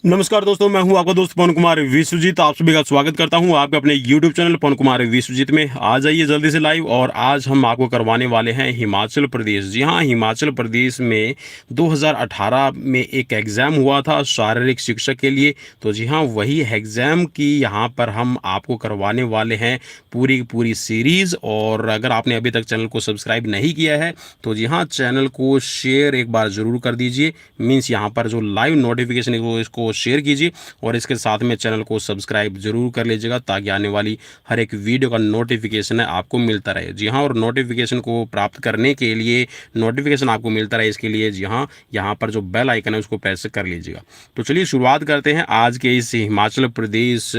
नमस्कार दोस्तों, मैं हूं आपका दोस्त पवन कुमार विश्वजीत। आप सभी का स्वागत करता हूं आपके अपने YouTube चैनल पवन कुमार विश्वजीत में। आ जाइए जल्दी से लाइव। और आज हम आपको करवाने वाले हैं हिमाचल प्रदेश। जी हां, हिमाचल प्रदेश में 2018 में एक एग्ज़ाम हुआ था शारीरिक शिक्षक के लिए। तो जी हां, वही एग्ज़ाम की यहाँ पर हम आपको करवाने वाले हैं पूरी की पूरी सीरीज़। और अगर आपने अभी तक चैनल को सब्सक्राइब नहीं किया है तो जी हाँ, चैनल को शेयर एक बार ज़रूर कर दीजिए। मीन्स यहाँ पर जो लाइव नोटिफिकेशन है वो इसको शेयर कीजिए और इसके साथ में चैनल को सब्सक्राइब जरूर कर लीजिएगा ताकि आने वाली हर एक वीडियो का नोटिफिकेशन है आपको मिलता रहे। जी हाँ, और नोटिफिकेशन को प्राप्त करने के लिए, नोटिफिकेशन आपको मिलता रहे इसके लिए जी हाँ, यहाँ पर जो बेल आइकन है उसको प्रेस कर लीजिएगा। तो चलिए शुरुआत करते हैं आज के इस Himachal Pradesh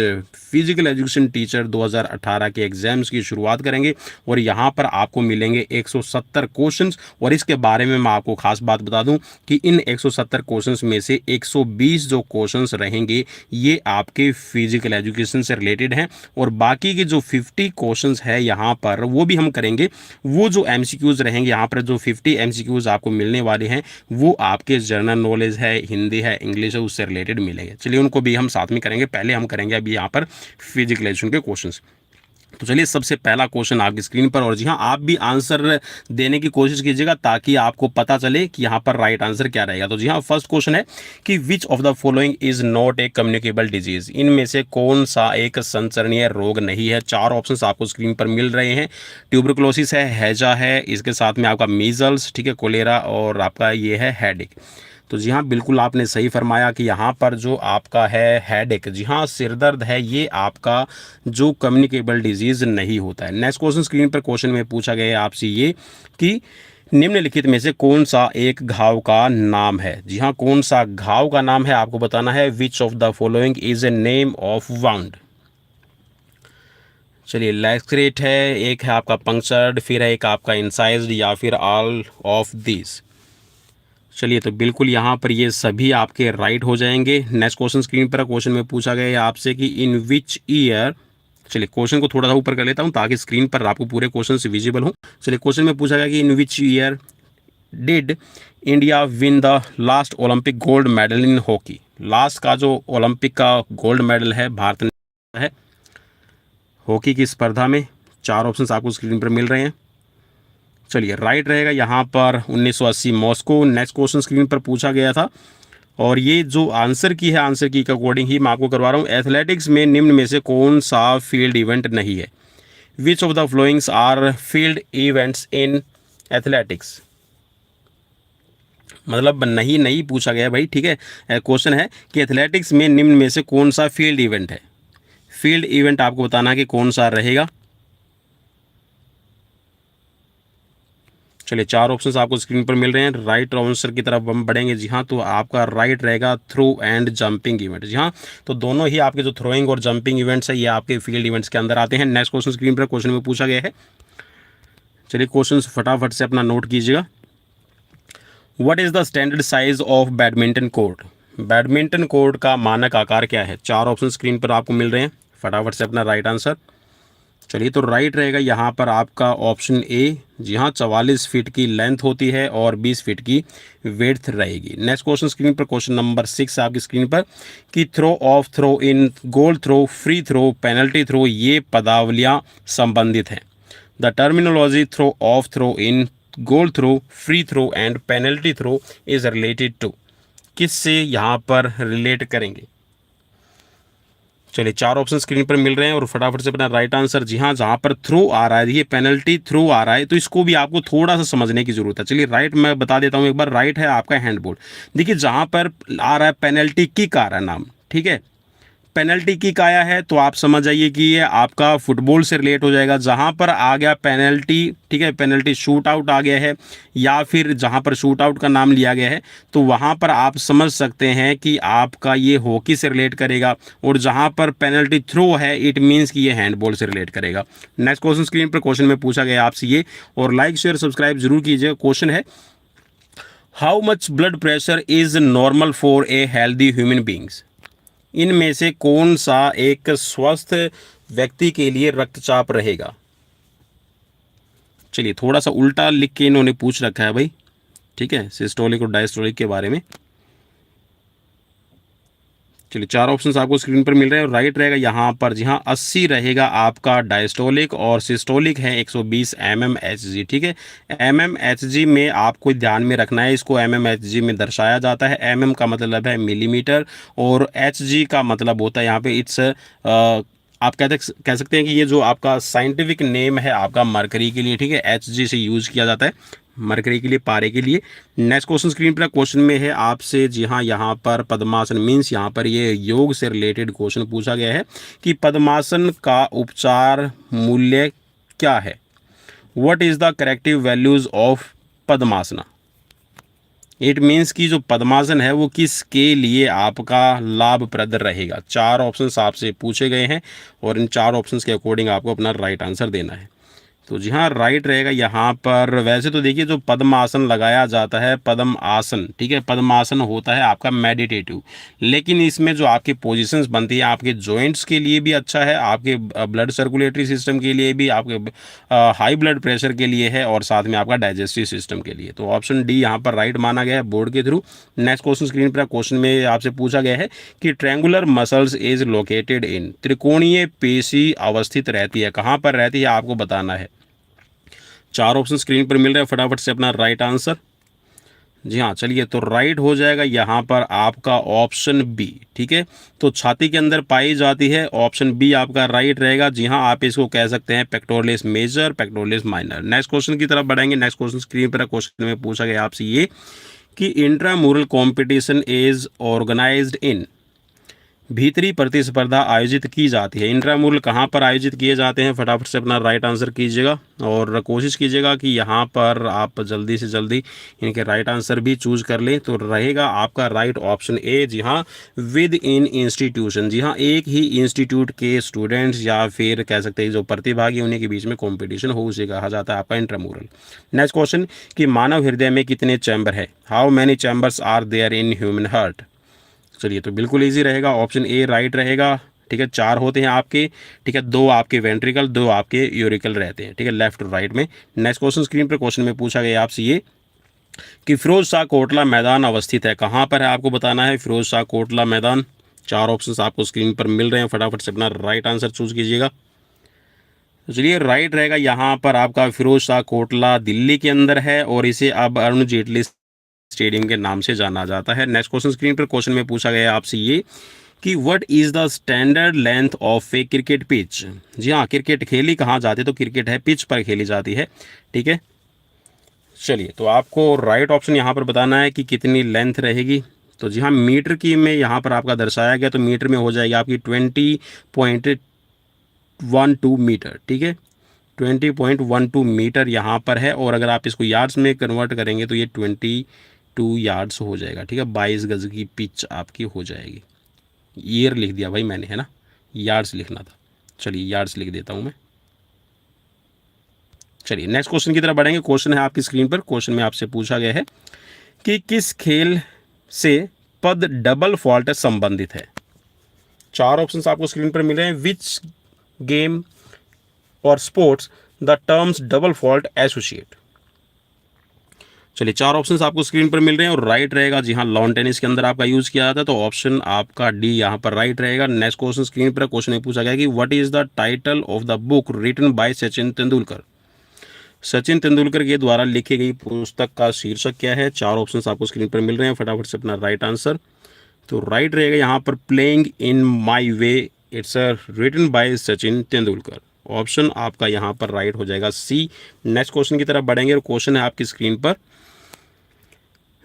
physical education teacher 2018 के एग्जाम्स की शुरुआत करेंगे। और यहाँ पर आपको मिलेंगे 170 क्वेश्चंस। और इसके बारे में मैं आपको खास बात बता दूं कि इन 170 क्वेश्चंस में से 120 जो क्वेश्चंस रहेंगे ये आपके फिजिकल एजुकेशन से रिलेटेड हैं। और बाकी के जो 50 क्वेश्चंस है यहाँ पर वो भी हम करेंगे। वो जो एमसीक्यूज रहेंगे यहाँ पर, जो 50 एमसीक्यूज आपको मिलने वाले हैं वो आपके जनरल नॉलेज है, हिंदी है, इंग्लिश है, उससे रिलेटेड मिलेंगे। चलिए उनको भी हम साथ में करेंगे। पहले हम करेंगे अभी यहाँ पर फिजिकल एजुकेशन के क्वेश्चंस। तो चलिए सबसे पहला क्वेश्चन आपकी स्क्रीन पर। और जी हाँ, आप भी आंसर देने की कोशिश कीजिएगा ताकि आपको पता चले कि यहाँ पर राइट आंसर क्या रहेगा। तो जी हाँ, फर्स्ट क्वेश्चन है कि which of the following is not a communicable disease. इनमें से कौन सा एक संचरणीय रोग नहीं है। चार ऑप्शंस आपको स्क्रीन पर मिल रहे हैं। ट्यूबरकुलोसिस है, हैजा है, इसके साथ में आपका मीजल्स, ठीक है, कोलेरा, और आपका ये है हेडेक। तो जी हाँ, बिल्कुल आपने सही फरमाया कि यहाँ पर जो आपका है हेडेक, जी हाँ सिरदर्द है, ये आपका जो कम्युनिकेबल डिजीज नहीं होता है। नेक्स्ट क्वेश्चन स्क्रीन पर क्वेश्चन में पूछा गया है आपसे ये कि निम्नलिखित में से कौन सा एक घाव का नाम है। जी हाँ, कौन सा घाव का नाम है आपको बताना है। Which of the following is a name of wound. चलिए, लैक्रेट है, एक है आपका पंक्चर्ड, फिर है एक आपका इंसाइज्ड, या फिर ऑल ऑफ दिस। चलिए, तो बिल्कुल यहाँ पर ये सभी आपके राइट हो जाएंगे। नेक्स्ट क्वेश्चन स्क्रीन पर क्वेश्चन में पूछा गया है आपसे कि इन विच ईयर। चलिए, क्वेश्चन को थोड़ा सा ऊपर कर लेता हूँ ताकि स्क्रीन पर आपको पूरे क्वेश्चन से विजिबल हो। चलिए, क्वेश्चन में पूछा गया कि in which year did India win the last Olympic gold medal in hockey. Last का जो ओलंपिक का गोल्ड मेडल है भारत ने है हॉकी की स्पर्धा में। चार ऑप्शंस आपको स्क्रीन पर मिल रहे हैं। चलिए, राइट रहेगा यहाँ पर 1980 मॉस्को। नेक्स्ट क्वेश्चन स्क्रीन पर पूछा गया था और ये जो आंसर की है, आंसर की के अकॉर्डिंग ही मैं आपको करवा रहा हूँ। एथलेटिक्स में निम्न में से कौन सा फील्ड इवेंट नहीं है। Which of the followings are field events in athletics. मतलब नहीं नहीं पूछा गया भाई, ठीक है। क्वेश्चन है कि एथलेटिक्स में निम्न में से कौन सा फील्ड इवेंट है। फील्ड इवेंट आपको बताना है कि कौन सा रहेगा। चलिए, चार ऑप्शंस आपको स्क्रीन पर मिल रहे हैं। राइट आंसर की तरफ हम बढ़ेंगे। जी हाँ, तो आपका राइट रहेगा थ्रो एंड जंपिंग इवेंट। जी हाँ, तो दोनों ही आपके जो थ्रोइंग और जंपिंग इवेंट्स है ये आपके फील्ड इवेंट्स के अंदर आते हैं। नेक्स्ट क्वेश्चन स्क्रीन पर क्वेश्चन में पूछा गया है। चलिए, क्वेश्चन फटाफट से अपना नोट कीजिएगा। What is the standard size of badminton court. Badminton court का मानक आकार क्या है। चार ऑप्शन स्क्रीन पर आपको मिल रहे हैं। फटाफट से अपना राइट आंसर। चलिए, तो राइट रहेगा यहाँ पर आपका ऑप्शन ए। जी हाँ, 44 फीट की लेंथ होती है और 20 फीट की विड्थ रहेगी। नेक्स्ट क्वेश्चन स्क्रीन पर क्वेश्चन नंबर 6 आपकी स्क्रीन पर कि throw off, throw in, goal throw, free throw, penalty throw, ये पदावलियाँ संबंधित हैं। The terminology throw off, throw in, goal throw, free throw and penalty throw is related to. किससे यहाँ पर रिलेट करेंगे। चलिए, चार ऑप्शन स्क्रीन पर मिल रहे हैं और फटाफट से अपना राइट आंसर। जी हाँ, जहाँ पर थ्रो आ रहा है, देखिए पेनल्टी थ्रो आ रहा है, तो इसको भी आपको थोड़ा सा समझने की जरूरत है। चलिए, राइट मैं बता देता हूँ एक बार। राइट है आपका हैंडबॉल। देखिए, जहाँ पर आ रहा है पेनल्टी किक आ रहा है नाम, ठीक है, पेनल्टी किक आया है तो आप समझ जाइए कि ये आपका फुटबॉल से रिलेट हो जाएगा। जहां पर आ गया पेनल्टी, ठीक है, पेनल्टी शूट आउट आ गया है, या फिर जहां पर शूट आउट का नाम लिया गया है तो वहां पर आप समझ सकते हैं कि आपका ये हॉकी से रिलेट करेगा। और जहां पर पेनल्टी थ्रो है इट मीन्स कि ये हैंडबॉल से रिलेट करेगा। नेक्स्ट क्वेश्चन स्क्रीन पर क्वेश्चन में पूछा गया आपसे ये, और लाइक शेयर सब्सक्राइब जरूर कीजिएगा। क्वेश्चन है how much blood pressure is normal for a healthy human beings. इनमें से कौन सा एक स्वस्थ व्यक्ति के लिए रक्तचाप रहेगा। चलिए, थोड़ा सा उल्टा लिख के इन्होंने पूछ रखा है भाई, ठीक है, सिस्टोलिक और डायस्टोलिक के बारे में। चलिए 4 ऑप्शंस आपको स्क्रीन पर मिल रहे हैं और राइट रहेगा यहाँ पर जी हाँ 80 रहेगा आपका डायस्टोलिक और सिस्टोलिक है 120 mmHg। ठीक है, mmHg में आपको ध्यान में रखना है, इसको mmHg में दर्शाया जाता है। mm का मतलब है मिलीमीटर और hg का मतलब होता है यहाँ पे इट्स आप कह सकते हैं कि ये जो आपका साइंटिफिक नेम है आपका मरकरी के लिए। ठीक है, Hg से यूज किया जाता है मरकरी के लिए, पारे के लिए। नेक्स्ट क्वेश्चन स्क्रीन पर क्वेश्चन में है आपसे जी हाँ यहाँ पर पद्मासन मीन्स यहाँ पर ये योग से रिलेटेड क्वेश्चन पूछा गया है कि पद्मासन का उपचार मूल्य क्या है। What is the corrective values of padmasana. It means कि जो पद्मासन है वो किसके लिए आपका लाभप्रद रहेगा। 4 ऑप्शंस आपसे पूछे गए हैं और इन 4 ऑप्शंस के अकॉर्डिंग आपको अपना राइट आंसर देना है। तो जी हाँ राइट रहेगा यहाँ पर। वैसे तो देखिए जो पद्म आसन लगाया जाता है पद्म आसन, ठीक है, पद्म आसन होता है आपका मेडिटेटिव, लेकिन इसमें जो आपकी पोजीशंस बनती है आपके जॉइंट्स के लिए भी अच्छा है, आपके ब्लड सर्कुलेटरी सिस्टम के लिए भी, आपके हाई ब्लड प्रेशर के लिए है और साथ में आपका डाइजेस्टिव सिस्टम के लिए। तो ऑप्शन डी यहाँ पर राइट माना गया है बोर्ड के थ्रू। नेक्स्ट क्वेश्चन स्क्रीन पर क्वेश्चन में आपसे पूछा गया है कि triangular muscles is located in, त्रिकोणीय पेशी अवस्थित रहती है, कहाँ पर रहती है आपको बताना है। 4 ऑप्शन स्क्रीन पर मिल रहे हैं, फटाफट से अपना राइट आंसर। जी हाँ चलिए, तो राइट हो जाएगा यहाँ पर आपका ऑप्शन बी। ठीक है, तो छाती के अंदर पाई जाती है, ऑप्शन बी आपका राइट रहेगा। जी हाँ, आप इसको कह सकते हैं pectoralis major, pectoralis minor. Next question की तरफ बढ़ेंगे। नेक्स्ट क्वेश्चन स्क्रीन पर क्वेश्चन में पूछा गया आपसे ये कि intramural competition is organized in, भीतरी प्रतिस्पर्धा आयोजित की जाती है। इंट्रामुरल कहाँ पर आयोजित किए जाते हैं, फटाफट से अपना राइट आंसर कीजिएगा और कोशिश कीजिएगा कि यहाँ पर आप जल्दी से जल्दी इनके राइट आंसर भी चूज कर लें। तो रहेगा आपका राइट ऑप्शन ए, जी हाँ विद इन इंस्टीट्यूशन। जी हाँ, एक ही इंस्टीट्यूट के स्टूडेंट्स या फिर कह सकते हैं जो प्रतिभागी उन्हीं के बीच में कॉम्पिटिशन हो, उसे कहा जाता है आपका इंट्रामुरल। नेक्स्ट क्वेश्चन कि मानव हृदय में कितने चैम्बर है, how many chambers are there in human heart. चलिए, तो बिल्कुल इजी रहेगा, ऑप्शन ए राइट रहेगा। ठीक है, 4 होते हैं आपके, ठीक है, 2 आपके वेंट्रिकल, 2 आपके यूरिकल रहते हैं, ठीक है, लेफ्ट और राइट में। नेक्स्ट क्वेश्चन स्क्रीन पर क्वेश्चन में पूछा गया आपसे ये कि फिरोज शाह कोटला मैदान अवस्थित है, कहाँ पर है आपको बताना है फिरोज शाह कोटला मैदान। 4 ऑप्शंस आपको स्क्रीन पर मिल रहे हैं, फटाफट से अपना राइट आंसर चूज कीजिएगा। तो चलिए राइट रहेगा यहाँ पर आपका फिरोज शाह कोटला दिल्ली के अंदर है और इसे अब अरुण जेटली स्टेडियम के नाम से जाना जाता है। नेक्स्ट क्वेश्चन स्क्रीन पर क्वेश्चन में पूछा गया आपसे ये कि what is the standard length of a cricket pitch. जी हाँ, क्रिकेट खेली कहाँ जाती है, तो क्रिकेट है पिच पर खेली जाती है। ठीक है, चलिए, तो आपको राइट ऑप्शन यहाँ पर बताना है कि कितनी लेंथ रहेगी। तो जी हाँ, मीटर की में यहाँ पर आपका दर्शाया गया, तो मीटर में हो जाएगी आपकी 20.12 मीटर। ठीक है, 20.12 मीटर यहाँ पर है और अगर आप इसको यार्ड्स में कन्वर्ट करेंगे तो ये 22 यार्ड्स हो जाएगा। ठीक है, 22 गज की पिच आपकी हो जाएगी। ईयर लिख दिया भाई मैंने, है ना, यार्ड्स लिखना था। चलिए यार्ड्स लिख देता हूँ मैं। चलिए नेक्स्ट क्वेश्चन की तरफ बढ़ेंगे। क्वेश्चन है आपकी स्क्रीन पर। क्वेश्चन में आपसे पूछा गया है कि किस खेल से पद डबल फॉल्ट संबंधित है। 4 ऑप्शंस आपको स्क्रीन पर मिल रहे हैं। विच गेम और sports the terms double fault associate. चलिए 4 ऑप्शंस आपको स्क्रीन पर मिल रहे हैं और राइट रहेगा जी हाँ लॉन टेनिस के अंदर आपका यूज किया जाता है, तो ऑप्शन आपका डी यहाँ पर राइट रहेगा। नेक्स्ट क्वेश्चन स्क्रीन पर क्वेश्चन में पूछा गया कि what is the title of the book written by Sachin Tendulkar. Sachin Tendulkar के द्वारा लिखी गई पुस्तक का शीर्षक क्या है। 4 ऑप्शंस आपको स्क्रीन पर मिल रहे हैं, फटाफट से अपना राइट आंसर। तो राइट रहेगा यहाँ पर playing in my way, it's written by Sachin Tendulkar. Option आपका यहाँ पर राइट हो जाएगा सी। नेक्स्ट क्वेश्चन की तरफ बढ़ेंगे और क्वेश्चन है आपकी स्क्रीन पर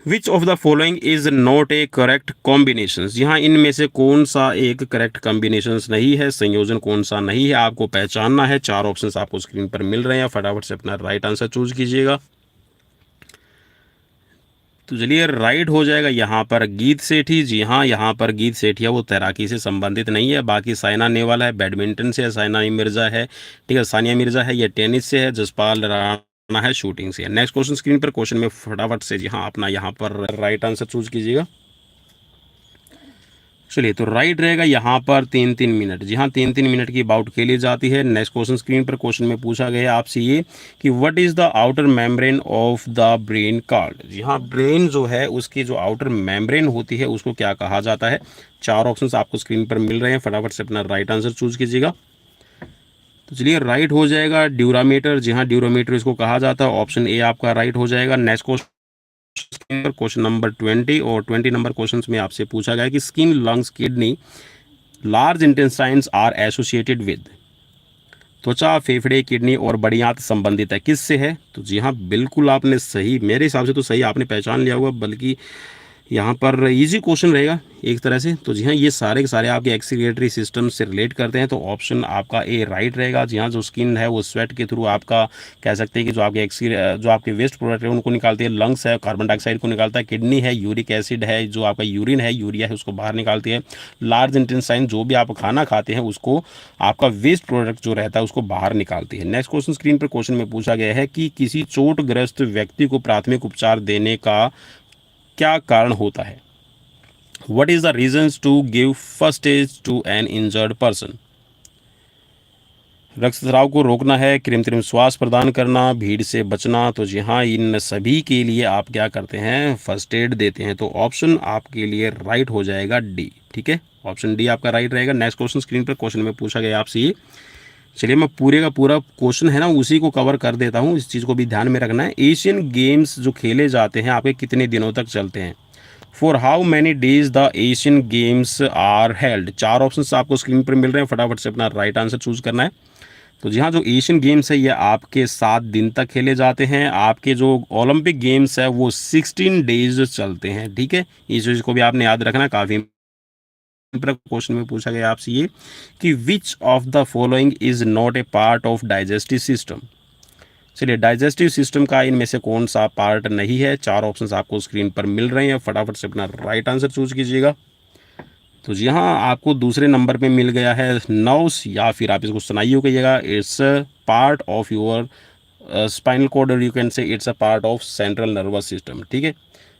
which of the following is not A correct combination. यहाँ इनमें से कौन सा एक करेक्ट कॉम्बिनेशन नहीं है, संयोजन कौन सा नहीं है, आपको पहचानना है। 4 ऑप्शंस आपको स्क्रीन पर मिल रहे हैं, फटाफट से अपना राइट आंसर चूज कीजिएगा। तो चलिए राइट हो जाएगा यहाँ पर गीत सेठी। जी हाँ, यहाँ पर गीत सेठिया वो तैराकी से संबंधित नहीं है। बाकी साइना नेहवाल है बैडमिंटन से है, साइना मिर्जा है, ठीक है, सानिया मिर्जा है, ये टेनिस से है, जसपाल राणा है शूटिंग से है। नेक्स्ट क्वेश्चन स्क्रीन पर क्वेश्चन में फटाफट से जी हाँ अपना यहाँ पर राइट आंसर चूज कीजिएगा। चलिए, तो राइट रहेगा यहाँ पर 3-3 मिनट। जी हाँ, 3-3 मिनट की बाउट खेली जाती है। नेक्स्ट क्वेश्चन स्क्रीन पर क्वेश्चन में पूछा गया है आपसे ये कि what is the outer membrane of the brain called. जी हाँ, ब्रेन जो है उसकी जो आउटर मेम्ब्रेन होती है उसको क्या कहा जाता है। 4 ऑप्शंस आपको स्क्रीन पर मिल रहे हैं, फटाफट से अपना राइट आंसर चूज कीजिएगा। तो चलिए, राइट हो जाएगा ड्यूरामीटर। जी हाँ, ड्यूरामीटर इसको कहा जाता है। ऑप्शन ए आपका राइट हो जाएगा। नेक्स्ट क्वेश्चन नंबर 20 और 20 नंबर क्वेश्चन में आपसे पूछा गया है कि skin, lungs, kidney, large intestines are associated with. त्वचा, फेफड़े, किडनी और बड़ी आंत संबंधित है, किससे है। तो जी हाँ, बिल्कुल आपने सही, मेरे हिसाब से तो सही आपने पहचान लिया होगा, बल्कि यहाँ पर इजी क्वेश्चन रहेगा एक तरह से। तो जी हाँ, ये सारे के सारे आपके एक्सक्रीटरी सिस्टम से रिलेट करते हैं, तो ऑप्शन आपका ए राइट रहेगा। जी हाँ, जो स्किन है वो स्वेट के थ्रू आपका कह सकते हैं कि जो आपके वेस्ट प्रोडक्ट है उनको निकालती है। लंग्स है, कार्बन डाइऑक्साइड को निकालता है। किडनी है, यूरिक एसिड है, जो आपका यूरिन है, यूरिया है, उसको बाहर निकालती है। लार्ज इंटेस्टाइन, जो भी आप खाना खाते हैं उसको, आपका वेस्ट प्रोडक्ट जो रहता है उसको बाहर निकालती है। नेक्स्ट क्वेश्चन स्क्रीन पर क्वेश्चन में पूछा गया है कि किसी चोटग्रस्त व्यक्ति को प्राथमिक उपचार देने का क्या कारण होता है। What is the reason to give first aid to an injured person. रक्तस्राव को रोकना है, कृत्रिम श्वास प्रदान करना, भीड़ से बचना। तो जी हाँ, इन सभी के लिए आप क्या करते हैं, फर्स्ट एड देते हैं। तो ऑप्शन आपके लिए राइट हो जाएगा डी। ठीक है, ऑप्शन डी आपका राइट रहेगा। नेक्स्ट क्वेश्चन स्क्रीन पर क्वेश्चन में पूछा गया आपसे ये, चलिए मैं पूरे का पूरा क्वेश्चन है ना उसी को कवर कर देता हूँ, इस चीज़ को भी ध्यान में रखना है। एशियन गेम्स जो खेले जाते हैं आपके कितने दिनों तक चलते हैं। For how many days the Asian games are held. 4 option आपको स्क्रीन पर मिल रहे हैं, फटाफट से अपना राइट आंसर चूज करना है। तो जी हाँ, जो एशियन गेम्स है ये आपके 7 दिन तक खेले जाते हैं। आपके जो ओलंपिक गेम्स है वो 16 डेज चलते हैं। ठीक है, इस चीज़ को भी आपने याद रखना, काफ़ी क्वेश्चन में पूछा गया आपसे ये कि which of the following is not a part of digestive system. चलिए, डाइजेस्टिव सिस्टम का इनमें से कौन सा पार्ट नहीं है। 4 ऑप्शंस आपको स्क्रीन पर मिल रहे हैं, फटाफट से अपना राइट आंसर चूज कीजिएगा। तो जी हाँ, आपको दूसरे नंबर पे मिल गया है नर्व्स, या फिर आप इसको सुनाइए कहिएगा, it's part of your spinal cord, और you can say it's a part of central nervous system. ठीक है,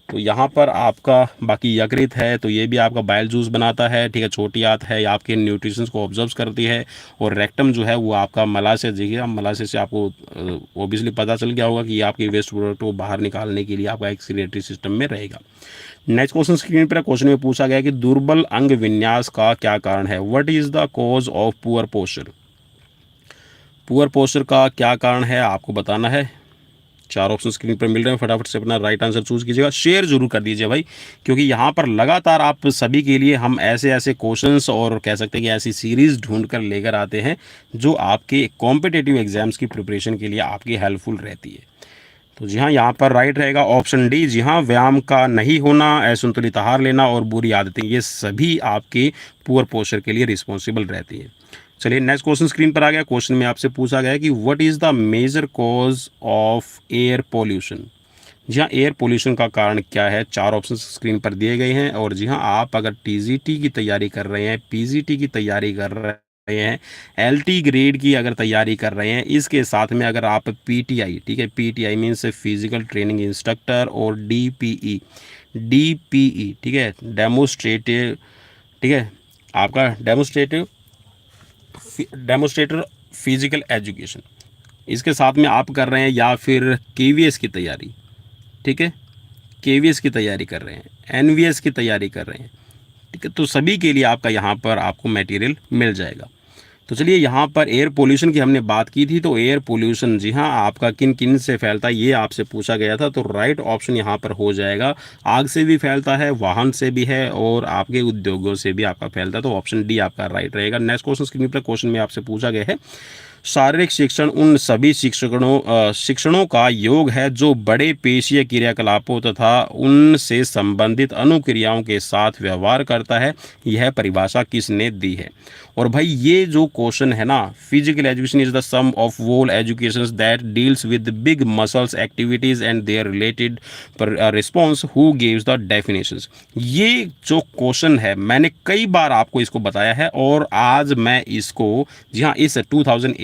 तो यहाँ पर आपका बाकी यकृत है, तो ये भी आपका बाइल जूस बनाता है। ठीक है, छोटी आंत है, आपके न्यूट्रिशंस को ऑब्जर्व करती है। और रेक्टम जो है वो आपका मलाशय, देखिए मलाशय से आपको ओबियसली पता चल गया होगा कि ये आपके वेस्ट प्रोडक्ट को बाहर निकालने के लिए आपका एक्सक्रीटरी सिस्टम में रहेगा। नेक्स्ट क्वेश्चन स्क्रीन पर क्वेश्चन में पूछा गया कि दुर्बल अंग विन्यास का क्या कारण है। What is the cause of poor posture. Poor posture का क्या कारण है आपको बताना है। 4 ऑप्शन स्क्रीन पर मिल रहे हैं, फटाफट से अपना राइट आंसर चूज कीजिएगा। शेयर जरूर कर दीजिए भाई, क्योंकि यहाँ पर लगातार आप सभी के लिए हम ऐसे ऐसे क्वेश्चंस और कह सकते हैं कि ऐसी सीरीज ढूंढ कर लेकर आते हैं जो आपके कॉम्पिटेटिव एग्जाम्स की प्रिपरेशन के लिए आपकी हेल्पफुल रहती है। तो जी हाँ, यहाँ पर राइट रहेगा ऑप्शन डी। जी हाँ, व्यायाम का नहीं होना, असंतुलित आहार लेना और बुरी आदतें, ये सभी आपके पुअर पोस्चर के लिए रिस्पॉन्सिबल रहती है। चलिए, नेक्स्ट क्वेश्चन स्क्रीन पर आ गया। क्वेश्चन में आपसे पूछा गया कि what is the major cause of air pollution. जी हाँ, एयर पोल्यूशन का कारण क्या है। 4 ऑप्शन स्क्रीन पर दिए गए हैं। और जी हाँ, आप अगर टीजीटी की तैयारी कर रहे हैं, पीजीटी की तैयारी कर रहे हैं, एलटी ग्रेड की अगर तैयारी कर रहे हैं, इसके साथ में अगर आप पीटीआई, ठीक है, PTI means physical training instructor, और डीपीई, डीपीई ठीक है, डेमोस्ट्रेटिव, ठीक है, आपका डेमोस्ट्रेटर फिजिकल एजुकेशन, इसके साथ में आप कर रहे हैं, या फिर केवीएस की तैयारी, ठीक है, केवीएस की तैयारी कर रहे हैं, एनवीएस की तैयारी कर रहे हैं, ठीक है, तो सभी के लिए आपका यहाँ पर आपको मटेरियल मिल जाएगा। तो चलिए, यहाँ पर एयर पोल्यूशन की हमने बात की थी, तो एयर पोल्यूशन जी हाँ आपका किन किन से फैलता है ये आपसे पूछा गया था। तो राइट ऑप्शन यहाँ पर हो जाएगा, आग से भी फैलता है, वाहन से भी है, और आपके उद्योगों से भी आपका फैलता है। तो ऑप्शन डी आपका राइट रहेगा। नेक्स्ट क्वेश्चन स्क्रीन पर क्वेश्चन में आपसे पूछा गया है, शारीरिक शिक्षण उन सभी शिक्षणों का योग है जो बड़े पेशीय क्रियाकलापों तथा उनसे संबंधित अनुक्रियाओं के साथ व्यवहार करता है। यह परिभाषा किसने दी है। और भाई ये जो क्वेश्चन है ना, physical education is the sum of all education that deals with big muscles activities and their related response, who gives the definitions. ये जो क्वेश्चन है मैंने कई बार आपको इसको बताया है, और आज मैं इसको जी हाँ इस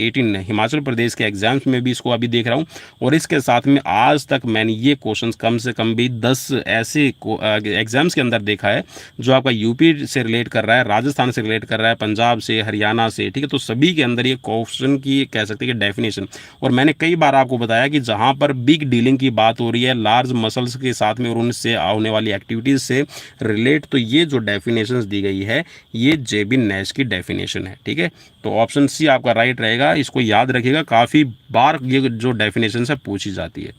2018 हिमाचल प्रदेश के एग्जाम्स में भी इसको अभी देख रहा हूँ, और इसके साथ में आज तक मैंने ये क्वेश्चंस कम से कम भी 10 ऐसे एग्जाम्स के अंदर देखा है जो आपका यूपी से रिलेट कर रहा है, राजस्थान से रिलेट कर रहा है, पंजाब से, हरियाणा से, ठीक है। तो सभी के अंदर ये क्वेश्चन की कह सकते हैं कि डेफिनेशन, और मैंने कई बार आपको बताया कि जहाँ पर बिग डीलिंग की बात हो रही है लार्ज मसल्स के साथ में और उनसे होने वाली एक्टिविटीज़ से रिलेट, तो ये जो डेफिनेशंस दी गई है ये जेबी नैश की डेफिनेशन है, ठीक है। तो ऑप्शन सी आपका राइट रहेगा, इसको याद रखिएगा, काफ़ी बार ये जो डेफिनेशन है पूछी जाती है।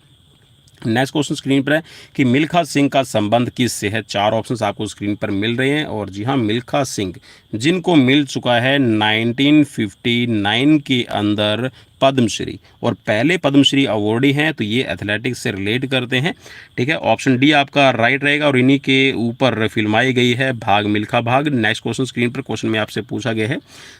नेक्स्ट क्वेश्चन स्क्रीन पर है कि मिल्खा सिंह का संबंध किससे है। 4 ऑप्शंस आपको स्क्रीन पर मिल रहे हैं, और जी हाँ, मिल्खा सिंह जिनको मिल चुका है 1959 के अंदर पद्मश्री, और पहले पद्मश्री अवॉर्डी हैं, तो ये एथलेटिक्स से रिलेट करते हैं, ठीक है। ऑप्शन डी आपका राइट रहेगा, और इन्हीं के ऊपर फिल्माई गई है भाग मिल्खा भाग। नेक्स्ट क्वेश्चन स्क्रीन पर क्वेश्चन में आपसे पूछा गया है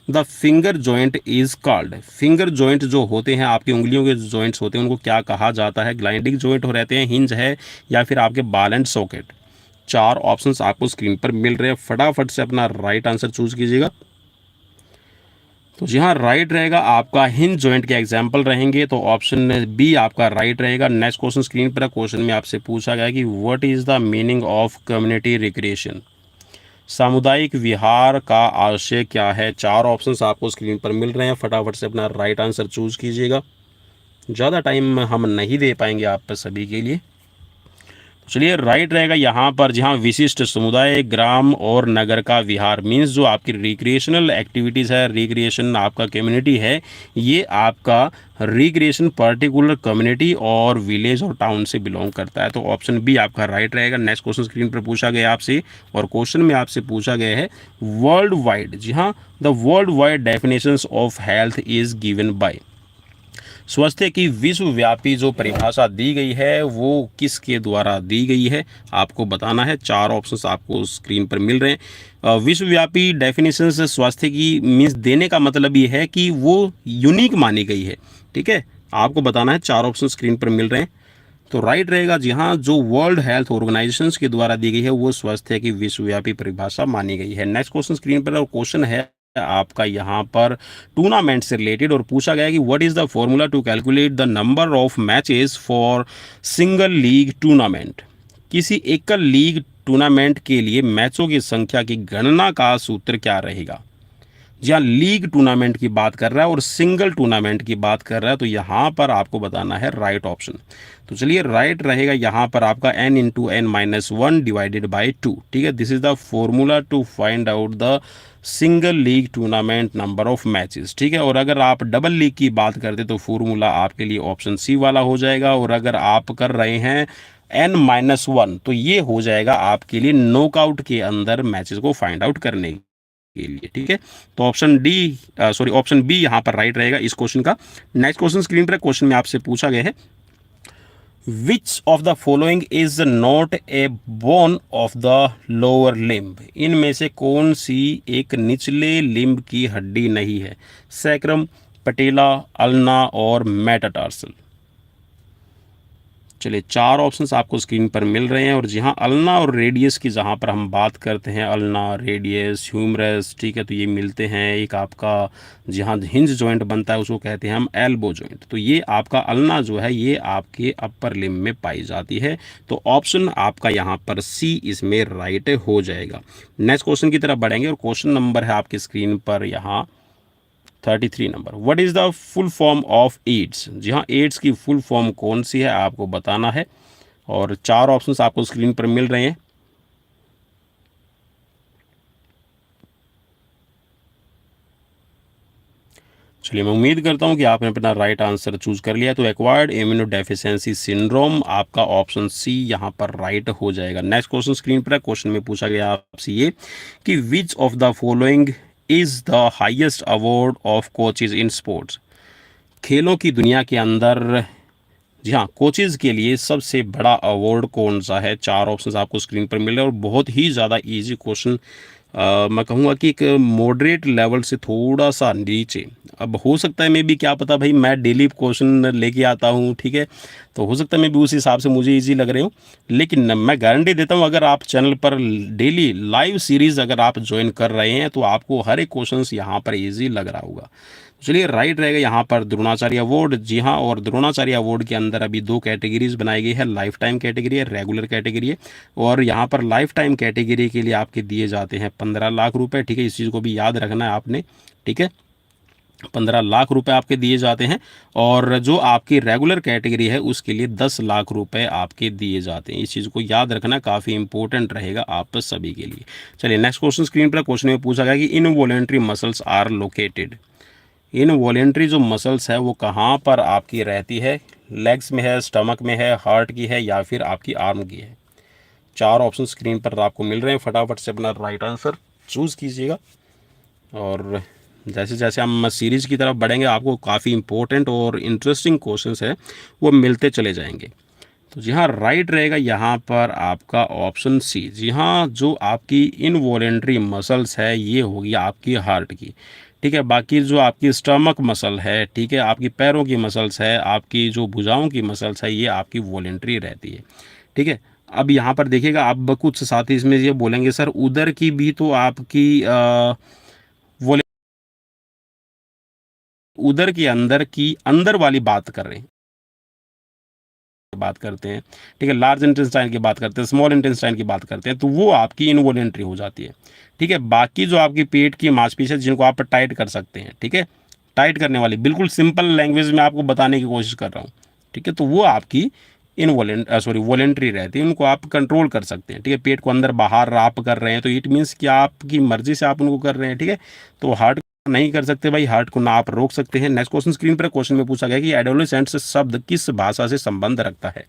the finger joint is called. Finger joint जो होते हैं आपकी उंगलियों के जॉइंट्स होते हैं उनको क्या कहा जाता है। ग्लाइडिंग जॉइंट हो रहते हैं, हिंज है, या फिर आपके बॉल एंड सॉकेट। 4 ऑप्शंस आपको स्क्रीन पर मिल रहे हैं, फटाफट से अपना राइट आंसर चूज कीजिएगा। तो जी हाँ, राइट रहेगा आपका हिंज जॉइंट के एग्जाम्पल रहेंगे, तो ऑप्शन बी आपका राइट रहेगा। नेक्स्ट क्वेश्चन स्क्रीन पर, क्वेश्चन में आपसे पूछा गया कि what is the meaning of community recreation. सामुदायिक विहार का आशय क्या है। 4 ऑप्शंस आपको स्क्रीन पर मिल रहे हैं, फटाफट से अपना राइट आंसर चूज कीजिएगा, ज़्यादा टाइम हम नहीं दे पाएंगे आप पर सभी के लिए। चलिए, राइट रहेगा यहाँ पर जी हाँ, विशिष्ट समुदाय, ग्राम और नगर का विहार। मीन्स जो आपकी रिक्रिएशनल एक्टिविटीज़ है, रिक्रिएशन आपका कम्युनिटी है, ये आपका रिक्रिएशन पर्टिकुलर कम्युनिटी और विलेज और टाउन से बिलोंग करता है। तो ऑप्शन बी आपका राइट रहेगा। नेक्स्ट क्वेश्चन स्क्रीन पर पूछा गया आपसे, और क्वेश्चन में आपसे पूछा गया है वर्ल्ड वाइड, जी हाँ, the world wide definitions of health is given by. स्वास्थ्य की विश्वव्यापी जो परिभाषा दी गई है वो किसके द्वारा दी गई है, आपको बताना है। 4 ऑप्शंस आपको स्क्रीन पर मिल रहे हैं। विश्वव्यापी डेफिनेशन से स्वास्थ्य की मीन्स देने का मतलब ये है कि वो यूनिक मानी गई है, ठीक है, आपको बताना है। 4 ऑप्शन स्क्रीन पर मिल रहे हैं, तो राइट रहेगा जी हाँ, जो वर्ल्ड हेल्थ ऑर्गेनाइजेशन के द्वारा दी गई है वो स्वास्थ्य की विश्वव्यापी परिभाषा मानी गई है। नेक्स्ट क्वेश्चन स्क्रीन पर, और क्वेश्चन है आपका यहाँ पर टूर्नामेंट से रिलेटेड, और पूछा गया कि what is the formula to calculate the number of matches for single league tournament. किसी एकल लीग टूर्नामेंट के लिए मैचों की संख्या की गणना का सूत्र क्या रहेगा। जी हाँ, लीग टूर्नामेंट की बात कर रहा है और सिंगल टूर्नामेंट की बात कर रहा है, तो यहाँ पर आपको बताना है राइट ऑप्शन। तो चलिए, राइट रहेगा यहाँ पर आपका n into n minus 1 divided by 2, ठीक है। This is the formula to find out the single league tournament number of matches, ठीक है। और अगर आप डबल लीग की बात करते तो फॉर्मूला आपके लिए ऑप्शन सी वाला हो जाएगा, और अगर आप कर रहे हैं n-1 तो ये हो जाएगा आपके लिए नॉकआउट के अंदर मैचेस को फाइंड आउट करने के लिए, ठीक है। तो ऑप्शन बी यहाँ पर राइट रहेगा इस क्वेश्चन का। नेक्स्ट क्वेश्चन स्क्रीन पर, क्वेश्चन में आपसे पूछा गया है which of the following is not a bone of the lower limb. इनमें से कौन सी एक निचले लिम्ब की हड्डी नहीं है। सैक्रम, पटेला, अल्ना और मेटाटार्सल। चलिए, 4 ऑप्शंस आपको स्क्रीन पर मिल रहे हैं, और जी हाँ, अल्ना और रेडियस की जहाँ पर हम बात करते हैं, अल्ना, रेडियस, ह्यूमरस, ठीक है, तो ये मिलते हैं। एक आपका जी हाँ हिंज जॉइंट बनता है, उसको कहते हैं हम एल्बो जॉइंट। तो ये आपका अल्ना जो है ये आपके अपर लिम्ब में पाई जाती है, तो ऑप्शन आपका यहाँ पर सी इसमें राइट हो जाएगा। नेक्स्ट क्वेश्चन की तरफ बढ़ेंगे, और क्वेश्चन नंबर है आपकी स्क्रीन पर यहाँ 33 number. What is the full form of AIDS. जी हाँ, एड्स की फुल फॉर्म कौन सी है आपको बताना है, और 4 ऑप्शंस आपको स्क्रीन पर मिल रहे हैं। चलिए, मैं उम्मीद करता हूं कि आपने अपना राइट आंसर चूज कर लिया। तो एक्वायर्ड इम्यूनो डेफिशिएंसी सिंड्रोम आपका ऑप्शन सी यहाँ पर राइट हो जाएगा। नेक्स्ट क्वेश्चन स्क्रीन पर है, क्वेश्चन में पूछा गया आपसे ये कि which of the following is the highest award of coaches in sports. खेलों की दुनिया के अंदर जी हाँ, कोचेज के लिए सबसे बड़ा अवार्ड कौन सा है। 4 ऑप्शंस आपको स्क्रीन पर मिल रहे हैं, और बहुत ही ज़्यादा इजी क्वेश्चन, मैं कहूँगा कि एक मॉडरेट लेवल से थोड़ा सा नीचे। अब हो सकता है मैं भी, क्या पता भाई, मैं डेली क्वेश्चन लेके आता हूँ, ठीक है, तो हो सकता है मैं भी उस हिसाब से मुझे इजी लग रहे हो, लेकिन मैं गारंटी देता हूँ अगर आप चैनल पर डेली लाइव सीरीज़ अगर आप ज्वाइन कर रहे हैं तो आपको हर एक क्वेश्चन यहाँ पर ईजी लग रहा होगा। चलिए राइट रहेगा यहाँ पर द्रोणाचार्य अवार्ड। जी हाँ, और द्रोणाचार्य अवार्ड के अंदर अभी दो कैटेगरीज बनाई गई है, लाइफ टाइम कैटेगरी है, रेगुलर कैटेगरी है। और यहाँ पर लाइफ टाइम कैटेगरी के लिए आपके दिए जाते हैं 15 लाख रुपए। ठीक है, इस चीज़ को भी याद रखना है आपने। ठीक है, 15 लाख रुपए आपके दिए जाते हैं। और जो आपकी रेगुलर कैटेगरी है उसके लिए 10 लाख रुपए आपके दिए जाते हैं। इस चीज़ को याद रखना काफ़ी इंपॉर्टेंट रहेगा आप सभी के लिए। चलिए नेक्स्ट क्वेश्चन स्क्रीन पर क्वेश्चन में पूछा गया कि involuntary muscles are located. Involuntary जो मसल्स है वो कहाँ पर आपकी रहती है? लेग्स में है, स्टमक में है, हार्ट की है, या फिर आपकी आर्म की है? चार ऑप्शन स्क्रीन पर आपको मिल रहे हैं, फटाफट से अपना राइट आंसर चूज़ कीजिएगा। और जैसे जैसे हम सीरीज़ की तरफ बढ़ेंगे आपको काफ़ी इंपॉर्टेंट और इंटरेस्टिंग क्वेश्चंस है वो मिलते चले जाएंगे। तो जी हाँ, राइट रहेगा यहाँ पर आपका ऑप्शन सी। जी हाँ, जो आपकी इनवॉलेंट्री मसल्स है ये होगी आपकी हार्ट की। ठीक है, बाकी जो आपकी स्टमक मसल है, ठीक है, आपकी पैरों की मसल्स है, आपकी जो भुजाओं की मसल्स है, ये आपकी वॉलेंट्री रहती है। ठीक है, अब यहाँ पर देखिएगा, अब कुछ साथी इसमें ये बोलेंगे सर उधर की भी तो आपकी उधर के अंदर की अंदर वाली बात कर रहे हैं, बात करते हैं। ठीक है, लार्ज इंटेस्टाइन की बात करते हैं, स्मॉल इंटेस्टाइन की बात करते हैं, तो वो आपकी इनवॉलेंट्री हो जाती है। ठीक है, बाकी जो आपकी पेट की मांसपेशियां जिनको आप टाइट कर सकते हैं, ठीक है, टाइट करने वाली, बिल्कुल सिंपल लैंग्वेज में आपको बताने की कोशिश कर रहा हूँ। ठीक है, तो वो आपकी वॉलेंट्री रहती है, उनको आप कंट्रोल कर सकते हैं। ठीक है, पेट को अंदर बाहर आप कर रहे हैं तो इट मीन्स कि आपकी मर्जी से आप उनको कर रहे हैं। ठीक है, तो हार्ट नहीं कर सकते भाई, हार्ट को ना आप रोक सकते हैं। नेक्स्ट क्वेश्चन स्क्रीन पर क्वेश्चन में पूछा गया कि एडोलेसेंट शब्द किस भाषा से संबंध रखता है?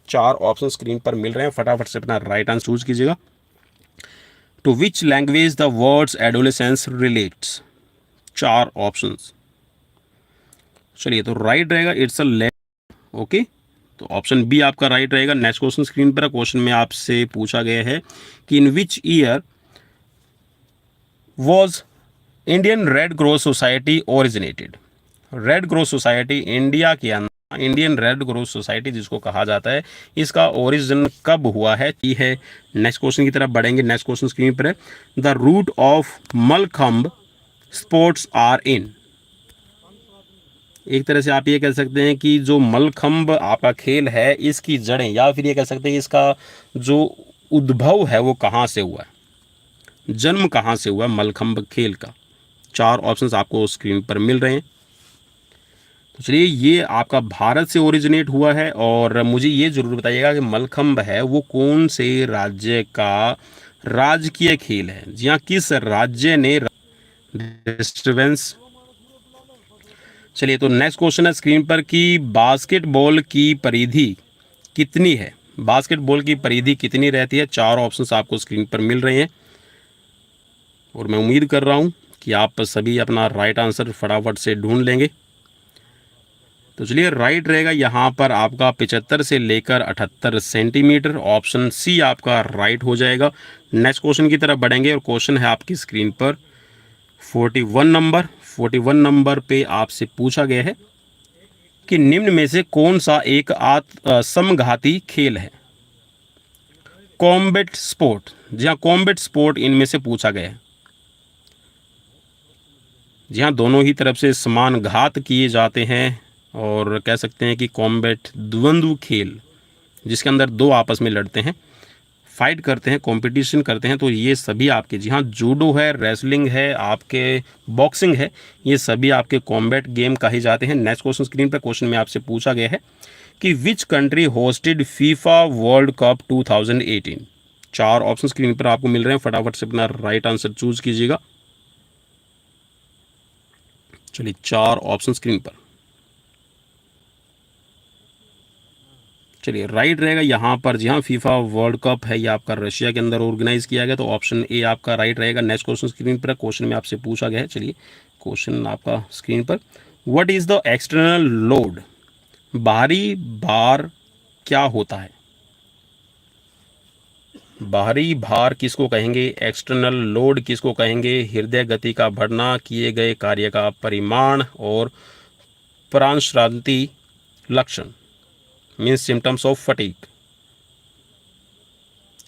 चार ऑप्शन स्क्रीन पर मिल रहे हैं, फटाफट से अपना राइट आंसर चूज कीजिएगा। To which language the words adolescence relates? चार ऑप्शंस। चलिए, तो राइट रहेगा इट्स अ लैंग्वेज। ओके, तो ऑप्शन बी आपका राइट रहेगा। नेक्स्ट क्वेश्चन स्क्रीन पर क्वेश्चन में आपसे पूछा गया है कि in which year was Indian Red Cross Society originated? Red Cross Society India के अंदर, इंडियन रेड क्रॉस सोसाइटी जिसको कहा जाता है, इसका ओरिजिन कब हुआ है? ये है। नेक्स्ट क्वेश्चन की तरफ बढ़ेंगे। नेक्स्ट क्वेश्चन स्क्रीन पर है, the root of Mallakhamb sports are in. एक तरह से आप ये कह सकते हैं कि जो मलखंब आपका खेल है इसकी जड़ें, या फिर ये कह सकते हैं इसका जो उद्भव है वो कहाँ से हुआ है, जन्म कहाँ से हुआ मलखंब खेल का? चार ऑप्शंस आपको स्क्रीन पर मिल रहे हैं। तो चलिए, ये आपका भारत से ओरिजिनेट हुआ है। और मुझे ये जरूर बताइएगा कि मलखंब है वो कौन से राज्य का राजकीय खेल है? जी हाँ, किस राज्य ने डिस्टर्बेंस। चलिए, तो नेक्स्ट क्वेश्चन है स्क्रीन पर कि बास्केटबॉल की परिधि कितनी है? बास्केटबॉल की परिधि कितनी रहती है? चार ऑप्शंस आपको स्क्रीन पर मिल रहे हैं और मैं उम्मीद कर रहा हूं कि आप सभी अपना राइट आंसर फटाफट से ढूंढ लेंगे। तो चलिए, राइट रहेगा यहाँ पर आपका 75 से लेकर 78 सेंटीमीटर। ऑप्शन सी आपका राइट हो जाएगा। नेक्स्ट क्वेश्चन की तरफ बढ़ेंगे और क्वेश्चन है आपकी स्क्रीन पर 41 नंबर पे आपसे पूछा गया है कि निम्न में से कौन सा एक समघाती खेल है? Combat sport. जी हाँ, कॉम्बैट स्पोर्ट इनमें से पूछा गया है। जी हाँ, दोनों ही तरफ से समान घात किए जाते हैं और कह सकते हैं कि कॉम्बैट द्वंद्व खेल जिसके अंदर दो आपस में लड़ते हैं, फाइट करते हैं, कंपटीशन करते हैं, तो ये सभी आपके, जी हाँ, जूडो है, रेसलिंग है, आपके बॉक्सिंग है, ये सभी आपके कॉम्बैट गेम कहे जाते हैं। नेक्स्ट क्वेश्चन स्क्रीन पर क्वेश्चन में आपसे पूछा गया है कि which country hosted FIFA world cup 2018? चार ऑप्शन स्क्रीन पर आपको मिल रहे हैं, फटाफट से अपना राइट आंसर चूज कीजिएगा। चलिए, चार ऑप्शन स्क्रीन पर। चलिए, राइट रहेगा यहाँ पर, जी हाँ, फीफा वर्ल्ड कप है ये आपका रशिया के अंदर ऑर्गेनाइज किया गया, तो ऑप्शन ए आपका राइट रहेगा। नेक्स्ट क्वेश्चन स्क्रीन पर क्वेश्चन में आपसे पूछा गया है। चलिए, क्वेश्चन आपका स्क्रीन पर, what is the external load? बाहरी भार क्या होता है? बाहरी भार किसको कहेंगे? एक्सटर्नल लोड किसको कहेंगे? हृदय गति का बढ़ना, किए गए कार्य का परिमाण और प्राणश्रांति लक्षण मीन्स सिम्टम्स ऑफ फटीग।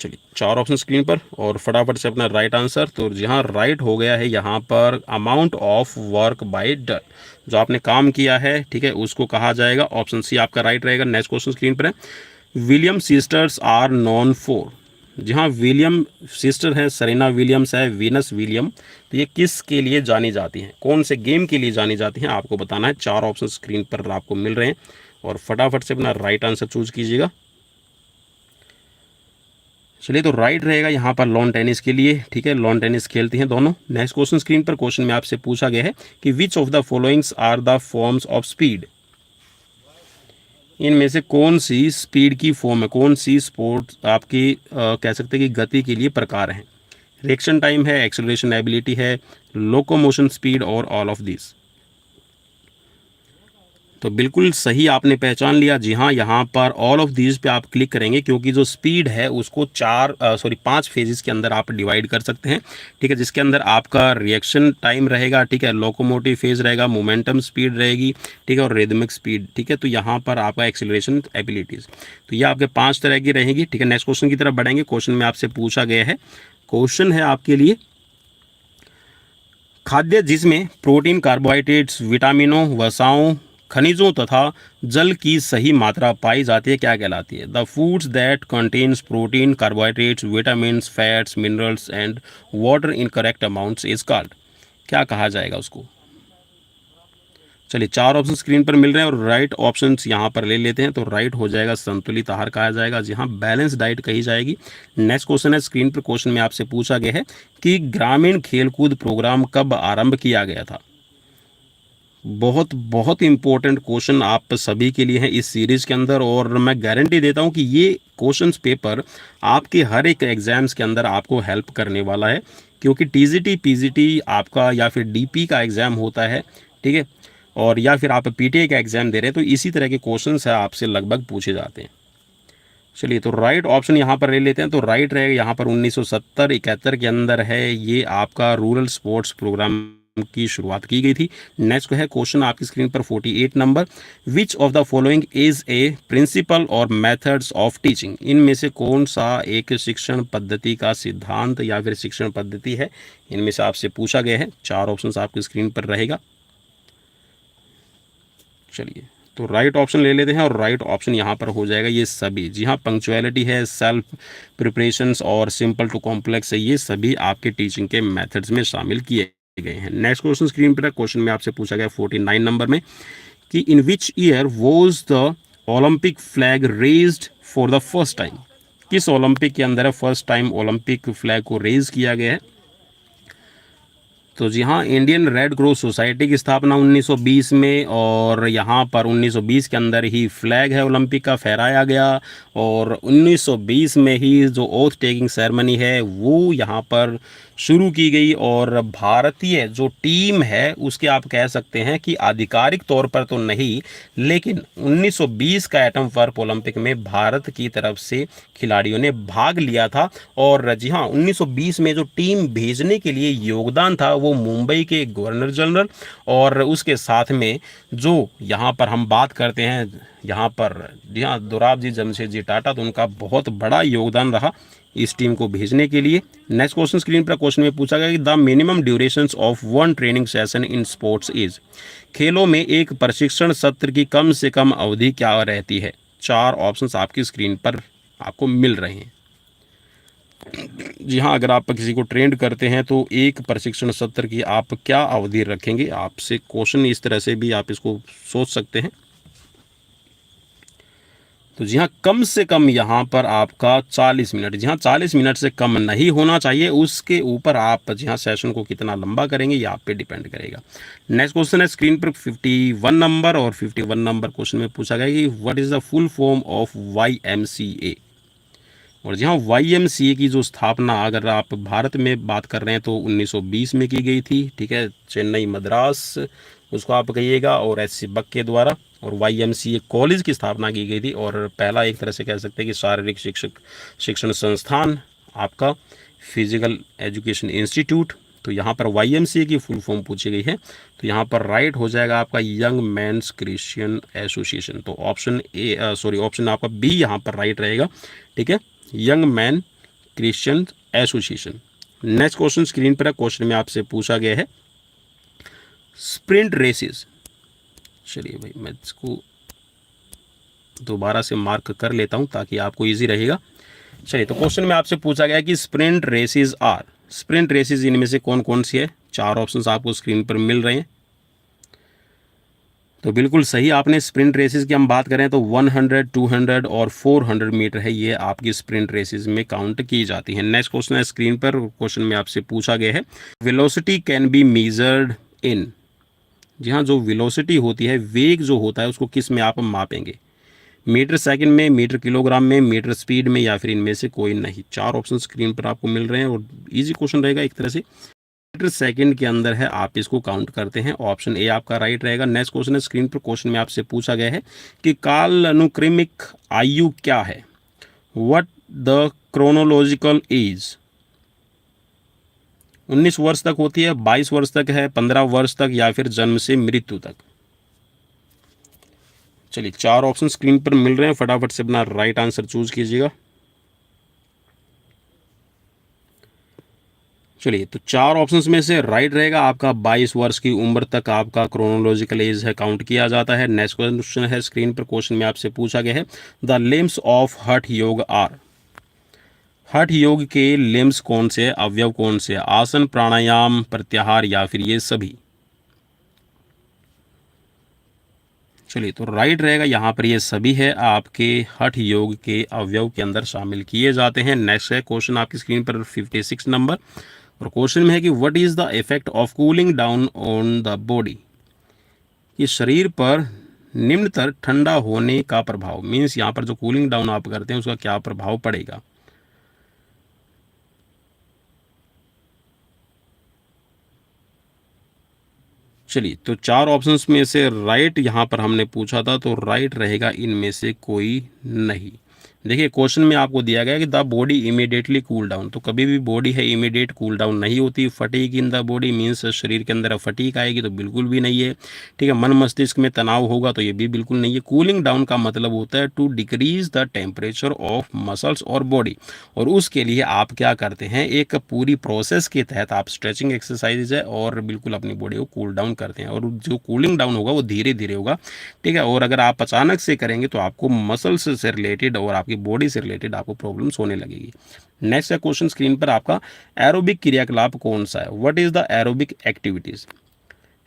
चलिए 4 ऑप्शन स्क्रीन पर और फटाफट से अपना राइट आंसर। तो जी हाँ, राइट हो गया है यहाँ पर amount of work by done, जो आपने काम किया है, ठीक है, उसको कहा जाएगा। ऑप्शन सी आपका राइट रहेगा। नेक्स्ट क्वेश्चन स्क्रीन पर है, William sisters are known for. जी हाँ, विलियम सिस्टर है, सरीना विलियम्स है, वीनस विलियम, तो ये किस के लिए जानी जाती हैं, कौन से गेम के लिए जानी जाती हैं, आपको बताना है। 4 ऑप्शन स्क्रीन पर आपको मिल रहे हैं और फटाफट से अपना राइट आंसर चूज कीजिएगा। चलिए, तो राइट रहेगा यहाँ पर लॉन टेनिस के लिए, ठीक है, लॉन टेनिस खेलती हैं दोनों। नेक्स्ट क्वेश्चन स्क्रीन पर, क्वेश्चन में आपसे पूछा गया है कि which of the followings are the forms of speed. इनमें से कौन सी स्पीड की फॉर्म है, कौन सी स्पोर्ट आपकी कह सकते हैं कि गति के लिए प्रकार है। रिएक्शन टाइम है, एक्सेलरेशन एबिलिटी है, लोकोमोशन स्पीड और ऑल ऑफ दिस। तो बिल्कुल सही आपने पहचान लिया। जी हाँ, यहाँ पर ऑल ऑफ दीज पे आप क्लिक करेंगे क्योंकि जो स्पीड है उसको 5 फेजेस के अंदर आप डिवाइड कर सकते हैं, ठीक है, जिसके अंदर आपका रिएक्शन टाइम रहेगा, ठीक है, लोकोमोटिव फेज रहेगा, मोमेंटम स्पीड रहेगी, ठीक है, और रिदमिक स्पीड, ठीक है। तो यहाँ पर आपका एक्सेलरेशन एबिलिटीज, तो ये आपके 5 तरह की रहेंगी, ठीक है। नेक्स्ट क्वेश्चन की तरफ बढ़ेंगे। क्वेश्चन में आपसे पूछा गया है, क्वेश्चन है आपके लिए, खाद्य जिसमें प्रोटीन, कार्बोहाइड्रेट्स, विटामिनों, वसाओं, खनिजों तथा जल की सही मात्रा पाई जाती है, क्या कहलाती है। The foods that contains protein, carbohydrates, vitamins, fats, minerals and water in correct amounts is called. क्या कहा जाएगा उसको। चलिए, 4 ऑप्शन स्क्रीन पर मिल रहे हैं और राइट ऑप्शन यहाँ पर ले लेते हैं। तो राइट हो जाएगा संतुलित आहार कहा जाएगा। जी हाँ, बैलेंस डाइट कही जाएगी। नेक्स्ट क्वेश्चन है स्क्रीन पर, क्वेश्चन में आपसे पूछा गया है कि ग्रामीण खेलकूद प्रोग्राम कब आरंभ किया गया था। बहुत बहुत इंपॉर्टेंट क्वेश्चन आप सभी के लिए है इस सीरीज़ के अंदर, और मैं गारंटी देता हूं कि ये क्वेश्चंस पेपर आपके हर एक एग्ज़ाम्स के अंदर आपको हेल्प करने वाला है, क्योंकि टीजीटी पीजीटी आपका या फिर डीपी का एग्ज़ाम होता है, ठीक है, और या फिर आप पीटीए का एग्ज़ाम दे रहे हैं, तो इसी तरह के क्वेश्चंस है आपसे लगभग पूछे जाते हैं। चलिए, तो राइट ऑप्शन यहाँ पर ले लेते हैं। तो राइट रहेगा यहाँ पर 1970-71 के अंदर है ये आपका रूरल स्पोर्ट्स प्रोग्राम की शुरुआत की गई थी। नेक्स्ट है क्वेश्चन आपकी स्क्रीन पर 48 number, which of the following is a principle और मेथड्स ऑफ टीचिंग। इनमें से कौन सा एक शिक्षण पद्धति का सिद्धांत या फिर शिक्षण पद्धति है, इनमें से आपसे पूछा गया है। 4 ऑप्शन आपकी स्क्रीन पर रहेगा। चलिए, तो राइट ऑप्शन ले लेते हैं और राइट ऑप्शन यहाँ पर हो जाएगा ये सभी। जी हाँ, पंक्चुअलिटी है, सेल्फ प्रिपरेशंस और सिंपल टू कॉम्प्लेक्स है, ये सभी आपके टीचिंग के मेथड्स में शामिल किए गए हैं। नेक्स्ट क्वेश्चन स्क्रीन पर है। क्वेश्चन में आपसे पूछा गया 49 नंबर में कि in which year was the Olympic flag raised for the first time. किस ओलंपिक के अंदर है फर्स्ट टाइम ओलंपिक फ्लैग को रेज किया गया है। तो जी हाँ, इंडियन रेड क्रॉस सोसाइटी की स्थापना 1920 में, और यहाँ पर 1920 के अंदर ही फ्लैग है ओलंपिक का फहराया गया, और 1920 में ही जो ओथ टेकिंग सेरेमनी है वो यहाँ पर शुरू की गई, और भारतीय जो टीम है उसके आप कह सकते हैं कि आधिकारिक तौर पर तो नहीं, लेकिन 1920 का एटम वर्क ओलंपिक में भारत की तरफ से खिलाड़ियों ने भाग लिया था। और जी हाँ, 1920 में जो टीम भेजने के लिए योगदान था वो मुंबई के गवर्नर जनरल, और उसके साथ में जो यहाँ पर हम बात करते हैं यहाँ पर जी हाँ दोराबजी जमशेदजी टाटा, तो उनका बहुत बड़ा योगदान रहा इस टीम को भेजने के लिए। नेक्स्ट क्वेश्चन स्क्रीन पर क्वेश्चन में पूछा गया कि the minimum durations of one training session in sports is. खेलों में एक प्रशिक्षण सत्र की कम से कम अवधि क्या रहती है। 4 ऑप्शंस आपकी स्क्रीन पर आपको मिल रहे हैं। जी हाँ, अगर आप किसी को ट्रेंड करते हैं तो एक प्रशिक्षण सत्र की आप क्या अवधि रखेंगे। आपसे क्वेश्चन इस तरह से भी आप इसको सोच सकते हैं। तो जी हाँ, कम से कम यहाँ पर आपका 40 मिनट, जी हाँ 40 मिनट से कम नहीं होना चाहिए। उसके ऊपर आप जी हाँ सेशन को कितना लंबा करेंगे ये आप पे डिपेंड करेगा। नेक्स्ट क्वेश्चन है स्क्रीन पर 51 नंबर, और 51 नंबर क्वेश्चन में पूछा गया कि what is the full form of YMCA। और जी हाँ, YMCA की जो स्थापना अगर आप भारत में बात कर रहे हैं तो 1920 में की गई थी, ठीक है, चेन्नई मद्रास उसको आप कहिएगा, और SC बक के द्वारा। और YMCA कॉलेज की स्थापना की गई थी, और पहला एक तरह से कह सकते हैं कि शारीरिक शिक्षण संस्थान आपका फिजिकल एजुकेशन इंस्टीट्यूट। तो यहाँ पर YMCA की फुल फॉर्म पूछी गई है, तो यहाँ पर राइट हो जाएगा आपका यंग मैन्स क्रिश्चियन एसोसिएशन। तो ऑप्शन आपका B यहाँ पर राइट रहेगा, ठीक है, young man Christian association. Next question screen पर है, क्वेश्चन में आपसे पूछा गया है स्प्रिंट रेसेस। चलिए भाई मैं इसको दोबारा से मार्क कर लेता हूं ताकि आपको इजी रहेगा। चलिए, तो क्वेश्चन में आपसे पूछा गया है कि sprint races are, sprint races इनमें से कौन कौन सी है। 4 ऑप्शंस आपको स्क्रीन पर मिल रहे हैं। तो बिल्कुल सही आपने, स्प्रिंट रेसेस की हम बात करें तो 100, 200 और 400 मीटर है, ये आपकी स्प्रिंट रेसेस में काउंट की जाती हैं। नेक्स्ट क्वेश्चन है स्क्रीन पर, क्वेश्चन में आपसे पूछा गया है velocity can be measured in. जी हाँ, जो वेलोसिटी होती है, वेग जो होता है, उसको किस में आप मापेंगे, मीटर सेकंड में, मीटर किलोग्राम में, मीटर स्पीड में, या फिर इनमें से कोई नहीं। 4 ऑप्शन स्क्रीन पर आपको मिल रहे हैं और इजी क्वेश्चन रहेगा एक तरह से। मीटर सेकंड के अंदर है, आप इसको काउंट करते हैं। ऑप्शन ए आपका राइट रहेगा। नेक्स्ट क्वेश्चन है स्क्रीन पर, क्वेश्चन में आपसे पूछा गया है कि काल अनुक्रमिक आयु क्या है, व्हाट द क्रोनोलॉजिकल एज। 19 वर्ष तक होती है, 22 वर्ष तक है, 15 वर्ष तक, या फिर जन्म से मृत्यु तक। चलिए, 4 ऑप्शन स्क्रीन पर मिल रहे हैं, फटाफट से अपना राइट आंसर चूज कीजिएगा। चलिए, तो 4 ऑप्शंस में से राइट रहेगा आपका 22 वर्ष की उम्र तक आपका क्रोनोलॉजिकल एज है, काउंट किया जाता है। नेक्स्ट क्वेश्चन है स्क्रीन पर, क्वेश्चन में आपसे पूछा गया है द लिम्स ऑफ हठ योग आर। हठ योग के लिम्स कौन से, अवयव कौन से, आसन, प्राणायाम, प्रत्याहार, या फिर ये सभी। चलिए, तो राइट रहेगा यहाँ पर ये सभी है, आपके हठ योग के अवयव के अंदर शामिल किए जाते हैं। नेक्स्ट है क्वेश्चन आपकी स्क्रीन पर 56 नंबर, और क्वेश्चन में है कि what is the effect of cooling down on the body. कि शरीर पर निम्नतर ठंडा होने का प्रभाव, मीन्स यहाँ पर जो कूलिंग डाउन आप करते हैं उसका क्या प्रभाव पड़ेगा। चलिए, तो 4 ऑप्शंस में से राइट यहाँ पर हमने पूछा था, तो राइट रहेगा इनमें से कोई नहीं। देखिए, क्वेश्चन में आपको दिया गया है कि the body immediately cool down, तो कभी भी बॉडी है इमीडिएट कूल डाउन नहीं होती। Fatigue in the body means शरीर के अंदर फटीग आएगी, तो बिल्कुल भी नहीं है। ठीक है, मन मस्तिष्क में तनाव होगा, तो ये भी बिल्कुल नहीं है। कूलिंग डाउन का मतलब होता है to decrease the temperature of muscles और बॉडी, और उसके लिए आप क्या करते हैं, एक पूरी प्रोसेस के तहत आप स्ट्रेचिंग एक्सरसाइज है और बिल्कुल अपनी बॉडी को कूल डाउन करते हैं, और जो कूलिंग डाउन होगा वो धीरे धीरे होगा। ठीक है, और अगर आप अचानक से करेंगे तो आपको मसल्स से रिलेटेड और आपकी बॉडी से रिलेटेड आपको प्रॉब्लम्स होने लगेगी। नेक्स्ट है क्वेश्चन स्क्रीन पर आपका एरोबिक क्रियाकलाप कौन सा है, what is the aerobic activities.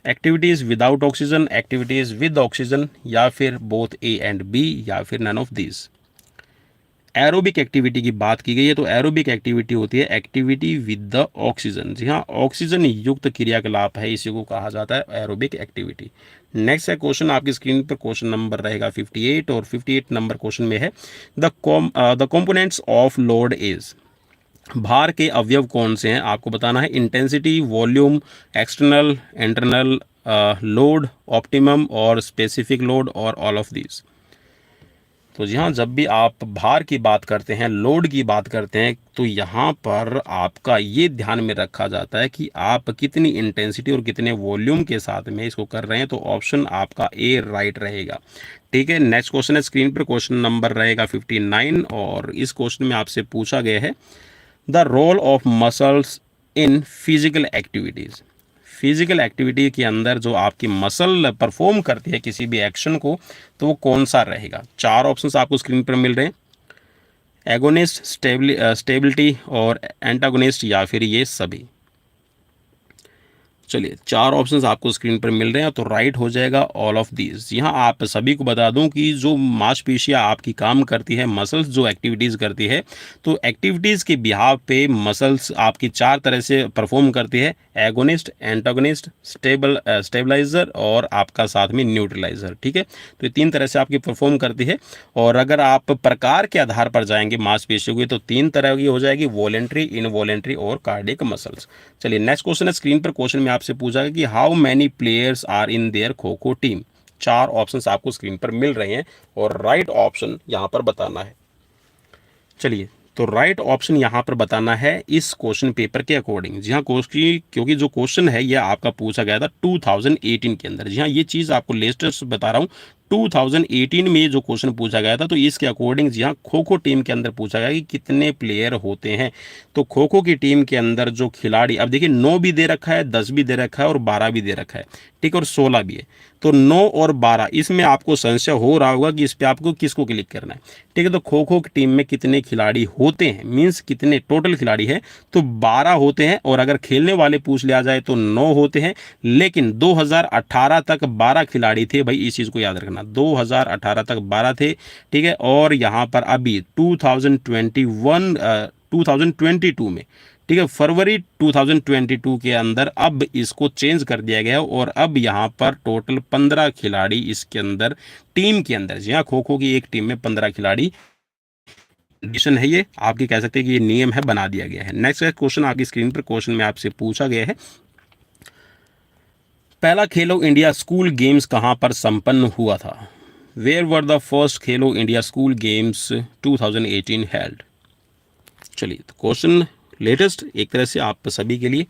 Activities without oxygen, activities with oxygen, या फिर बोथ ए एंड बी, या फिर none of this. Aerobic activity की बात की गई है, तो एरोबिक एक्टिविटी होती है एक्टिविटी विद द ऑक्सीजन। जी हाँ, ऑक्सीजन युक्त क्रियाकलाप है, इसी को कहा जाता है एरोबिक एक्टिविटी। नेक्स्ट है क्वेश्चन आपकी स्क्रीन पर, क्वेश्चन नंबर रहेगा 58, और 58 नंबर क्वेश्चन में है the components of load is. भार के अवयव कौन से हैं आपको बताना है, intensity, volume, external, internal, load, optimum और स्पेसिफिक लोड, और ऑल ऑफ दिस। तो जी हाँ, जब भी आप भार की बात करते हैं, लोड की बात करते हैं, तो यहाँ पर आपका ये ध्यान में रखा जाता है कि आप कितनी इंटेंसिटी और कितने वॉल्यूम के साथ में इसको कर रहे हैं, तो ऑप्शन आपका ए राइट रहेगा। ठीक है, नेक्स्ट क्वेश्चन है स्क्रीन पर, क्वेश्चन नंबर रहेगा 59, और इस क्वेश्चन में आपसे पूछा गया है the role of muscles in physical activities. Physical activity के अंदर जो आपकी मसल परफॉर्म करती है किसी भी एक्शन को, तो वो कौन सा रहेगा। 4 ऑप्शंस आपको स्क्रीन पर मिल रहे हैं, एगोनिस्ट, स्टेबिलिटी और एंटागोनिस्ट, या फिर ये सभी। चलिए, 4 ऑप्शंस आपको स्क्रीन पर मिल रहे हैं, तो राइट हो जाएगा ऑल ऑफ दीज। यहाँ आप सभी को बता दूं कि जो मांसपेशियाँ आपकी काम करती है, मसल्स जो एक्टिविटीज़ करती है, तो एक्टिविटीज़ के बिहाव पे मसल्स आपकी 4 तरह से परफॉर्म करती है, एगोनिस्ट, एंटागोनिस्ट, स्टेबलाइजर और आपका साथ में न्यूट्रलाइजर। ठीक है, तो ये 3 तरह से आपकी परफॉर्म करती है, और अगर आप प्रकार के आधार पर जाएंगे मांसपेशियों की, तो 3 तरह की हो जाएगी, वॉलेंट्री, इनवॉलेंट्री और कार्डियक मसल्स। चलिए, नेक्स्ट क्वेश्चन है स्क्रीन पर, क्वेश्चन में आपसे पूछा गया कि how many players are in their kho kho team. 4 options आपको स्क्रीन पर मिल रहे हैं, और राइट ऑप्शन यहां पर बताना है। चलिए, तो राइट ऑप्शन यहाँ पर बताना है इस क्वेश्चन पेपर के अकॉर्डिंग। जी हाँ, क्योंकि जो क्वेश्चन है यह आपका पूछा गया था 2018 के अंदर। जी हाँ, ये चीज़ आपको लेटेस्ट बता रहा हूँ, 2018 में जो क्वेश्चन पूछा गया था तो इसके अकॉर्डिंग जी हाँ खो खो टीम के अंदर पूछा गया कि कितने प्लेयर होते हैं। तो खो खो की टीम के अंदर जो खिलाड़ी, अब देखिए 9 भी दे रखा है, 10 भी दे रखा है और 12 भी दे रखा है, ठीक है, और 16 भी है। तो 9 और 12 इसमें आपको संशय हो रहा होगा कि इस पे आपको किसको क्लिक करना है, ठीक है। तो खो खो की टीम में कितने खिलाड़ी होते हैं, मीन्स कितने टोटल खिलाड़ी हैं, तो 12 होते हैं। और अगर खेलने वाले पूछ लिया जाए तो 9 होते हैं। लेकिन 2018 तक 12 खिलाड़ी थे भाई, इस चीज़ को याद रखना, 2018 तक 12 थे, ठीक है। और यहाँ पर अभी 2022 में, ठीक है, फरवरी 2022 के अंदर अब इसको चेंज कर दिया गया और अब यहाँ पर टोटल 15 खिलाड़ी इसके अंदर टीम के अंदर, जी हाँ, खो खो की एक टीम में 15 खिलाड़ी कंडीशन है, ये आपकी कह सकते हैं कि ये नियम है, बना दिया गया है। नेक्स्ट क्वेश्चन आपकी स्क्रीन पर क्वेश्चन में आपसे पूछा गया है, पहला खेलो इंडिया स्कूल गेम्स कहाँ पर संपन्न हुआ था? Where were the first Khelo India school games 2018 held? चलिए, तो क्वेश्चन लेटेस्ट एक तरह से आप सभी के लिए।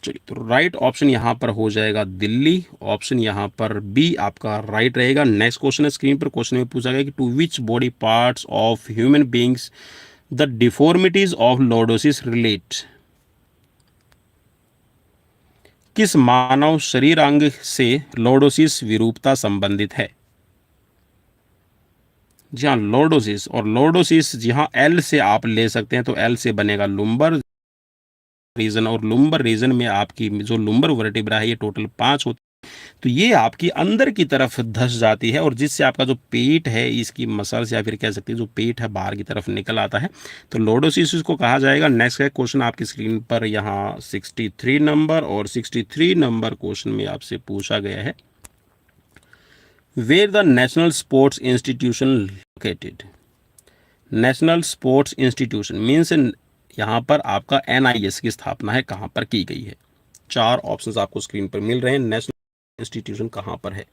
चलिए, तो राइट ऑप्शन यहाँ पर हो जाएगा दिल्ली, ऑप्शन यहाँ पर बी आपका राइट रहेगा। नेक्स्ट क्वेश्चन है स्क्रीन पर, क्वेश्चन में पूछा गया कि to which body parts of human beings the deformities of lordosis relate? किस मानव शरीरांग से लॉर्डोसिस विरूपता संबंधित है? जी हाँ, लॉर्डोसिस, और लॉर्डोसिस जी हाँ एल से आप ले सकते हैं, तो एल से बनेगा लुम्बर रीजन, और लुम्बर रीजन में आपकी जो लुम्बर वर्टिब्रा है ये टोटल 5 होती है। तो ये आपकी अंदर की तरफ धंस जाती है और जिससे आपका जो पेट है, इसकी मसल्स या फिर कह सकते हैं जो पेट है बाहर की तरफ निकल आता है, तो लॉर्डोसिस इसको कहा जाएगा। नेक्स्ट है क्वेश्चन आपकी स्क्रीन पर यहाँ 63 नंबर, और 63 नंबर क्वेश्चन में आपसे पूछा गया है, where the national sports institution located? National sports institution means यहाँ पर आपका NIS की स्थापना है, कहाँ पर की गई है? 4 ऑप्शंस आपको स्क्रीन पर मिल रहे हैं, नेशनल इंस्टीट्यूशन कहाँ पर है?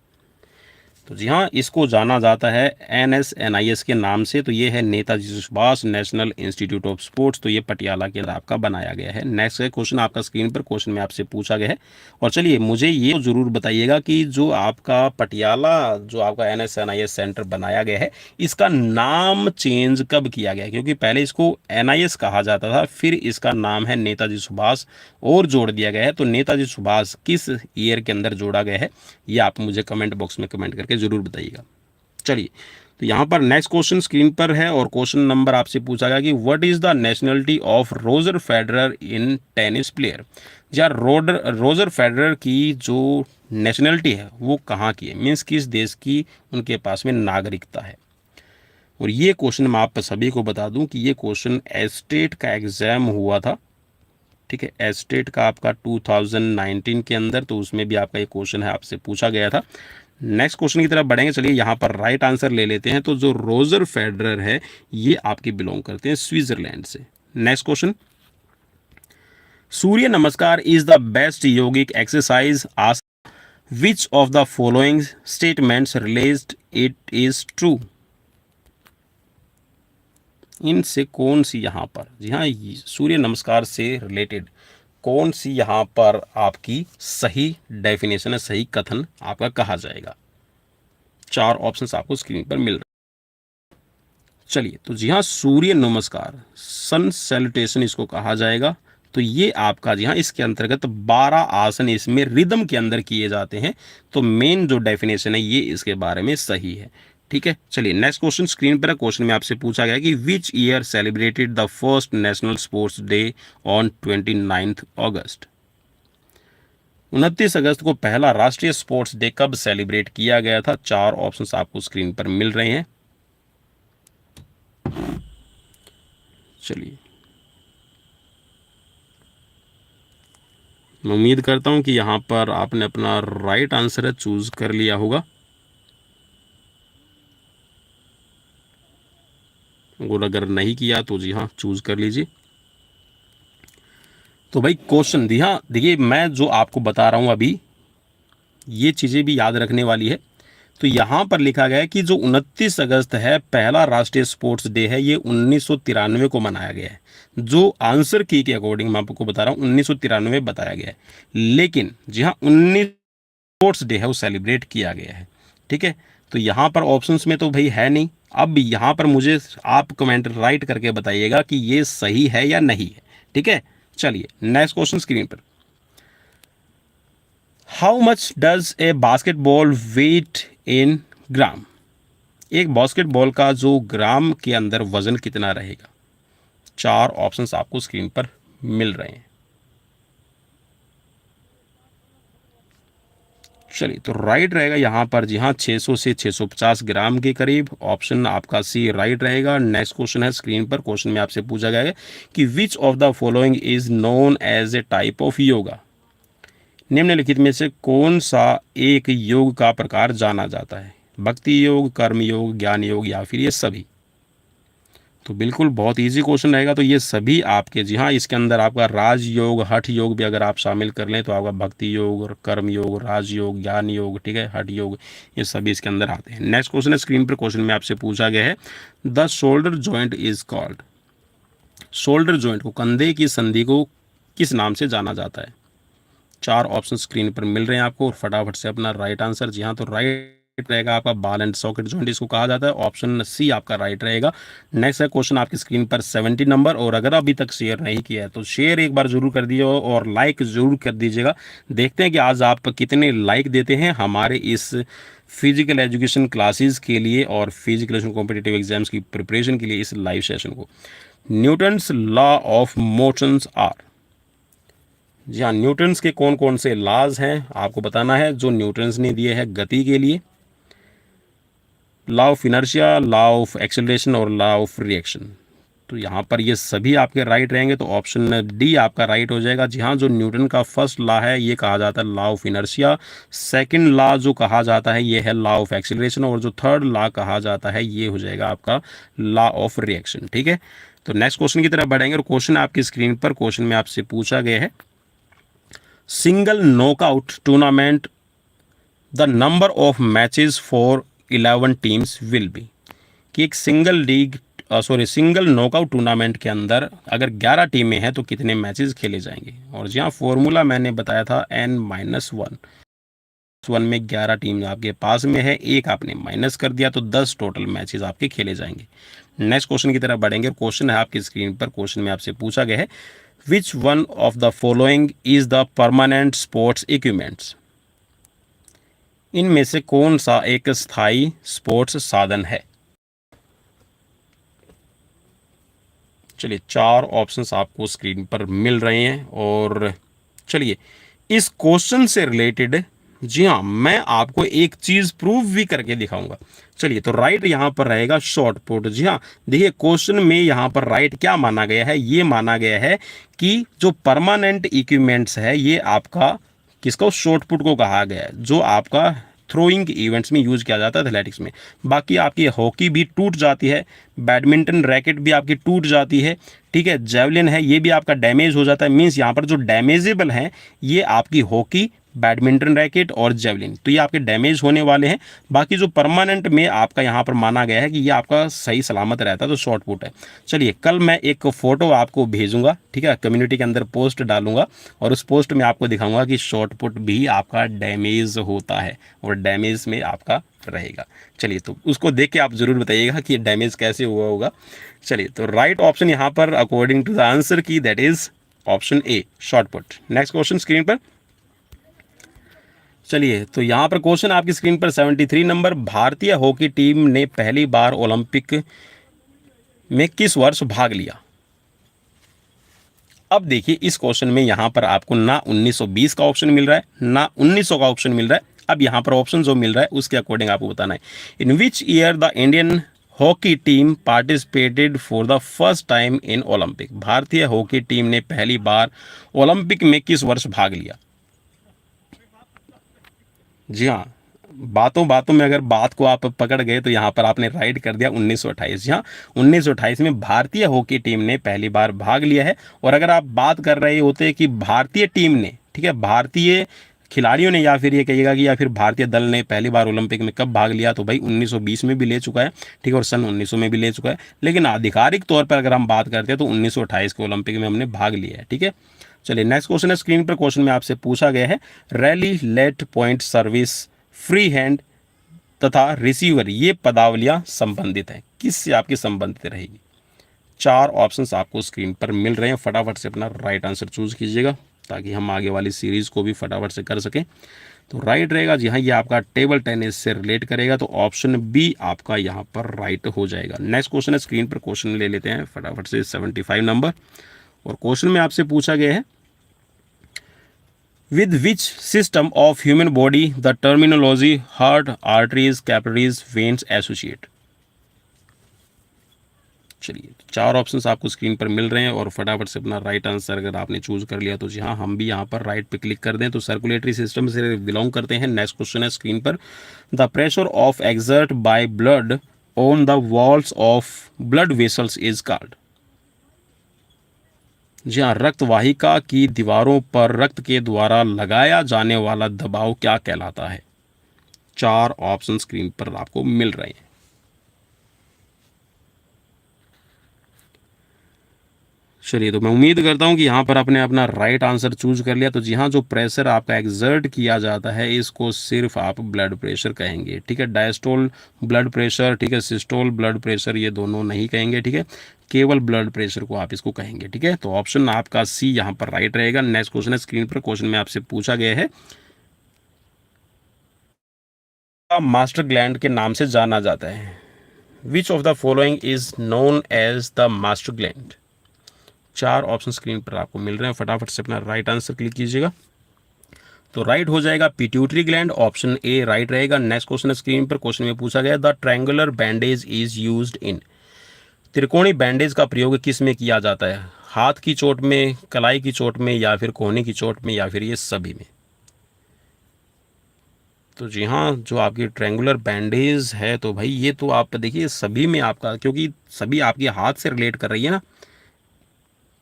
तो जी हाँ, इसको जाना जाता है NSNIS के नाम से। तो ये है Netaji Subhash national institute of sports, तो ये पटियाला के अंदर आपका बनाया गया है। नेक्स्ट है क्वेश्चन आपका स्क्रीन पर, क्वेश्चन में आपसे पूछा गया है, और चलिए मुझे ये ज़रूर बताइएगा कि जो आपका पटियाला, जो आपका NSNIS सेंटर बनाया गया है, इसका नाम चेंज कब किया गया? क्योंकि पहले इसको NIS कहा जाता था, फिर इसका नाम है नेताजी सुभाष और जोड़ दिया गया है। तो नेताजी सुभाष किस ईयर के अंदर जोड़ा गया है, ये आप मुझे कमेंट बॉक्स में कमेंट करके जरूर बताइएगा। चलिए, तो यहाँ पर नेक्स्ट क्वेश्चन स्क्रीन पर है और क्वेश्चन नंबर आपसे पूछा गया कि what is the nationality of Roger Federer in tennis player? या रोजर फेडरर की जो नेशनलिटी है वो कहाँ की है, मीन्स किस देश की उनके पास में नागरिकता है? और ये क्वेश्चन मैं आप सभी को बता दूं कि ये क्वेश्चन एस्टेट का एग्जाम हुआ था, ठीक है, एस्टेट का आपका 2019 के अंदर, तो उसमें भी आपका ये क्वेश्चन है, आपसे पूछा गया था। नेक्स्ट क्वेश्चन की तरफ बढ़ेंगे। चलिए, यहाँ पर राइट आंसर ले लेते हैं। तो जो रोजर फेडरर है ये आपके बिलोंग करते हैं स्विट्जरलैंड से। Next question, Surya Namaskar is the best yogic exercise आज which of the following statements related it is true? इनसे कौन सी यहाँ पर, जी हाँ, सूर्य नमस्कार से रिलेटेड कौन सी यहाँ पर आपकी सही डेफिनेशन है, सही कथन आपका कहा जाएगा? 4 ऑप्शंस आपको स्क्रीन पर मिल रहे हैं। चलिए, तो जी हाँ, सूर्य नमस्कार, सन सैल्यूटेशन इसको कहा जाएगा। तो ये आपका जी हाँ इसके अंतर्गत 12 आसन इसमें रिदम के अंदर किए जाते हैं। तो मेन जो डेफिनेशन है ये इसके बारे में सही है, ठीक है। चलिए, नेक्स्ट क्वेश्चन स्क्रीन पर है। क्वेश्चन में आपसे पूछा गया कि which year celebrated the first national sports day on 29 अगस्त? 29 अगस्त को पहला राष्ट्रीय स्पोर्ट्स डे कब सेलिब्रेट किया गया था? 4 ऑप्शंस आपको स्क्रीन पर मिल रहे हैं। चलिए, मैं उम्मीद करता हूं कि यहां पर आपने अपना राइट आंसर चूज कर लिया होगा, और अगर नहीं किया तो जी हाँ चूज कर लीजिए। तो भाई क्वेश्चन, जी हाँ, देखिए मैं जो आपको बता रहा हूं अभी ये चीज़ें भी याद रखने वाली है। तो यहाँ पर लिखा गया है कि जो 29 अगस्त है पहला राष्ट्रीय स्पोर्ट्स डे है, ये 1993 को मनाया गया है। जो आंसर की के अकॉर्डिंग मैं आपको बता रहा हूँ 1993 बताया गया है, लेकिन जी हाँ स्पोर्ट्स डे है वो सेलिब्रेट किया गया है। ठीक है, तो यहाँ पर ऑप्शंस में तो भाई है नहीं। अब यहाँ पर मुझे आप कमेंट राइट करके बताइएगा कि ये सही है या नहीं है। ठीक है, चलिए नेक्स्ट क्वेश्चन स्क्रीन पर। How much does a basketball weigh in gram? एक बास्केटबॉल का जो ग्राम के अंदर वजन कितना रहेगा? 4 ऑप्शंस आपको स्क्रीन पर मिल रहे हैं। चलिए, तो राइट रहेगा यहाँ पर जी हाँ 600 से 650 ग्राम के करीब। ऑप्शन आपका सी राइट रहेगा। नेक्स्ट क्वेश्चन है स्क्रीन पर। क्वेश्चन में आपसे पूछा गया है कि which of the following is known as a type of yoga? निम्नलिखित में से कौन सा एक योग का प्रकार जाना जाता है? भक्ति योग, कर्म योग, ज्ञान योग या फिर ये सभी? तो बिल्कुल बहुत इजी क्वेश्चन रहेगा। तो ये सभी आपके जी हाँ, इसके अंदर आपका राज योग, हठ योग भी अगर आप शामिल कर लें तो आपका भक्ति योग, कर्म योग, राज योग, ज्ञान योग, ठीक है, हठ योग, ये सभी इसके अंदर आते हैं। नेक्स्ट क्वेश्चन है स्क्रीन पर। क्वेश्चन में आपसे पूछा गया है the shoulder joint is called? Shoulder joint को, कंधे की संधि को किस नाम से जाना जाता है? 4 ऑप्शन स्क्रीन पर मिल रहे हैं आपको, और फटाफट से अपना राइट आंसर। जी हाँ, तो राइट रहेगा आपका बाल एंड सॉकेट जॉइंट इसको कहा जाता है। ऑप्शन सी आपका राइट रहेगा। नेक्स्ट है क्वेश्चन आपकी स्क्रीन पर 70 नंबर। और अगर अभी तक शेयर नहीं किया है तो शेयर एक बार जरूर कर दीजिएगा और लाइक जरूर कर दीजिएगा। देखते हैं कि आज आप कितने लाइक देते हैं हमारे इस फिजिकल एजुकेशन क्लासेस के लिए और फिजिकल एजुकेशन कॉम्पिटिटिव एग्जाम्स की प्रिपरेशन के लिए इस लाइव सेशन को। Newton's law of motions are? जी हाँ, न्यूटन्स के कौन कौन से लॉज हैं आपको बताना है जो न्यूटन्स ने दिए हैं गति के लिए। Law of inertia, law of acceleration और लॉ ऑफ रिएक्शन। तो यहाँ पर ये सभी आपके राइट रहेंगे, तो ऑप्शन डी आपका राइट हो जाएगा। जी हाँ, जो न्यूटन का फर्स्ट लॉ है ये कहा जाता है law of inertia. Second law जो कहा जाता है ये है लॉ ऑफ एक्सेलरेशन, और जो थर्ड लॉ कहा जाता है ये हो जाएगा आपका लॉ ऑफ रिएक्शन। ठीक है, तो नेक्स्ट क्वेश्चन की तरफ बढ़ेंगे और क्वेश्चन आपकी स्क्रीन पर। क्वेश्चन में आपसे पूछा गया है single knockout tournament the number of matches for 11 teams will be? कि एक सिंगल नॉकआउट टूर्नामेंट के अंदर अगर 11 टीमें हैं तो कितने मैचेस खेले जाएंगे? और जी हाँ, फॉर्मूला मैंने बताया था n-1 में 11 टीम आपके पास में है, एक आपने माइनस कर दिया तो 10 टोटल मैचेस आपके खेले जाएंगे। नेक्स्ट क्वेश्चन की तरफ बढ़ेंगे। क्वेश्चन है आपकी स्क्रीन पर। क्वेश्चन में आपसे पूछा गया है which one of the following is the permanent sports equipments? इनमें से कौन सा एक स्थायी स्पोर्ट्स साधन है? चलिए, 4 ऑप्शंस आपको स्क्रीन पर मिल रहे हैं। और चलिए इस क्वेश्चन से रिलेटेड जी हाँ मैं आपको एक चीज प्रूव भी करके दिखाऊंगा। चलिए, तो राइट यहाँ पर रहेगा शॉर्ट पुट। जी हाँ, देखिए क्वेश्चन में यहाँ पर राइट क्या माना गया है? ये माना गया है कि जो परमानेंट इक्विपमेंट्स है ये आपका किसको, शॉर्ट पुट को कहा गया है, जो आपका थ्रोइंग इवेंट्स में यूज किया जाता है एथलेटिक्स में। बाकी आपकी हॉकी भी टूट जाती है, बैडमिंटन रैकेट भी आपकी टूट जाती है, ठीक है, जेवलिन है ये भी आपका डैमेज हो जाता है। मीन्स यहाँ पर जो डैमेजेबल हैं ये आपकी हॉकी, बैडमिंटन रैकेट और जेवलिन, तो ये आपके डैमेज होने वाले हैं। बाकी जो परमानेंट में आपका यहाँ पर माना गया है कि ये आपका सही सलामत रहता है, तो शॉर्ट पुट है। चलिए, कल मैं एक फ़ोटो आपको भेजूंगा, ठीक है, कम्युनिटी के अंदर पोस्ट डालूंगा और उस पोस्ट में आपको दिखाऊंगा कि शॉर्ट पुट भी आपका डैमेज होता है और डैमेज में आपका रहेगा। चलिए, तो उसको देख के आप ज़रूर बताइएगा कि डैमेज कैसे हुआ होगा। चलिए, तो राइट ऑप्शन यहाँ पर अकॉर्डिंग टू द आंसर की that is option A, short put. Next question screen पर। चलिए, तो यहाँ पर क्वेश्चन आपकी स्क्रीन पर 73 नंबर। भारतीय हॉकी टीम ने पहली बार ओलंपिक में किस वर्ष भाग लिया? अब देखिए इस क्वेश्चन में यहाँ पर आपको ना 1920 का ऑप्शन मिल रहा है ना 1900 का ऑप्शन मिल रहा है। अब यहाँ पर ऑप्शन जो मिल रहा है उसके अकॉर्डिंग आपको बताना है। In which year the Indian hockey team participated for the first time in Olympic? भारतीय हॉकी टीम ने पहली बार ओलंपिक में किस वर्ष भाग लिया? जी हाँ, बातों बातों में अगर बात को आप पकड़ गए तो यहाँ पर आपने राइट कर दिया 1928। जी हाँ, 1928 में भारतीय हॉकी टीम ने पहली बार भाग लिया है। और अगर आप बात कर रहे होते कि भारतीय टीम ने, ठीक है, भारतीय खिलाड़ियों ने, या फिर ये कहिएगा कि या फिर भारतीय दल ने पहली बार ओलंपिक में कब भाग लिया, तो भाई 1920 में भी ले चुका है, ठीक है, और सन 1900 में भी ले चुका है। लेकिन आधिकारिक तौर पर अगर हम बात करते हैं तो 1928 के ओलंपिक में हमने भाग लिया है। ठीक है, चलिए नेक्स्ट क्वेश्चन है स्क्रीन पर। क्वेश्चन में आपसे पूछा गया है rally, let, point, service, free hand तथा रिसीवर ये पदावलियां संबंधित है, किससे आपकी संबंधित रहेगी? 4 ऑप्शंस आपको स्क्रीन पर मिल रहे हैं, फटाफट से अपना राइट आंसर चूज कीजिएगा ताकि हम आगे वाली सीरीज को भी फटाफट से कर सकें। तो राइट रहेगा जी हाँ, ये आपका टेबल टेनिस से रिलेट करेगा, तो ऑप्शन बी आपका यहाँ पर राइट हो जाएगा। नेक्स्ट क्वेश्चन है स्क्रीन पर। क्वेश्चन ले लेते हैं फटाफट से 75 नंबर, और क्वेश्चन में आपसे पूछा गया है with which system of human body the terminology heart, arteries, capillaries, veins associate. चलिए 4 ऑप्शंस आपको स्क्रीन पर मिल रहे हैं, और फटाफट से अपना राइट आंसर अगर आपने चूज कर लिया तो जी हाँ, हम भी यहाँ पर राइट पे क्लिक कर दें तो सर्कुलेटरी सिस्टम से बिलोंग करते हैं। नेक्स्ट क्वेश्चन है स्क्रीन पर। The pressure of exert by blood on the walls of blood vessels is called. जी हाँ, रक्त वाहिका की दीवारों पर रक्त के द्वारा लगाया जाने वाला दबाव क्या कहलाता है? 4 ऑप्शन स्क्रीन पर आपको मिल रहे हैं। चलिए, तो मैं उम्मीद करता हूं कि यहाँ पर आपने अपना राइट आंसर चूज कर लिया। तो जी हाँ, जो प्रेशर आपका एक्सर्ट किया जाता है इसको सिर्फ आप ब्लड प्रेशर कहेंगे, ठीक है। डायस्टोल ब्लड प्रेशर, ठीक है, सिस्टोल ब्लड प्रेशर, ये दोनों नहीं कहेंगे, ठीक है। केवल ब्लड प्रेशर को आप इसको कहेंगे, ठीक है। तो ऑप्शन आपका सी यहाँ पर राइट रहेगा। नेक्स्ट क्वेश्चन है स्क्रीन पर। क्वेश्चन में आपसे पूछा गया है मास्टर ग्लैंड के नाम से जाना जाता है। Which of the following is known as the master gland? 4 option screen पर आपको मिल रहे हैं, फटाफट से अपना राइट आंसर क्लिक कीजिएगा। तो राइट हो जाएगा pituitary gland, option A right रहेगा। नेक्स्ट क्वेश्चन स्क्रीन पर। क्वेश्चन में पूछा गया the triangular bandage is used in. त्रिकोणी बैंडेज का प्रयोग किस में किया जाता है? हाथ की चोट में, कलाई की चोट में, या फिर कोहनी की चोट में, या फिर ये सभी में? तो जी हाँ, जो आपकी ट्रायंगुलर बैंडेज है तो भाई ये तो आप देखिए सभी में आपका, क्योंकि सभी आपके हाथ से रिलेट कर रही है ना,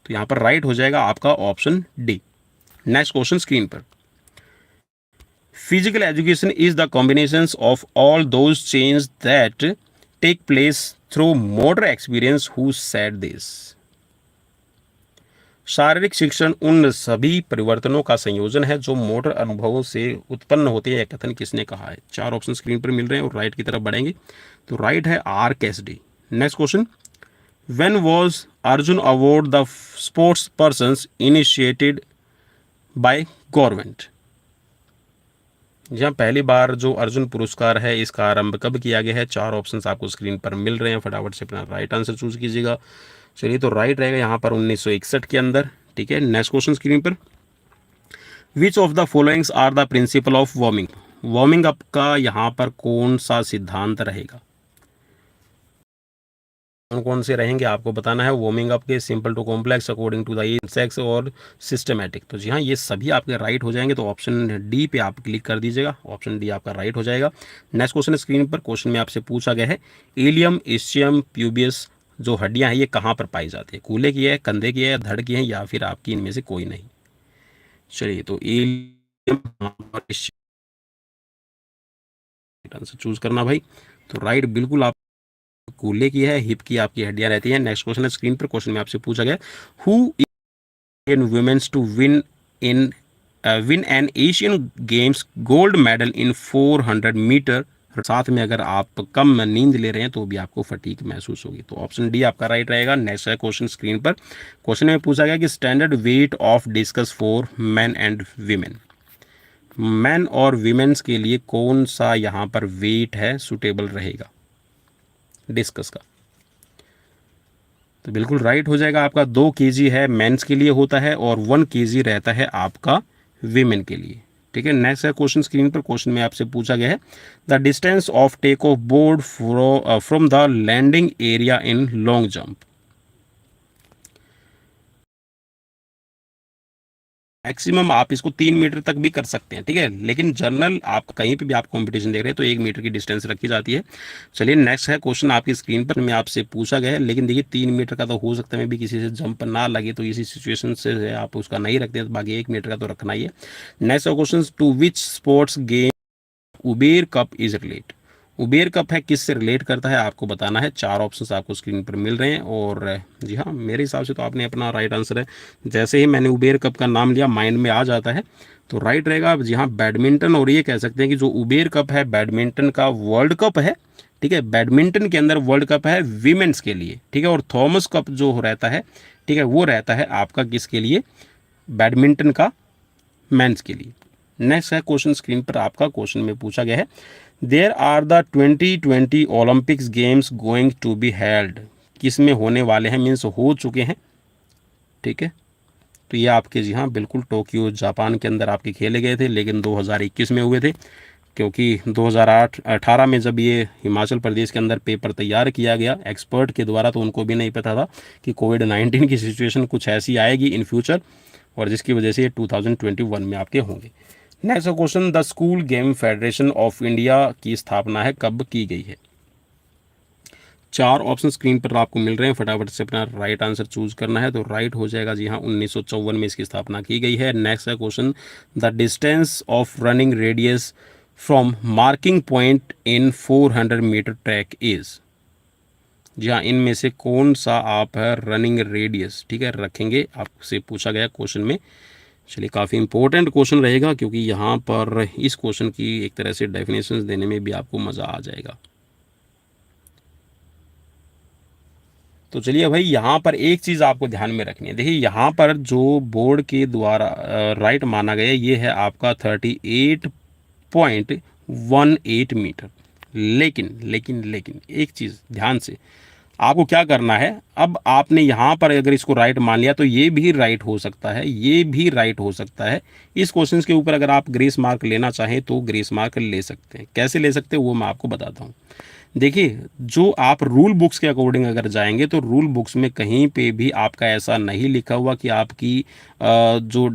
तो यहाँ पर राइट हो जाएगा आपका option D. Next question screen पर। Physical education is the combination of all those change that take place through motor experience who said this. शारीरिक शिक्षण उन सभी परिवर्तनों का संयोजन है जो मोटर अनुभवों से उत्पन्न होते हैं, यह कथन किसने कहा है? 4 ऑप्शन स्क्रीन पर मिल रहे हैं और राइट की तरफ बढ़ेंगे तो राइट है R Cassidy. Next question. When was Arjun Award the sports persons initiated by government? जहाँ पहली बार जो अर्जुन पुरस्कार है इसका आरंभ कब किया गया है? 4 ऑप्शंस आपको स्क्रीन पर मिल रहे हैं, फटाफट से अपना राइट आंसर चूज कीजिएगा। चलिए, तो राइट रहेगा यहाँ पर 1961 के अंदर, ठीक है। नेक्स्ट क्वेश्चन स्क्रीन पर। Which of the followings are the principle of warming? Warming up का यहाँ पर कौन सा सिद्धांत रहेगा? कौन कौन से रहेंगे आपको बताना है। वार्मिंग अप के simple to complex, according to the insects और सिस्टमैटिक। तो जी हाँ, ये सभी आपके राइट हो जाएंगे, तो ऑप्शन डी पे आप क्लिक कर दीजिएगा, ऑप्शन डी आपका राइट हो जाएगा। नेक्स्ट क्वेश्चन स्क्रीन पर। क्वेश्चन में आपसे पूछा गया है इलियम, इस्चियम, प्यूबियस जो हड्डियां हैं ये कहाँ पर पाई जाती है? कूल्हे की है, कंधे की है, धड़ की है, या फिर आपकी इनमें से कोई नहीं? चलिए, तो इलियम आंसर चूज करना भाई। तो राइट बिल्कुल आप कूल्हे की है, हिप की आपकी हड्डियां रहती हैं। नेक्स्ट क्वेश्चन है स्क्रीन पर। क्वेश्चन में आपसे पूछा गया who in women's to win an Asian games gold medal in 400 metre. साथ में अगर आप कम नींद ले रहे हैं तो भी आपको फटीग महसूस होगी, तो ऑप्शन डी आपका राइट रहेगा। नेक्स्ट है क्वेश्चन स्क्रीन पर। क्वेश्चन में पूछा गया कि standard weight of discuss for man and women. Man और वीमेन्स के लिए कौन सा यहाँ पर वेट है सुटेबल रहेगा डिस्कस का? तो बिल्कुल राइट हो जाएगा आपका 2 kg है मेंस के लिए होता है और 1 kg रहता है आपका वीमेन के लिए, ठीक है। नेक्स्ट है क्वेश्चन स्क्रीन पर। क्वेश्चन में आपसे पूछा गया है the distance of take off board from the landing area in long jump. Maximum आप इसको 3 मीटर तक भी कर सकते हैं, ठीक है, लेकिन जनरल आप कहीं पे भी आप कंपटीशन देख रहे हैं तो 1 मीटर की डिस्टेंस रखी जाती है। चलिए, नेक्स्ट है क्वेश्चन आपकी स्क्रीन पर। मैं आपसे पूछा गया है, लेकिन देखिए 3 मीटर का तो हो सकता है भी किसी से जंप ना लगे, तो इसी सिचुएशन से आप उसका नहीं रखते हैं, तो बाकी 1 मीटर का तो रखना ही है। Next question to which sports game Uber Cup is relate. Uber Cup है, किससे रिलेट करता है आपको बताना है। 4 ऑप्शंस आपको स्क्रीन पर मिल रहे हैं और जी हाँ, मेरे हिसाब से तो आपने अपना राइट आंसर है, जैसे ही मैंने उबेर कप का नाम लिया माइंड में आ जाता है, तो राइट रहेगा जी हाँ बैडमिंटन। और ये कह सकते हैं कि जो उबेर कप है बैडमिंटन का वर्ल्ड कप है, ठीक है, बैडमिंटन के अंदर वर्ल्ड कप है वीमेंस के लिए, ठीक है। और थॉमस कप जो रहता है, ठीक है, वो रहता है आपका किसके लिए, बैडमिंटन का मेंस के लिए। नेक्स्ट है क्वेश्चन स्क्रीन पर आपका, क्वेश्चन में पूछा गया है there are the 2020 Olympics games going to be held, किस में होने वाले हैं, मीन्स हो चुके हैं, ठीक है। तो ये आपके जी हाँ बिल्कुल टोक्यो जापान के अंदर आपके खेले गए थे, लेकिन 2021 में हुए थे, क्योंकि 2018 में जब ये हिमाचल प्रदेश के अंदर पेपर तैयार किया गया एक्सपर्ट के द्वारा, तो उनको भी नहीं पता था कि कोविड-19 की सिचुएशन कुछ ऐसी आएगी इन फ्यूचर, और जिसकी वजह से ये 2021 में आपके होंगे। Next question, the school game federation of India की स्थापना है कब की गई है। 4 ऑप्शन स्क्रीन पर आपको मिल रहे हैं, फटाफट से अपना राइट आंसर चूज करना है। तो राइट हो जाएगा जी हाँ 1954 में इसकी स्थापना की गई है। नेक्स्ट है question, the distance of running radius from marking point in 400 metre track is, जी हाँ इनमें से कौन सा आप है रनिंग रेडियस, ठीक है, रखेंगे, आपसे पूछा गया क्वेश्चन में। चलिए काफ़ी इंपॉर्टेंट क्वेश्चन रहेगा, क्योंकि यहाँ पर इस क्वेश्चन की एक तरह से डेफिनेशंस देने में भी आपको मज़ा आ जाएगा। तो चलिए भाई, यहाँ पर एक चीज़ आपको ध्यान में रखनी है। देखिए यहाँ पर जो बोर्ड के द्वारा राइट माना गया ये है आपका 38.18 मीटर। लेकिन लेकिन लेकिन एक चीज़ ध्यान से आपको क्या करना है, अब आपने यहाँ पर अगर इसको राइट मान लिया तो ये भी राइट हो सकता है, ये भी राइट हो सकता है। इस क्वेश्चन के ऊपर अगर आप ग्रेस मार्क लेना चाहें तो ग्रेस मार्क ले सकते हैं। कैसे ले सकते हैं वो मैं आपको बताता हूँ। देखिए जो आप रूल बुक्स के अकॉर्डिंग अगर जाएंगे तो रूल बुक्स में कहीं पे भी आपका ऐसा नहीं लिखा हुआ कि आपकी जो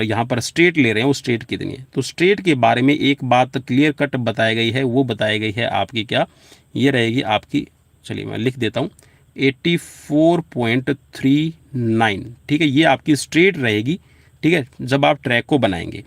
यहाँ पर स्टेट ले रहे हैं वो स्टेट कितनी है। तो स्टेट के बारे में एक बात क्लियर कट बताई गई है, वो बताई गई है आपकी क्या, ये रहेगी आपकी, चलिए मैं लिख देता हूँ 84.39, ठीक है, ये आपकी स्ट्रेट रहेगी, ठीक है, जब आप ट्रैक को बनाएंगे।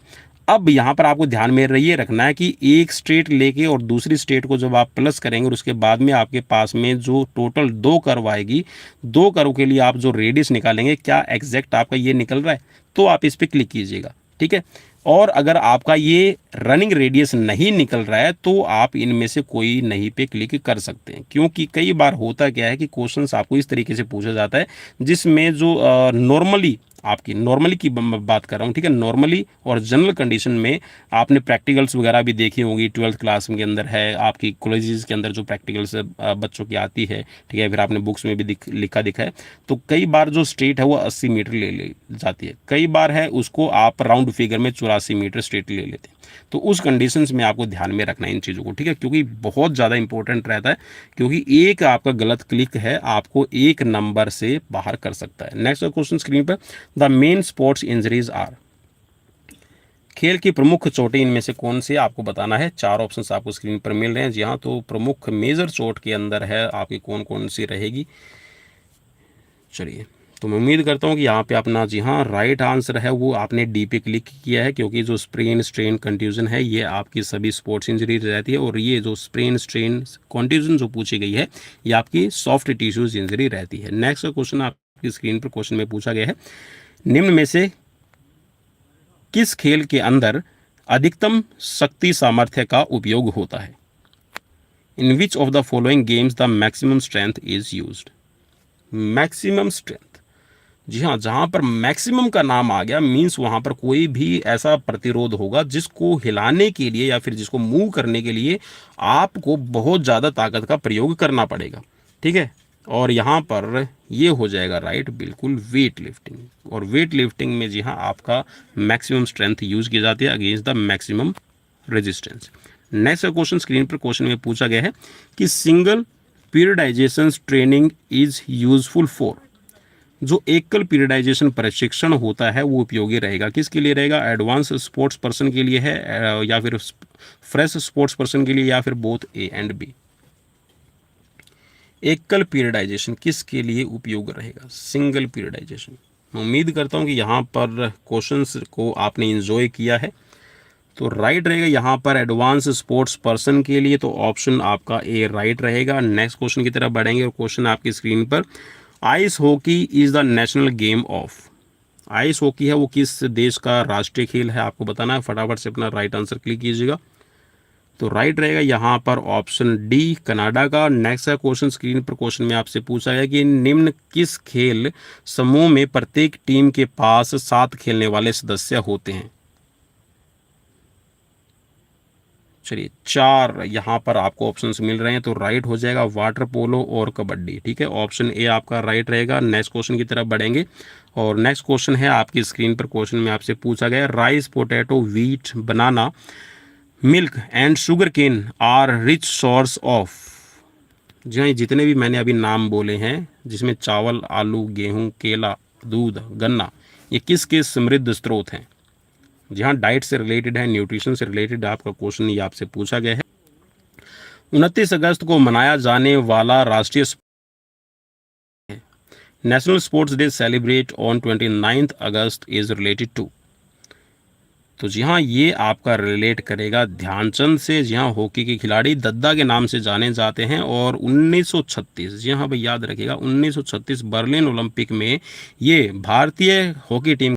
अब यहाँ पर आपको ध्यान में ये रखना है कि एक स्ट्रेट लेके और दूसरी स्ट्रेट को जब आप प्लस करेंगे और उसके बाद में आपके पास में जो टोटल 2 कर्व आएगी, 2 कर्व के लिए आप जो रेडियस निकालेंगे क्या एग्जैक्ट आपका ये निकल रहा है, तो आप इस पर क्लिक कीजिएगा, ठीक है। और अगर आपका ये रनिंग रेडियस नहीं निकल रहा है तो आप इनमें से कोई नहीं पे क्लिक कर सकते हैं, क्योंकि कई बार होता क्या है कि क्वेश्चंस आपको इस तरीके से पूछा जाता है जिसमें जो नॉर्मली आपकी नॉर्मली की बात कर रहा हूँ, ठीक है, नॉर्मली और जनरल कंडीशन में आपने प्रैक्टिकल्स वगैरह भी देखी होंगी, 12th क्लास के अंदर है, आपकी कॉलेजेस के अंदर जो प्रैक्टिकल्स बच्चों की आती है, ठीक है, फिर आपने बुक्स में भी लिखा दिखा है। तो कई बार जो स्ट्रेट है वो 80 मीटर ले जाती है, कई बार है उसको आप राउंड फिगर में 84 मीटर स्ट्रेट ले लेते हैं। तो उस कंडीशंस में आपको ध्यान में रखना है इन चीज़ों को, ठीक है, क्योंकि बहुत ज़्यादा इंपॉर्टेंट रहता है, क्योंकि एक आपका गलत क्लिक है आपको एक नंबर से बाहर कर सकता है। नेक्स्ट क्वेश्चन स्क्रीन पर, the main sports injuries are, खेल की प्रमुख चोटें इनमें से कौन सी आपको बताना है। 4 ऑप्शंस आपको स्क्रीन पर मिल रहे हैं। जी हाँ, तो प्रमुख मेजर चोट के अंदर है आपकी कौन कौन सी रहेगी। चलिए, तो मैं उम्मीद करता हूँ कि यहाँ पे अपना जी हाँ राइट आंसर है वो आपने डी पे क्लिक किया है, क्योंकि जो स्प्रेन स्ट्रेन कंट्यूजन है ये आपकी सभी स्पोर्ट्स इंजरी रहती है, और ये जो स्प्रेन स्ट्रेन कंट्यूजन जो पूछी गई है ये आपकी सॉफ्ट टिश्यूज इंजरी रहती है। नेक्स्ट क्वेश्चन आपकी स्क्रीन पर क्वेश्चन में पूछा गया है, निम्न में से किस खेल के अंदर अधिकतम शक्ति सामर्थ्य का उपयोग होता है। In which of the following games the maximum strength is used. Maximum strength, जी हाँ, जहाँ पर मैक्सिमम का नाम आ गया मीन्स वहाँ पर कोई भी ऐसा प्रतिरोध होगा जिसको हिलाने के लिए या फिर जिसको मूव करने के लिए आपको बहुत ज़्यादा ताकत का प्रयोग करना पड़ेगा, ठीक है। और यहाँ पर ये हो जाएगा राइट बिल्कुल वेट लिफ्टिंग, और वेट लिफ्टिंग में जी हाँ आपका मैक्सिमम स्ट्रेंथ यूज की जाती है against the maximum resistance. Next question screen पर क्वेश्चन में पूछा गया है कि single periodisation training is useful for, जो एकल पीरियडाइजेशन प्रशिक्षण होता है वो उपयोगी रहेगा, किसके लिए रहेगा, एडवांस स्पोर्ट्स पर्सन के लिए है या फिर फ्रेश स्पोर्ट्स पर्सन के लिए, या फिर बोथ ए एंड बी। एकल पीरियडाइजेशन किसके लिए उपयोग रहेगा, सिंगल पीरियडाइजेशन। मैं उम्मीद करता हूँ कि यहाँ पर क्वेश्चंस को आपने एंजॉय किया है। तो राइट रहेगा यहाँ पर एडवांस स्पोर्ट्स पर्सन के लिए, तो ऑप्शन आपका ए राइट रहेगा। नेक्स्ट क्वेश्चन की तरफ बढ़ेंगे और क्वेश्चन आपकी स्क्रीन पर, ice hockey is the national game of. Ice hockey है वो किस देश का राष्ट्रीय खेल है, आपको बताना है। फटाफट से अपना राइट आंसर क्लिक कीजिएगा। तो राइट रहेगा यहाँ पर ऑप्शन डी कनाडा का। नेक्स्ट है क्वेश्चन स्क्रीन पर, क्वेश्चन में आपसे पूछा गया कि निम्न किस खेल समूह में प्रत्येक टीम के पास 7 खेलने वाले सदस्य होते हैं। चलिए 4 यहाँ पर आपको ऑप्शंस मिल रहे हैं, तो राइट हो जाएगा वाटर पोलो और कबड्डी। ठीक है, ऑप्शन ए आपका राइट रहेगा। नेक्स्ट क्वेश्चन की तरफ बढ़ेंगे और नेक्स्ट क्वेश्चन है आपकी स्क्रीन पर, क्वेश्चन में आपसे पूछा गया rice, potato, wheat, banana, milk and sugar cane are rich source of. जी हाँ, ये जितने भी मैंने अभी नाम बोले हैं, जिसमें चावल, आलू, गेहूं, केला, दूध, गन्ना, ये किसके समृद्ध स्रोत हैं। जी हाँ, डाइट से रिलेटेड है, न्यूट्रिशन से रिलेटेड आपका क्वेश्चन ये आपसे पूछा गया है। 29 अगस्त को मनाया जाने वाला राष्ट्रीय national sports day celebrate on 29 August is related to. तो जी हाँ, ये आपका रिलेट करेगा ध्यानचंद से। जी हाँ, हॉकी के खिलाड़ी दद्दा के नाम से जाने जाते हैं और 1936, जी हाँ भाई याद रखिएगा, 1936 बर्लिन ओलंपिक में ये भारतीय हॉकी टीम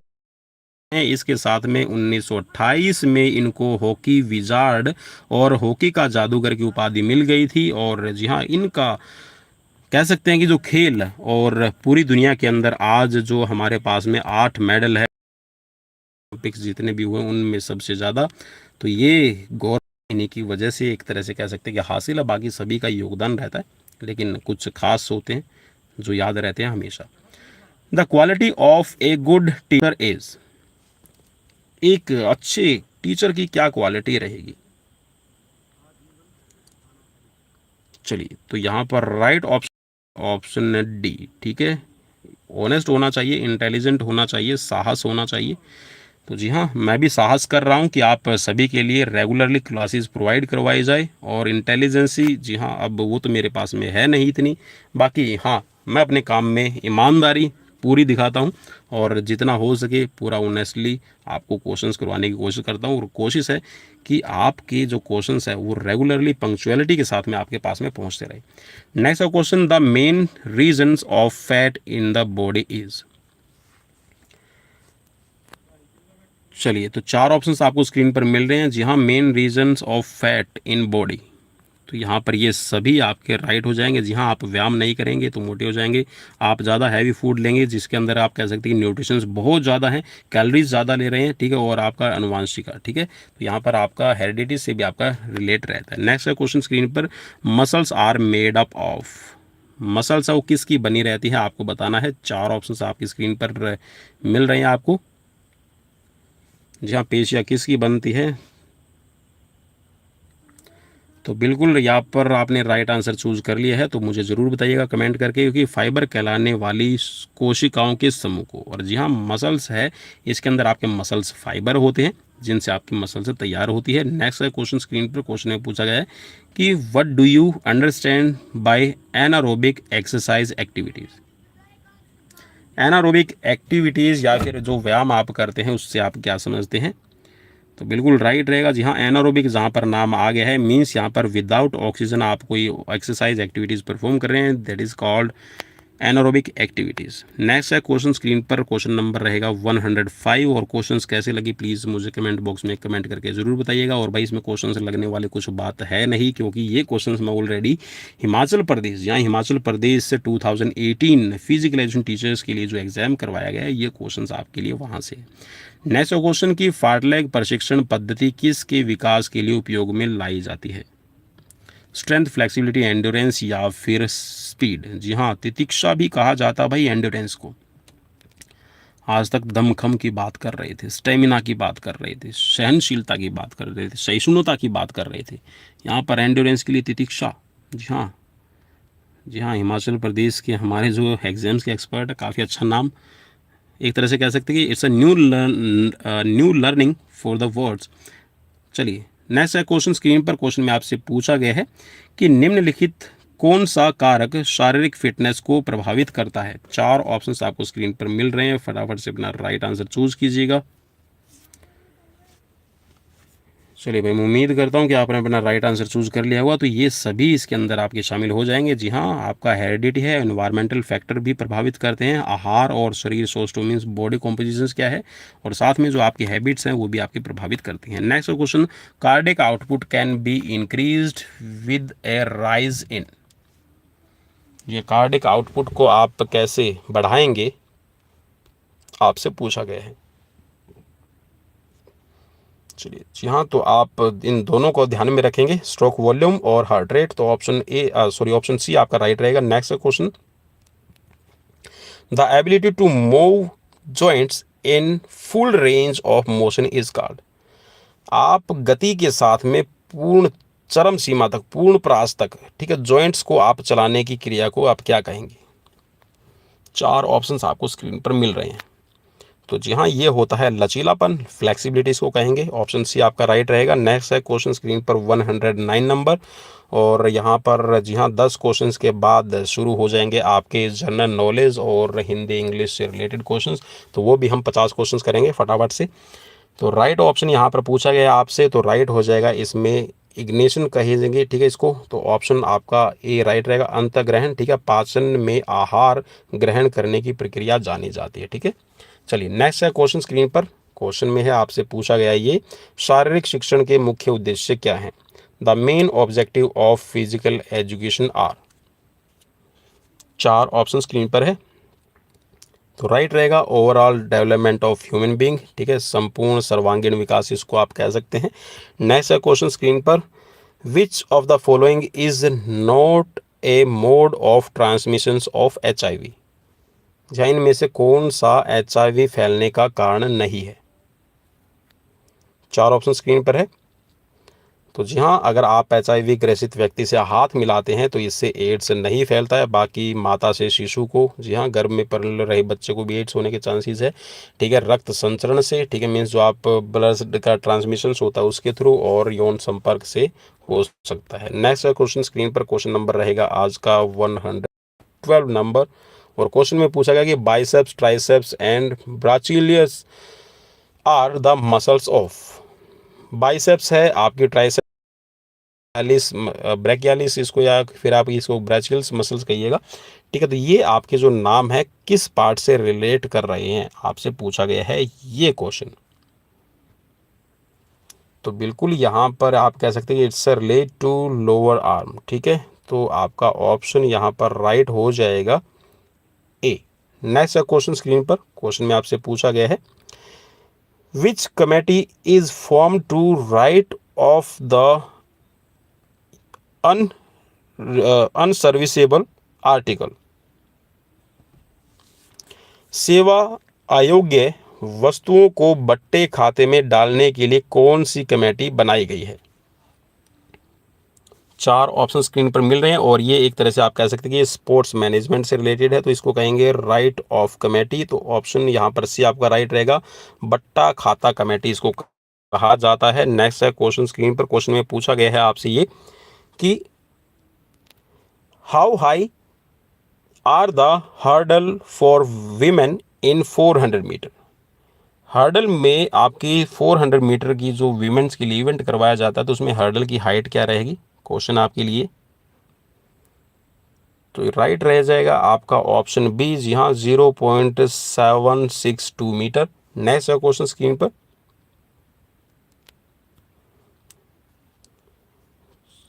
है। इसके साथ में 1928 में इनको हॉकी विजार्ड और हॉकी का जादूगर की उपाधि मिल गई थी। और जी हाँ, इनका कह सकते हैं कि जो खेल और पूरी दुनिया के अंदर आज जो हमारे पास में 8 मेडल है ओलंपिक्स जितने भी हुए उनमें सबसे ज़्यादा, तो ये गौरव इन्हीं की वजह से एक तरह से कह सकते हैं कि हासिल है। बाकी सभी का योगदान रहता है, लेकिन कुछ खास होते हैं जो याद रहते हैं हमेशा। The quality of a good teacher is, एक अच्छे टीचर की क्या क्वालिटी रहेगी। चलिए, तो यहाँ पर राइट ऑप्शन डी। ठीक है, ऑनेस्ट होना चाहिए, इंटेलिजेंट होना चाहिए, साहस होना चाहिए। तो जी हाँ, मैं भी साहस कर रहा हूँ कि आप सभी के लिए रेगुलरली क्लासेस प्रोवाइड करवाई जाए। और इंटेलिजेंसी, जी हाँ, अब वो तो मेरे पास में है नहीं इतनी। बाकी हाँ, मैं अपने काम में ईमानदारी पूरी दिखाता हूँ और जितना हो सके पूरा ऑनेस्टली आपको क्वेश्चंस करवाने की कोशिश करता हूँ। और कोशिश है कि आपके जो क्वेश्चंस है वो रेगुलरली पंक्चुअलिटी के साथ में आपके पास में पहुँचते रहे। Next question, the main reasons of fat in the body is. चलिए, तो 4 ऑप्शंस आपको स्क्रीन पर मिल रहे हैं। जी हाँ, main reasons of fat in body, तो यहाँ पर ये सभी आपके राइट हो जाएंगे। जी हाँ, आप व्यायाम नहीं करेंगे तो मोटे हो जाएंगे। आप ज़्यादा हैवी फूड लेंगे जिसके अंदर आप कह सकते हैं न्यूट्रिशंस बहुत ज़्यादा हैं, कैलोरीज ज़्यादा ले रहे हैं। ठीक है, और आपका अनुवांशिक का, ठीक है, तो यहाँ पर आपका हेरिडिटी से भी आपका रिलेट रहता है। नेक्स्ट क्वेश्चन स्क्रीन पर, muscles are made up of. Muscles है वो किसकी बनी रहती है, आपको बताना है। 4 ऑप्शन आपकी स्क्रीन पर मिल रहे हैं आपको। जी हाँ, पेशियाँ किसकी बनती है, तो बिल्कुल यहाँ पर आपने राइट आंसर चूज कर लिया है। तो मुझे ज़रूर बताइएगा कमेंट करके, क्योंकि फाइबर कहलाने वाली कोशिकाओं के समूह को। और जी हाँ, मसल्स है, इसके अंदर आपके मसल्स फाइबर होते हैं जिनसे आपकी मसल्स तैयार होती है। नेक्स्ट क्वेश्चन स्क्रीन पर, क्वेश्चन में पूछा गया है कि what do you understand by anaerobic exercise activities. Anaerobic activities या फिर जो व्यायाम आप करते हैं उससे आप क्या समझते हैं, तो बिल्कुल राइट रहेगा। जी हाँ, एनारोबिक जहाँ पर नाम आ गया है मीन्स यहाँ पर विदाउट ऑक्सीजन आप कोई एक्सरसाइज एक्टिविटीज़ परफॉर्म कर रहे हैं, that is called anaerobic activities. Next है क्वेश्चन स्क्रीन पर, क्वेश्चन नंबर रहेगा 105। और क्वेश्चंस कैसे लगी प्लीज़ मुझे कमेंट बॉक्स में कमेंट करके ज़रूर बताइएगा। और भाई इसमें क्वेश्चंस लगने वाले कुछ बात है नहीं, क्योंकि ये क्वेश्चंस मैं ऑलरेडी हिमाचल प्रदेश, यहाँ हिमाचल प्रदेश से 2018 फिजिकल एजुकेशन टीचर्स के लिए जो एग्ज़ाम करवाया गया है, ये क्वेश्चन आपके लिए वहाँ से। नेक्स्ट क्वेश्चन की फार्टलैग प्रशिक्षण पद्धति किसके विकास के लिए उपयोग में लाई जाती है, स्ट्रेंथ, फ्लेक्सिबिलिटी, एंड्योरेंस या फिर स्पीड। जी हाँ, तितिक्षा भी कहा जाता भाई एंड्योरेंस को। आज तक दमखम की बात कर रहे थे, स्टेमिना की बात कर रहे थे, सहनशीलता की बात कर रहे थे, सहिष्णुता की बात कर रहे थे। यहाँ पर एंड्योरेंस के लिए तितिक्षा। जी हाँ, जी हाँ, हिमाचल प्रदेश के हमारे जो एग्जाम्स के एक्सपर्ट है, काफ़ी अच्छा नाम, एक तरह से कह सकते हैं कि it's a new learning for the words. चलिए, नेक्स्ट है क्वेश्चन स्क्रीन पर, क्वेश्चन में आपसे पूछा गया है कि निम्नलिखित कौन सा कारक शारीरिक फिटनेस को प्रभावित करता है। 4 ऑप्शंस आपको स्क्रीन पर मिल रहे हैं, फटाफट से अपना राइट आंसर चूज कीजिएगा। चलिए भाई, मैं उम्मीद करता हूँ कि आपने अपना राइट आंसर चूज़ कर लिया होगा। तो ये सभी इसके अंदर आपके शामिल हो जाएंगे। जी हाँ, आपका हेरिडिटी है, एनवायरमेंटल फैक्टर भी प्रभावित करते हैं, आहार और शरीर सोच टू मीन्स बॉडी कॉम्पोजिशंस क्या है, और साथ में जो आपकी हैबिट्स हैं वो भी आपकी प्रभावित करती हैं। Next question, cardiac output can be increased with A rise in. ये कार्डिक आउटपुट को आप कैसे बढ़ाएंगे, आपसे पूछा गया है। चलिए जी हाँ, तो आप इन दोनों को ध्यान में रखेंगे, स्ट्रोक वॉल्यूम और हार्ट रेट। तो ऑप्शन सी आपका राइट रहेगा। Next question, the ability to move joints in full range of motion is called. आप गति के साथ में पूर्ण चरम सीमा तक, पूर्ण प्रयास तक, ठीक है, जॉइंट्स को आप चलाने की क्रिया को आप क्या कहेंगे? 4 ऑप्शंस आपको स्क्रीन पर मिल रहे हैं। तो जी हाँ, ये होता है लचीलापन, फ्लेक्सिबिलिटी इसको कहेंगे। ऑप्शन सी आपका राइट रहेगा। नेक्स्ट है क्वेश्चन स्क्रीन पर 109 नंबर, और यहाँ पर जी हाँ 10 क्वेश्चंस के बाद शुरू हो जाएंगे आपके जनरल नॉलेज और हिंदी इंग्लिश से रिलेटेड क्वेश्चंस। तो वो भी हम 50 क्वेश्चंस करेंगे फटाफट से। तो राइट ऑप्शन यहाँ पर पूछा गया आपसे, तो राइट हो जाएगा इसमें इग्निशन कहेंगे, ठीक है इसको। तो ऑप्शन आपका ए राइट रहेगा, अंतग्रहण, ठीक है, पाचन में आहार ग्रहण करने की प्रक्रिया जानी जाती है, ठीक है। चलिए नेक्स्ट है क्वेश्चन स्क्रीन पर। क्वेश्चन में है, आपसे पूछा गया ये, शारीरिक शिक्षण के मुख्य उद्देश्य क्या हैं? The main objective of physical education are. 4 option screen पर है। तो राइट रहेगा overall development of human being, ठीक है, संपूर्ण सर्वांगीण विकास इसको आप कह सकते हैं। नेक्स्ट है क्वेश्चन स्क्रीन पर, which of the following is not a mode of transmission of HIV। या इनमें से कौन सा HIV फैलने का कारण नहीं है? 4 ऑप्शन स्क्रीन पर है। तो जी हाँ, अगर आप HIV ग्रसित व्यक्ति से हाथ मिलाते हैं तो इससे एड्स नहीं फैलता है। बाकी माता से शिशु को, जी हाँ, गर्भ में पल रहे बच्चे को भी एड्स होने के चांसेस है, ठीक है, रक्त संचरण से, ठीक है, मीन्स जो आप ब्लड का ट्रांसमिशन होता है उसके थ्रू, और यौन संपर्क से हो सकता है। नेक्स्ट क्वेश्चन स्क्रीन पर, क्वेश्चन नंबर रहेगा आज का 112 नंबर, और क्वेश्चन में पूछा गया कि biceps, triceps and brachialis are the muscles of. Biceps है आपकी, ट्राइसेप्स ब्रैकियालिस इसको, या फिर आप इसको ब्रैचियल्स मसल्स कहिएगा, ठीक है। तो ये आपके जो नाम है किस पार्ट से रिलेट कर रहे हैं, आपसे पूछा गया है ये क्वेश्चन। तो बिल्कुल यहाँ पर आप कह सकते हैं it's relate to lower arm, ठीक है। तो आपका ऑप्शन यहाँ पर राइट हो जाएगा ए। नेक्स्ट क्वेश्चन स्क्रीन पर, क्वेश्चन में आपसे पूछा गया है, which committee is form to write off the unserviceable article. सेवा अयोग्य वस्तुओं को बट्टे खाते में डालने के लिए कौन सी कमेटी बनाई गई है? 4 ऑप्शन स्क्रीन पर मिल रहे हैं, और ये एक तरह से आप कह सकते हैं कि ये स्पोर्ट्स मैनेजमेंट से रिलेटेड है, तो इसको कहेंगे राइट ऑफ कमेटी। तो ऑप्शन यहाँ पर सी आपका राइट रहेगा, बट्टा खाता कमेटी इसको कहा जाता है। नेक्स्ट है क्वेश्चन स्क्रीन पर, क्वेश्चन में पूछा गया है आपसे ये कि how high are the hurdle for women in 400 metre. Hurdle में आपकी 400 मीटर की जो वीमेंस के लिए इवेंट करवाया जाता है, तो उसमें हर्डल की हाइट क्या रहेगी? क्वेश्चन आपके लिए, तो राइट रह जाएगा आपका ऑप्शन बी, जी हाँ, 0.762 मीटर। नेक्स्ट क्वेश्चन स्क्रीन पर,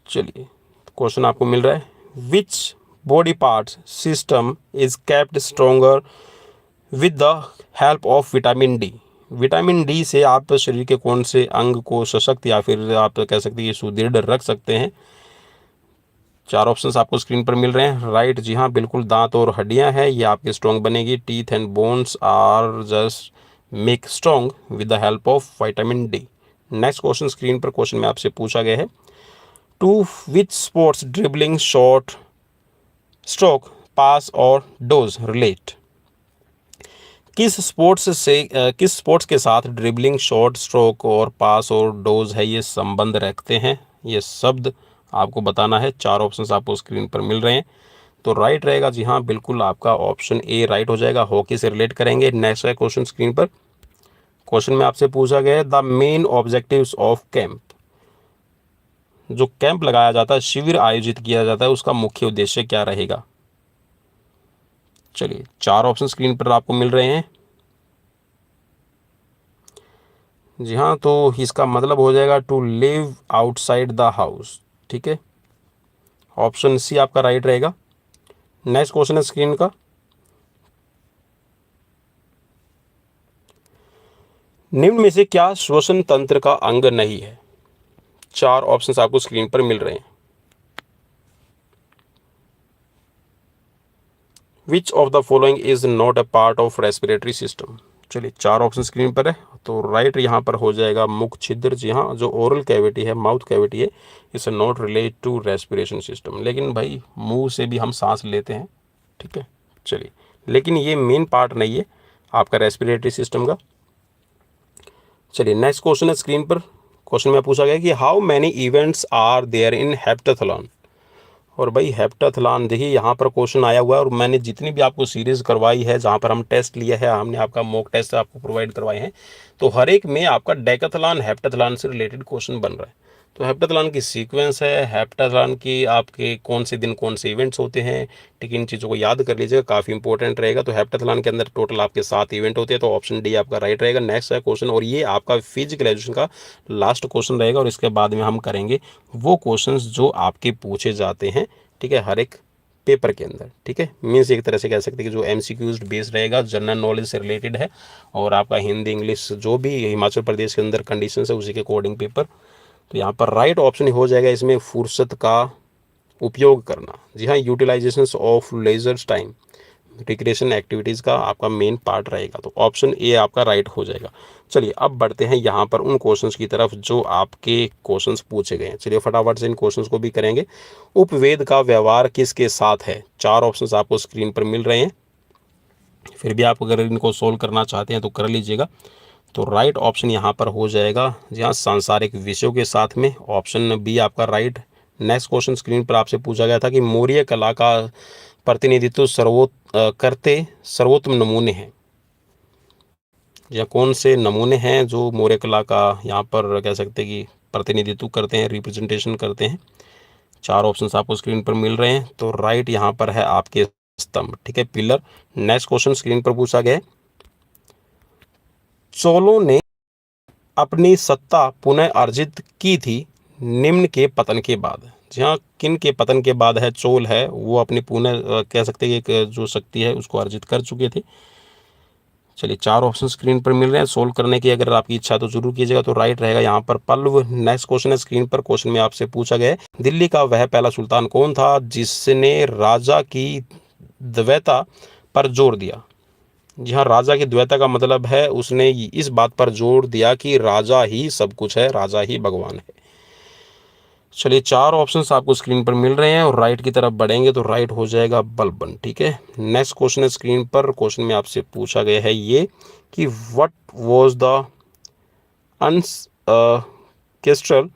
चलिए क्वेश्चन आपको मिल रहा है, which body part system is kept stronger with the help of vitamin D. Vitamin D से आप शरीर के कौन से अंग को सशक्त, या फिर आप कह सकते हैं सुदृढ़ रख सकते हैं? 4 ऑप्शंस आपको स्क्रीन पर मिल रहे हैं। राइट, जी हाँ, बिल्कुल, दांत और हड्डियां हैं, ये आपकी स्ट्रॉन्ग बनेगी। Teeth and bones are just make strong with the help of vitamin D. Next question screen पर, क्वेश्चन में आपसे पूछा गया है, to which sports dribbling, short stroke, pass और डोज रिलेट। किस स्पोर्ट्स के साथ ड्रिबलिंग, शॉर्ट स्ट्रोक और पास और डोज है ये संबंध रखते हैं? ये शब्द आपको बताना है। 4 ऑप्शंस आपको स्क्रीन पर मिल रहे हैं। तो राइट रहेगा, जी हाँ, बिल्कुल आपका ऑप्शन ए राइट हो जाएगा, हॉकी से रिलेट करेंगे। नेक्स्ट है क्वेश्चन स्क्रीन पर, क्वेश्चन में आपसे पूछा गया है, the main objectives of camp. जो कैंप लगाया जाता है, शिविर आयोजित किया जाता है, उसका मुख्य उद्देश्य क्या रहेगा? चलिए 4 ऑप्शन स्क्रीन पर आपको मिल रहे हैं। जी हाँ, तो इसका मतलब हो जाएगा to live outside the house. ठीक है, ऑप्शन सी आपका राइट रहेगा। नेक्स्ट क्वेश्चन है स्क्रीन का, निम्न में से क्या श्वसन तंत्र का अंग नहीं है? 4 ऑप्शंस आपको स्क्रीन पर मिल रहे हैं। विच of the following is not a part of respiratory system? चलिए 4 ऑप्शन स्क्रीन पर है, तो राइट यहाँ पर हो जाएगा मुख छिद्र। जी हाँ, जो ओरल कैविटी है, माउथ कैविटी है, it's not relate to respiration system. लेकिन भाई मुंह से भी हम सांस लेते हैं, ठीक है। चलिए, लेकिन ये मेन पार्ट नहीं है आपका रेस्पिरेटरी सिस्टम का। चलिए नेक्स्ट क्वेश्चन है स्क्रीन पर। क्वेश्चन में पूछा गया कि how many events are there in heptathlon? और भाई हेप्टाथलॉन, देखिए यहाँ पर क्वेश्चन आया हुआ है, और मैंने जितनी भी आपको सीरीज़ करवाई है, जहाँ पर हम टेस्ट लिए हैं, हमने आपका मॉक टेस्ट आपको प्रोवाइड करवाए हैं, तो हर एक में आपका डेकाथलॉन हेप्टाथलॉन से रिलेटेड क्वेश्चन बन रहा है। तो हेप्टाथलॉन की सीक्वेंस है, हेप्टाथलॉन की आपके कौन से दिन कौन से इवेंट्स होते हैं, ठीक है, इन चीज़ों को याद कर लीजिएगा, काफ़ी इंपॉर्टेंट रहेगा। तो हेप्टाथलॉन के अंदर टोटल आपके 7 इवेंट होते हैं, तो ऑप्शन डी आपका राइट रहेगा। नेक्स्ट है क्वेश्चन, और ये आपका फिजिकल एजुकेशन का लास्ट क्वेश्चन रहेगा, और इसके बाद में हम करेंगे वो क्वेश्चन जो आपके पूछे जाते हैं, ठीक है, हर एक पेपर के अंदर। ठीक है, मीन्स एक तरह से कह सकते हैं कि जो एमसीक्यूज बेस रहेगा, जनरल नॉलेज से रिलेटेड है, और आपका हिंदी इंग्लिश जो भी हिमाचल प्रदेश के अंदर कंडीशन है उसी के अकॉर्डिंग पेपर। तो यहाँ पर राइट ऑप्शन हो जाएगा इसमें फुर्सत का उपयोग करना। जी हाँ, utilisation of leisure time, recreation activities का आपका मेन पार्ट रहेगा। तो ऑप्शन ए आपका राइट हो जाएगा। चलिए अब बढ़ते हैं यहाँ पर उन क्वेश्चंस की तरफ जो आपके क्वेश्चंस पूछे गए हैं। चलिए फटाफट से इन क्वेश्चंस को भी करेंगे। उपवेद का व्यवहार किसके साथ है? 4 ऑप्शंस आपको स्क्रीन पर मिल रहे हैं, फिर भी आप अगर इनको सोल्व करना चाहते हैं तो कर लीजिएगा। तो राइट ऑप्शन यहाँ पर हो जाएगा, जी हाँ, सांसारिक विषयों के साथ में। ऑप्शन बी आपका राइट। नेक्स्ट क्वेश्चन स्क्रीन पर आपसे पूछा गया था कि मौर्य कला का प्रतिनिधित्व करते सर्वोत्तम नमूने हैं, या कौन से नमूने हैं जो मौर्य कला का यहाँ पर कह सकते हैं कि प्रतिनिधित्व करते हैं, रिप्रेजेंटेशन करते हैं? 4 ऑप्शंस आपको स्क्रीन पर मिल रहे हैं, तो राइट यहाँ पर है आपके स्तंभ, ठीक है, पिलर। नेक्स्ट क्वेश्चन स्क्रीन पर पूछा गया है, चोलों ने अपनी सत्ता पुनः अर्जित की थी निम्न के पतन के बाद? जी हाँ, किन के पतन के बाद है चोल है वो अपनी पुनः कह सकते हैं कि एक जो शक्ति है उसको अर्जित कर चुके थे। चलिए 4 ऑप्शन स्क्रीन पर मिल रहे हैं, सोल्व करने की अगर आपकी इच्छा तो जरूर कीजिएगा। तो राइट रहेगा यहाँ पर पल्लव। नेक्स्ट क्वेश्चन है स्क्रीन पर। क्वेश्चन में आपसे पूछा गया है, दिल्ली का वह पहला सुल्तान कौन था जिसने राजा की द्वैता पर जोर दिया? जी हाँ, राजा की द्वैता का मतलब है उसने इस बात पर जोर दिया कि राजा ही सब कुछ है, राजा ही भगवान है। चलिए 4 ऑप्शंस आपको स्क्रीन पर मिल रहे हैं, और राइट की तरफ बढ़ेंगे तो राइट हो जाएगा बलबन। ठीक है, नेक्स्ट क्वेश्चन है स्क्रीन पर। क्वेश्चन में आपसे पूछा गया है ये कि what was the ancestral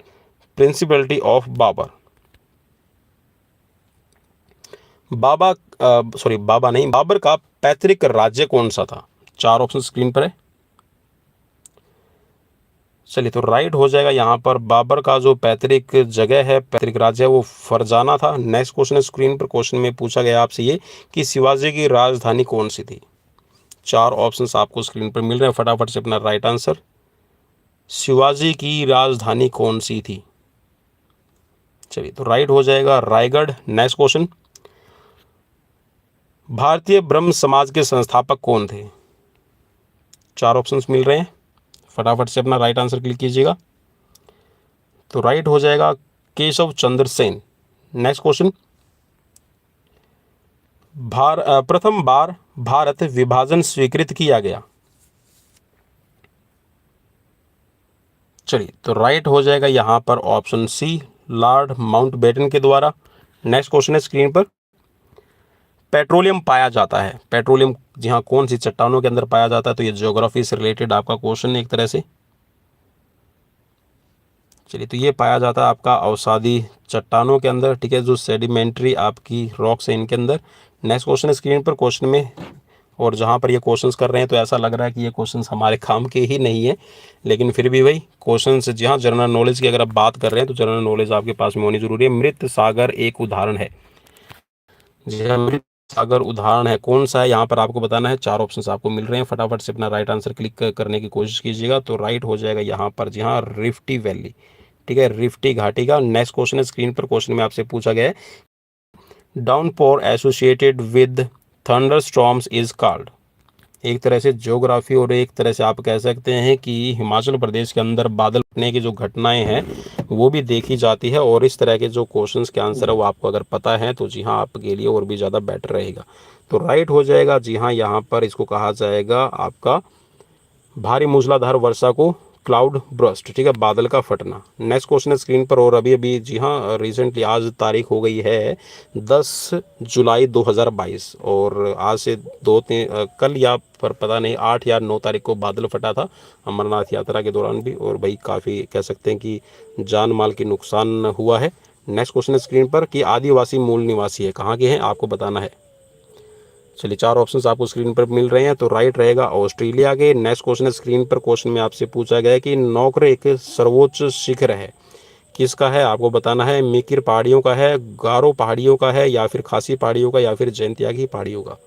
principality of Babur? Babur का पैतृक राज्य कौन सा था? 4 ऑप्शन स्क्रीन पर है। चलिए तो राइट हो जाएगा यहाँ पर, बाबर का जो पैतृक जगह है, पैतृक राज्य है, वो फरजाना था। नेक्स्ट क्वेश्चन है स्क्रीन पर। क्वेश्चन में पूछा गया आपसे ये कि शिवाजी की राजधानी कौन सी थी? 4 ऑप्शंस आपको स्क्रीन पर मिल रहे हैं, फटाफट से अपना राइट आंसर। शिवाजी की राजधानी कौन सी थी? चलिए तो राइट हो जाएगा रायगढ़। नेक्स्ट क्वेश्चन, भारतीय ब्रह्म समाज के संस्थापक कौन थे? 4 ऑप्शंस मिल रहे हैं, फटाफट से अपना राइट आंसर क्लिक कीजिएगा। तो राइट हो जाएगा केशव चंद्र सेन। नेक्स्ट क्वेश्चन, प्रथम बार भारत विभाजन स्वीकृत किया गया? चलिए तो राइट हो जाएगा यहाँ पर ऑप्शन सी, लॉर्ड माउंटबेटन के द्वारा। नेक्स्ट क्वेश्चन है स्क्रीन पर, पेट्रोलियम पाया जाता है, पेट्रोलियम जी हाँ कौन सी चट्टानों के अंदर पाया जाता है? तो ये ज्योग्राफी से रिलेटेड आपका क्वेश्चन है एक तरह से। चलिए तो ये पाया जाता है आपका अवसादी चट्टानों के अंदर, ठीक है, जो सेडिमेंट्री आपकी रॉक्स है इनके अंदर। नेक्स्ट क्वेश्चन है स्क्रीन पर। क्वेश्चन में और जहाँ पर ये क्वेश्चंस कर रहे हैं तो ऐसा लग रहा है कि ये क्वेश्चंस हमारे काम के ही नहीं है, लेकिन फिर भी भाई क्वेश्चंस, जी हाँ, जनरल नॉलेज की अगर आप बात कर रहे हैं तो जनरल नॉलेज आपके पास में होनी जरूरी है। मृत सागर एक उदाहरण है। जी हाँ, मृत सागर उदाहरण है, कौन सा है यहाँ पर आपको बताना है। 4 ऑप्शंस आपको मिल रहे हैं, फटाफट से अपना राइट आंसर क्लिक करने की कोशिश कीजिएगा। तो राइट हो जाएगा यहाँ पर, जी हाँ, रिफ्टी वैली, ठीक है, रिफ्टी घाटी का। नेक्स्ट क्वेश्चन है स्क्रीन पर, क्वेश्चन में आपसे पूछा गया है downpour associated with thunder storms is called. एक तरह से ज्योग्राफी और एक तरह से आप कह सकते हैं कि हिमाचल प्रदेश के अंदर बादल फटने की जो घटनाएं हैं वो भी देखी जाती है। और इस तरह के जो क्वेश्चंस के आंसर है वो आपको अगर पता है तो जी हाँ, आपके लिए और भी ज़्यादा बेटर रहेगा। तो राइट हो जाएगा, जी हाँ, यहाँ पर इसको कहा जाएगा आपका भारी मूसलाधार वर्षा को क्लाउड ब्रस्ट, ठीक है, बादल का फटना। नेक्स्ट क्वेश्चन है स्क्रीन पर, और अभी अभी जी हाँ रिसेंटली आज तारीख हो गई है 10 जुलाई 2022, और आज से कल या पर पता नहीं 8 या 9 तारीख को बादल फटा था अमरनाथ यात्रा के दौरान भी, और भाई काफ़ी कह सकते हैं कि जान माल की नुकसान हुआ है। नेक्स्ट क्वेश्चन है स्क्रीन पर कि आदिवासी मूल निवासी है, कहाँ के हैं आपको बताना है। चलिए 4 ऑप्शंस आपको स्क्रीन पर मिल रहे हैं, तो राइट रहेगा ऑस्ट्रेलिया के। नेक्स्ट क्वेश्चन है स्क्रीन पर, क्वेश्चन में आपसे पूछा गया है कि नौकर एक सर्वोच्च शिखर है, किसका है आपको बताना है। मिकिर पहाड़ियों का है, गारो पहाड़ियों का है, या फिर खासी पहाड़ियों का, या फिर जैंतियागी पहाड़ियों का।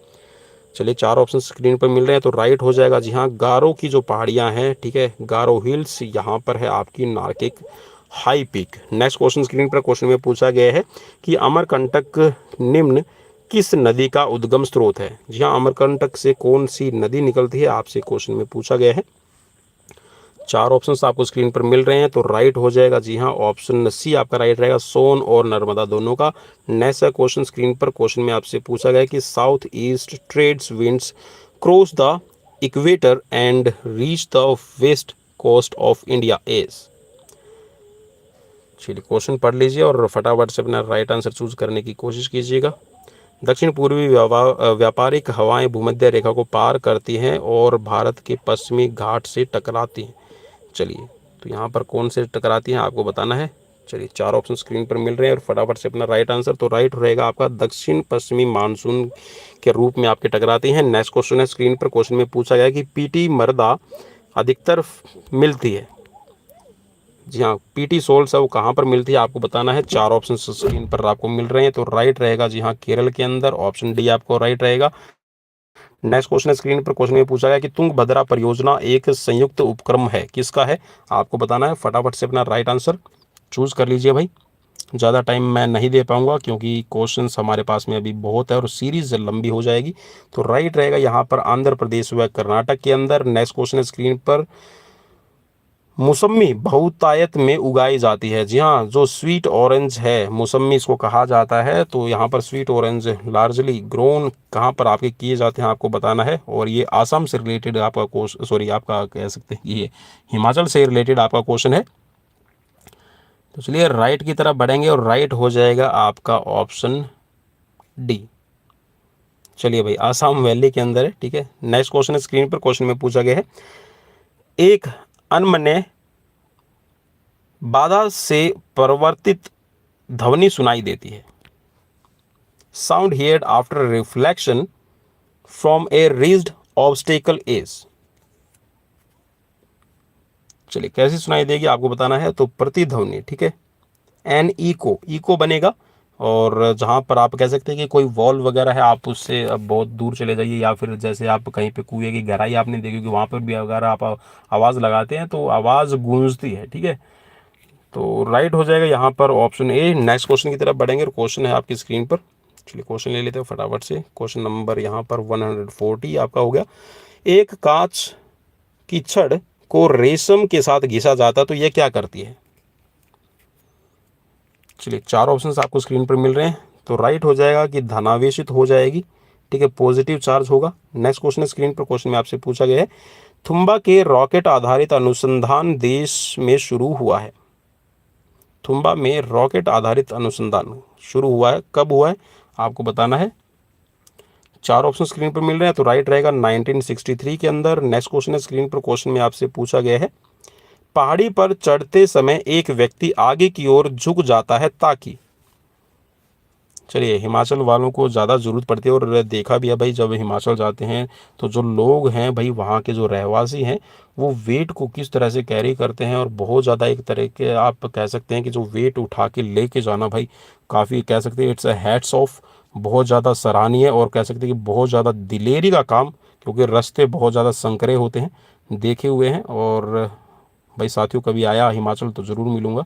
चलिए 4 ऑप्शन स्क्रीन पर मिल रहे हैं, तो राइट हो जाएगा, जी हाँ, गारो की जो पहाड़ियाँ हैं, ठीक है, गारो हिल्स, यहाँ पर है आपकी नार्किक high peak. Next question screen पर, क्वेश्चन में पूछा गया है कि अमरकंटक निम्न किस नदी का उद्गम स्रोत है। जी हाँ, अमरकंटक से कौन सी नदी निकलती है आपसे क्वेश्चन में पूछा गया है। 4 ऑप्शंस आपको स्क्रीन पर मिल रहे हैं, तो राइट हो जाएगा, जी हाँ, ऑप्शन सी आपका राइट रहेगा, सोन और नर्मदा दोनों का। नेक्स्ट क्वेश्चन स्क्रीन पर, क्वेश्चन में आपसे पूछा गया कि south east trades winds cross the equator and reach the west coast of India is. चलिए क्वेश्चन पढ़ लीजिए और फटाफट से अपना राइट आंसर चूज करने की कोशिश कीजिएगा। दक्षिण पूर्वी व्यापारिक हवाएं भूमध्य रेखा को पार करती हैं और भारत के पश्चिमी घाट से टकराती हैं। चलिए, तो यहाँ पर कौन से टकराती हैं आपको बताना है। चलिए 4 ऑप्शन स्क्रीन पर मिल रहे हैं और फटाफट से अपना राइट आंसर, तो राइट रहेगा आपका दक्षिण पश्चिमी मानसून के रूप में आपके टकराती हैं। नेक्स्ट क्वेश्चन है स्क्रीन पर, क्वेश्चन में पूछा गया कि पीटी मृदा अधिकतर मिलती है। जी हाँ, पीटी सोल्स है वो कहाँ पर मिलती है आपको बताना है। 4 ऑप्शन स्क्रीन पर आपको मिल रहे हैं, तो राइट रहेगा, जी हाँ, केरल के अंदर, ऑप्शन डी आपको राइट रहेगा। नेक्स्ट क्वेश्चन स्क्रीन पर, क्वेश्चन में पूछा गया कि तुंगभद्रा परियोजना एक संयुक्त उपक्रम है, किसका है आपको बताना है। फटाफट से अपना राइट आंसर चूज कर लीजिए भाई, ज़्यादा टाइम मैं नहीं दे पाऊंगा क्योंकि क्वेश्चंस हमारे पास में अभी बहुत है और सीरीज लंबी हो जाएगी। तो राइट रहेगा यहाँ पर आंध्र प्रदेश व कर्नाटक के अंदर। नेक्स्ट क्वेश्चन स्क्रीन पर, मौसमी बहुतायत में उगाई जाती है। जी हाँ, जो स्वीट ऑरेंज है मौसमी इसको कहा जाता है, तो यहाँ पर स्वीट ऑरेंज लार्जली ग्रोन कहाँ पर आपके किए जाते हैं आपको बताना है। और ये आसाम से रिलेटेड आपका क्वेश्चन, सॉरी आपका कह सकते हैं कि ये हिमाचल से रिलेटेड आपका क्वेश्चन है। तो चलिए राइट की तरफ बढ़ेंगे और राइट हो जाएगा आपका ऑप्शन डी। चलिए भाई, आसाम वैली के अंदर है, ठीक है। नेक्स्ट क्वेश्चन है स्क्रीन पर, क्वेश्चन में पूछा गया है एक अनमने बाधा से परिवर्तित ध्वनि सुनाई देती है। Sound heard after reflection from A reached obstacle is. चलिए कैसे सुनाई देगी आपको बताना है, तो प्रतिध्वनि, ठीक है, एन इको बनेगा। और जहाँ पर आप कह सकते हैं कि कोई वॉल वगैरह है, आप उससे अब बहुत दूर चले जाइए, या फिर जैसे आप कहीं पे कुएं की गहराई आपने देखी कि वहाँ पर भी अगर आप आवाज़ लगाते हैं तो आवाज़ गूंजती है, ठीक है। तो राइट हो जाएगा यहाँ पर ऑप्शन ए। नेक्स्ट क्वेश्चन की तरफ बढ़ेंगे और क्वेश्चन है आपकी स्क्रीन पर। चलिए क्वेश्चन ले लेते हैं फटाफट से। क्वेश्चन नंबर यहाँ पर 140 आपका हो गया। एक कांच की छड़ को रेशम के साथ घिसा जाता तो यह क्या करती है। चलिए 4 ऑप्शंस आपको स्क्रीन पर मिल रहे हैं, तो राइट हो जाएगा कि धनावेशित हो जाएगी, ठीक है, पॉजिटिव चार्ज होगा। नेक्स्ट क्वेश्चन स्क्रीन पर, क्वेश्चन में आपसे पूछा गया है थुम्बा के रॉकेट आधारित अनुसंधान देश में शुरू हुआ है। थुम्बा में रॉकेट आधारित अनुसंधान शुरू हुआ है, कब हुआ है आपको बताना है। 4 ऑप्शन स्क्रीन पर मिल रहे हैं, तो राइट रहेगा 1963 के अंदर। नेक्स्ट क्वेश्चन है स्क्रीन पर, क्वेश्चन में आपसे पूछा गया है पहाड़ी पर चढ़ते समय एक व्यक्ति आगे की ओर झुक जाता है ताकि। चलिए, हिमाचल वालों को ज़्यादा ज़रूरत पड़ती है और देखा भी है भाई, जब हिमाचल जाते हैं तो जो लोग हैं भाई, वहाँ के जो रहवासी हैं, वो वेट को किस तरह से कैरी करते हैं। और बहुत ज़्यादा एक तरह के आप कह सकते हैं कि जो वेट उठा के लेके जाना भाई, काफ़ी कह सकते हैं इट्स अ हैट्स ऑफ, बहुत ज़्यादा सराहनीय और कह सकते हैं कि बहुत ज़्यादा दिलेरी का काम, क्योंकि रास्ते बहुत ज़्यादा संकरे होते हैं, देखे हुए हैं। और भाई साथियों, कभी आया हिमाचल तो ज़रूर मिलूँगा।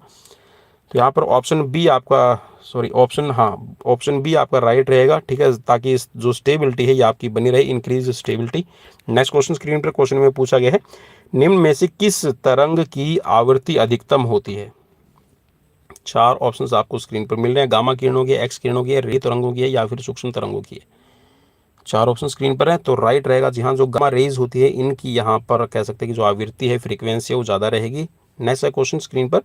तो यहाँ पर ऑप्शन बी आपका, सॉरी ऑप्शन, हाँ ऑप्शन बी आपका राइट रहेगा, ठीक है, ताकि इस जो स्टेबिलिटी है ये आपकी बनी रहे, increase stability. Next question screen पर क्वेश्चन में पूछा गया है, निम्न में से किस तरंग की आवृत्ति अधिकतम होती है? 4 ऑप्शंस आपको स्क्रीन पर मिल रहे हैं, गामा किरणों की, एक्स किरणों की, रे तरंगों की है, या फिर सूक्ष्म तरंगों की है। 4 ऑप्शन स्क्रीन पर है, तो राइट रहेगा जी हाँ, जो गामा रेज होती है इनकी यहाँ पर कह सकते हैं कि जो आवृत्ति है, फ्रीक्वेंसी है, वो ज़्यादा रहेगी। नेक्स्ट है क्वेश्चन स्क्रीन पर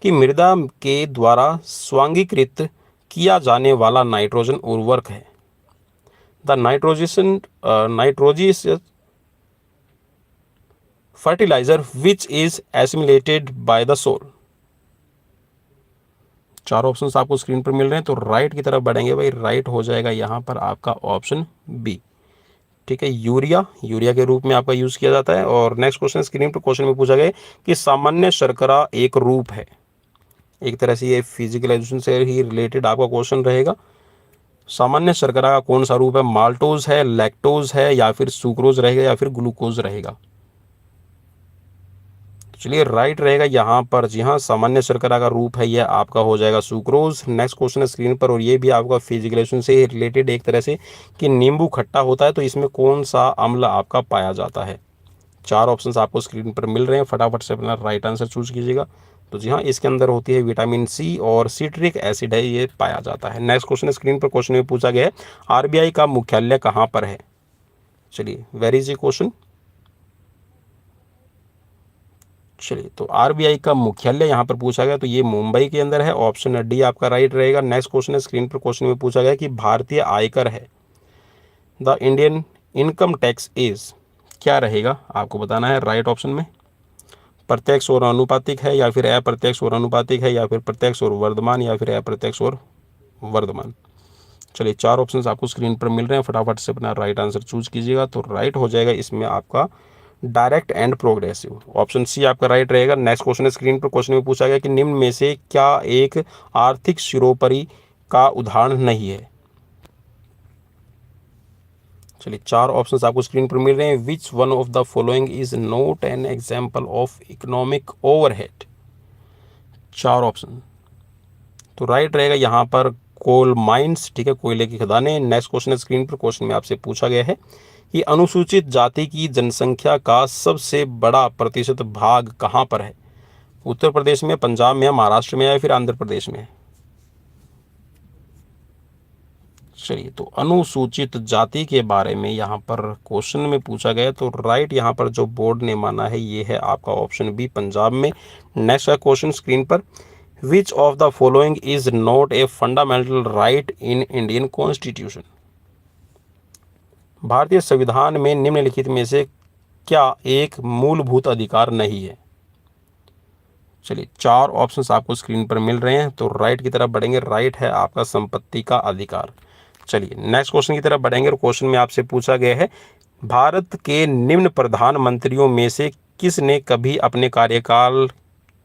कि मृदा के द्वारा स्वांगीकृत किया जाने वाला नाइट्रोजन उर्वरक है। The nitrogenous fertiliser which is assimilated by the soil. 4 options आपको स्क्रीन पर मिल रहे हैं, तो राइट की तरफ बढ़ेंगे भाई, राइट हो जाएगा यहाँ पर आपका ऑप्शन बी, ठीक है, यूरिया के रूप में आपका यूज किया जाता है। और नेक्स्ट क्वेश्चन स्क्रीन पर क्वेश्चन में पूछा गया कि सामान्य शर्करा एक रूप है। एक तरह से ये फिजिकल एजुकेशन से ही रिलेटेड आपका क्वेश्चन रहेगा। सामान्य शर्करा का कौन सा रूप है? माल्टोज है, लैक्टोज है, या फिर सुक्रोज रहेगा, या फिर ग्लूकोज रहेगा? चलिए, राइट रहेगा यहाँ पर जी हाँ, सामान्य शर्करा का रूप है यह आपका हो जाएगा सुक्रोज। नेक्स्ट क्वेश्चन है स्क्रीन पर, और ये भी आपका फिजिकल एजुकेशन से रिलेटेड एक तरह से कि नींबू खट्टा होता है तो इसमें कौन सा अम्ल आपका पाया जाता है? 4 ऑप्शंस आपको स्क्रीन पर मिल रहे हैं, फटाफट से अपना राइट आंसर चूज कीजिएगा। तो जी हाँ, इसके अंदर होती है विटामिन सी और सिट्रिक एसिड है, ये पाया जाता है। नेक्स्ट क्वेश्चन स्क्रीन पर क्वेश्चन में पूछा गया है, आरबीआई का मुख्यालय कहाँ पर है? चलिए, वेरी इजी क्वेश्चन। चलिए, तो आरबीआई का मुख्यालय यहाँ पर पूछा गया, तो ये मुंबई के अंदर है, ऑप्शन डी आपका राइट रहेगा। नेक्स्ट क्वेश्चन है स्क्रीन पर क्वेश्चन में पूछा गया कि भारतीय आयकर है, the Indian income tax is, क्या रहेगा आपको बताना है राइट ऑप्शन में। प्रत्यक्ष और अनुपातिक है, या फिर अप्रत्यक्ष और अनुपातिक है, या फिर प्रत्यक्ष और वर्धमान, या फिर अप्रत्यक्ष और वर्धमान? चलिए, 4 ऑप्शंस आपको स्क्रीन पर मिल रहे हैं, फटाफट से अपना राइट आंसर चूज कीजिएगा। तो राइट हो जाएगा इसमें आपका direct and progressive, option C आपका राइट रहेगा। नेक्स्ट क्वेश्चन स्क्रीन पर क्वेश्चन में पूछा गया कि निम्न में से क्या एक आर्थिक सिरोपरि का उदाहरण नहीं है? चलिए, 4 ऑप्शंस आपको स्क्रीन पर मिल रहे हैं, which one of the following is not an example of economic overhead? 4 option, तो राइट रहेगा यहाँ पर कोल माइंस, ठीक है, कोयले की खदानें। नेक्स्ट क्वेश्चन स्क्रीन पर क्वेश्चन में आपसे पूछा गया है कि अनुसूचित जाति की जनसंख्या का सबसे बड़ा प्रतिशत भाग कहाँ पर है? उत्तर प्रदेश में, पंजाब में, महाराष्ट्र में, या फिर आंध्र प्रदेश में? चलिए, तो अनुसूचित जाति के बारे में यहाँ पर क्वेश्चन में पूछा गया, तो राइट यहाँ पर जो बोर्ड ने माना है ये है आपका ऑप्शन बी, पंजाब में। नेक्स्ट का क्वेश्चन स्क्रीन पर, which of the following is not a fundamental right in Indian constitution? भारतीय संविधान में निम्नलिखित में से क्या एक मूलभूत अधिकार नहीं है? चलिए, 4 ऑप्शंस आपको स्क्रीन पर मिल रहे हैं, तो राइट की तरफ बढ़ेंगे, राइट है आपका संपत्ति का अधिकार। चलिए, नेक्स्ट क्वेश्चन की तरफ बढ़ेंगे, और क्वेश्चन में आपसे पूछा गया है, भारत के निम्न प्रधानमंत्रियों में से किसने कभी अपने कार्यकाल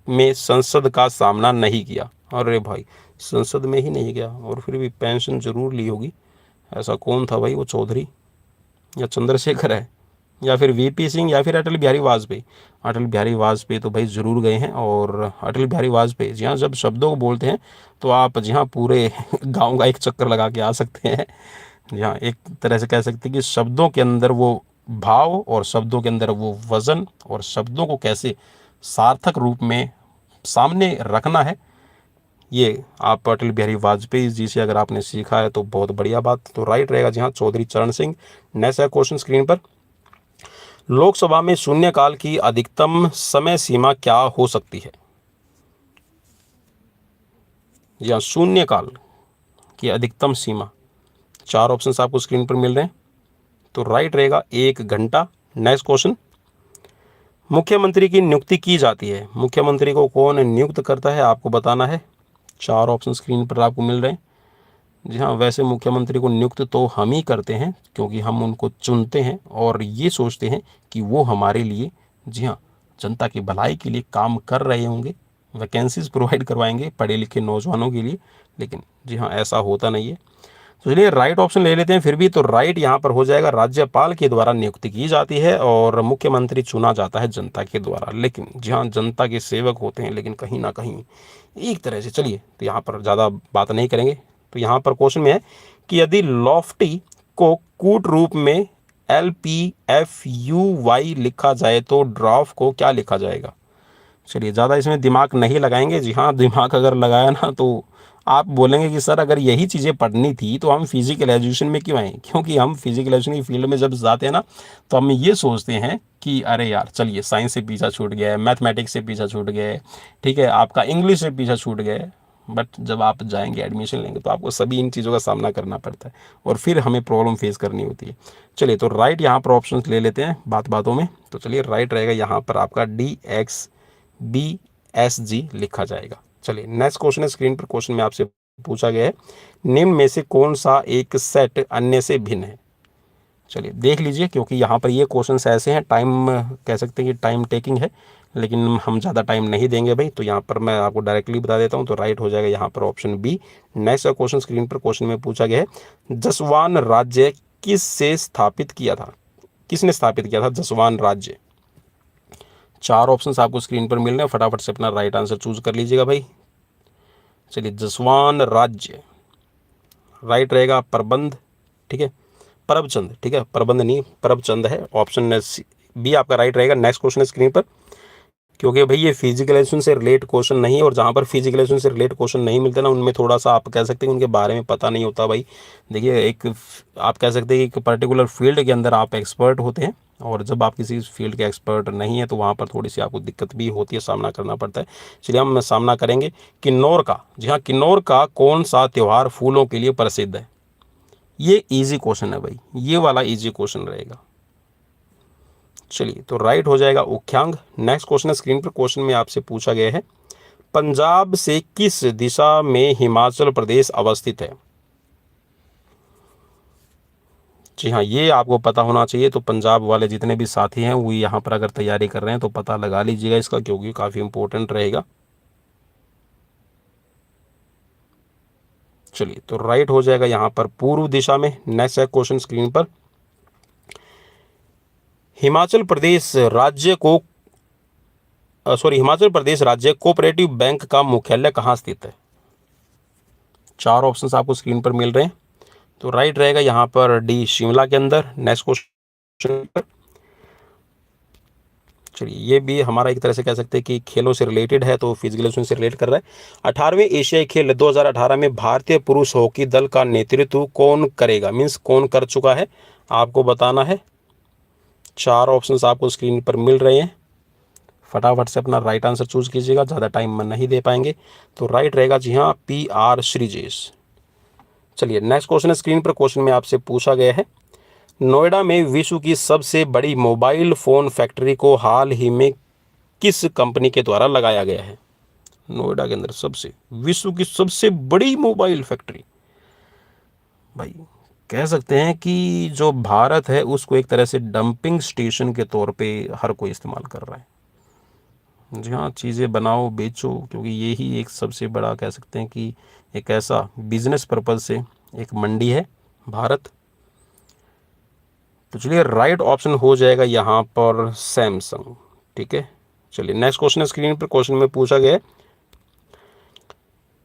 में संसद का सामना नहीं किया? अरे भाई, संसद में ही नहीं गया और फिर भी पेंशन जरूर ली होगी, ऐसा कौन था भाई? वो चौधरी या चंद्रशेखर है, या फिर वीपी सिंह, या फिर अटल बिहारी वाजपेयी? अटल बिहारी वाजपेयी तो भाई ज़रूर गए हैं। और अटल बिहारी वाजपेयी जी हाँ, जब शब्दों को बोलते हैं तो आप जी हाँ पूरे गांव का एक चक्कर लगा के आ सकते हैं। जी हाँ, एक तरह से कह सकते हैं कि शब्दों के अंदर वो भाव, और शब्दों के अंदर वो वज़न, और शब्दों को कैसे सार्थक रूप में सामने रखना है, ये आप अटल बिहारी वाजपेयी जी से अगर आपने सीखा है तो बहुत बढ़िया बात। तो राइट रहेगा जी हाँ, चौधरी चरण सिंह। नेक्स्ट है क्वेश्चन स्क्रीन पर, लोकसभा में शून्यकाल की अधिकतम समय सीमा क्या हो सकती है? जी हाँ, शून्यकाल की अधिकतम सीमा, 4 ऑप्शंस आपको स्क्रीन पर मिल रहे हैं, तो राइट रहेगा 1 घंटा। नेक्स्ट क्वेश्चन, मुख्यमंत्री की नियुक्ति की जाती है, मुख्यमंत्री को कौन नियुक्त करता है आपको बताना है। 4 ऑप्शन स्क्रीन पर आपको मिल रहे हैं, जी हाँ, वैसे मुख्यमंत्री को नियुक्त तो हम ही करते हैं, क्योंकि हम उनको चुनते हैं और ये सोचते हैं कि वो हमारे लिए, जी हाँ, जनता की भलाई के लिए काम कर रहे होंगे, वैकेंसीज प्रोवाइड करवाएंगे पढ़े लिखे नौजवानों के लिए। लेकिन जी हाँ, ऐसा होता नहीं है। तो चलिए राइट ऑप्शन ले लेते हैं फिर भी। तो राइट यहाँ पर हो जाएगा, राज्यपाल के द्वारा नियुक्ति की जाती है और मुख्यमंत्री चुना जाता है जनता के द्वारा। लेकिन जी हाँ, जनता के सेवक होते हैं, लेकिन कहीं ना कहीं एक तरह से, चलिए तो यहाँ पर ज़्यादा बात नहीं करेंगे। तो यहाँ पर क्वेश्चन में है कि यदि लॉफ्टी को कूट रूप में LPFUY लिखा जाए तो ड्राफ्ट को क्या लिखा जाएगा। चलिए ज़्यादा इसमें दिमाग नहीं लगाएंगे। जी हाँ, दिमाग अगर लगाया ना तो आप बोलेंगे कि सर अगर यही चीज़ें पढ़नी थी तो हम फिजिकल एजुकेशन में क्यों आए। क्योंकि हम फिजिकल एजुकेशन की फील्ड में जब जाते हैं ना, तो हम ये सोचते हैं कि अरे यार चलिए, साइंस से पीछा छूट गया है, मैथमेटिक्स से पीछा छूट गया है, ठीक है, आपका इंग्लिश से पीछा छूट गया है। बट जब आप जाएंगे एडमिशन लेंगे तो आपको सभी इन चीज़ों का सामना करना पड़ता है और फिर हमें प्रॉब्लम फेस करनी होती है। चलिए तो राइट यहाँ पर ऑप्शन ले लेते हैं बात बातों में। तो चलिए राइट रहेगा यहाँ पर आपका DXBSG लिखा जाएगा। चलिए नेक्स्ट क्वेश्चन है स्क्रीन पर। क्वेश्चन में आपसे पूछा गया है, निम्न में से कौन सा एक सेट अन्य से भिन्न है। चलिए देख लीजिए, क्योंकि यहाँ पर ये क्वेश्चंस ऐसे हैं, टाइम कह सकते हैं कि टाइम टेकिंग है, लेकिन हम ज़्यादा टाइम नहीं देंगे भाई। तो यहाँ पर मैं आपको डायरेक्टली बता देता हूँ। तो राइट हो जाएगा यहाँ पर ऑप्शन बी। नेक्स्ट का क्वेश्चन स्क्रीन पर। क्वेश्चन में पूछा गया है, जसवान राज्य किस से स्थापित किया था। किसने स्थापित किया था जसवान राज्य। चार ऑप्शंस आपको स्क्रीन पर मिल रहे हैं, फटाफट से अपना राइट आंसर चूज कर लीजिएगा भाई। चलिए जसवान राज्य राइट रहेगा प्रबंध, ठीक है, परबचंद, ठीक है, प्रबंध नहीं परबचंद है। ऑप्शन बी आपका राइट रहेगा। नेक्स्ट क्वेश्चन है स्क्रीन पर। क्योंकि भाई ये फिजिकल एजुकेशन से रिलेट क्वेश्चन नहीं है, और जहाँ पर फिजिकल एजुकेशन से रिलेट क्वेश्चन नहीं मिलते ना, उनमें थोड़ा सा आप कह सकते हैं उनके बारे में पता नहीं होता भाई। देखिए एक आप कह सकते हैं कि एक पर्टिकुलर फील्ड के अंदर आप एक्सपर्ट होते हैं, और जब आप किसी फील्ड के एक्सपर्ट नहीं है तो वहाँ पर थोड़ी सी आपको दिक्कत भी होती है, सामना करना पड़ता है। चलिए हम सामना करेंगे। किन्नौर का, जी हाँ, किन्नौर का कौन सा त्यौहार फूलों के लिए प्रसिद्ध है। ये इजी क्वेश्चन है भाई, ये वाला इजी क्वेश्चन रहेगा। चलिए तो राइट हो जाएगा उख्यांग। नेक्स्ट क्वेश्चन है स्क्रीन पर। क्वेश्चन में आपसे पूछा गया है, पंजाब से किस दिशा में हिमाचल प्रदेश अवस्थित है। जी हाँ, ये आपको पता होना चाहिए। तो पंजाब वाले जितने भी साथी हैं वो यहाँ पर अगर तैयारी कर रहे हैं तो पता लगा लीजिएगा इसका, क्योंकि काफ़ी इंपॉर्टेंट रहेगा। चलिए तो राइट हो जाएगा यहाँ पर पूर्व दिशा में। नेक्स्ट है क्वेश्चन स्क्रीन पर, हिमाचल प्रदेश राज्य को हिमाचल प्रदेश राज्य कोऑपरेटिव बैंक का मुख्यालय कहाँ स्थित है। चार ऑप्शंस आपको स्क्रीन पर मिल रहे हैं। तो राइट रहेगा यहाँ पर डी, शिमला के अंदर। नेक्स्ट क्वेश्चन पर, चलिए ये भी हमारा एक तरह से कह सकते हैं कि खेलों से रिलेटेड है, तो फिजिकल एजुकेशन से रिलेट कर रहा है। 18वें एशियाई खेल 2018 में भारतीय पुरुष हॉकी दल का नेतृत्व कौन करेगा, मीन्स कौन कर चुका है, आपको बताना है। चार ऑप्शंस आपको स्क्रीन पर मिल रहे हैं, फटाफट से अपना राइट आंसर चूज कीजिएगा, ज़्यादा टाइम में नहीं दे पाएंगे। तो राइट रहेगा जी हाँ, PR श्रीजेश। चलिए नेक्स्ट क्वेश्चन है स्क्रीन पर। क्वेश्चन में आपसे पूछा गया है, नोएडा में विश्व की सबसे बड़ी मोबाइल फ़ोन फैक्ट्री को हाल ही में किस कंपनी के द्वारा लगाया गया है। नोएडा के अंदर विश्व की सबसे बड़ी मोबाइल फैक्ट्री, भाई कह सकते हैं कि जो भारत है उसको एक तरह से डंपिंग स्टेशन के तौर पे हर कोई इस्तेमाल कर रहा है। जी हाँ, चीज़ें बनाओ बेचो, क्योंकि यही एक सबसे बड़ा कह सकते हैं कि एक ऐसा बिजनेस पर्पज़ से एक मंडी है भारत। तो चलिए राइट ऑप्शन हो जाएगा यहाँ पर सैमसंग, ठीक है। चलिए नेक्स्ट क्वेश्चन है स्क्रीन पर। क्वेश्चन में पूछा गया है,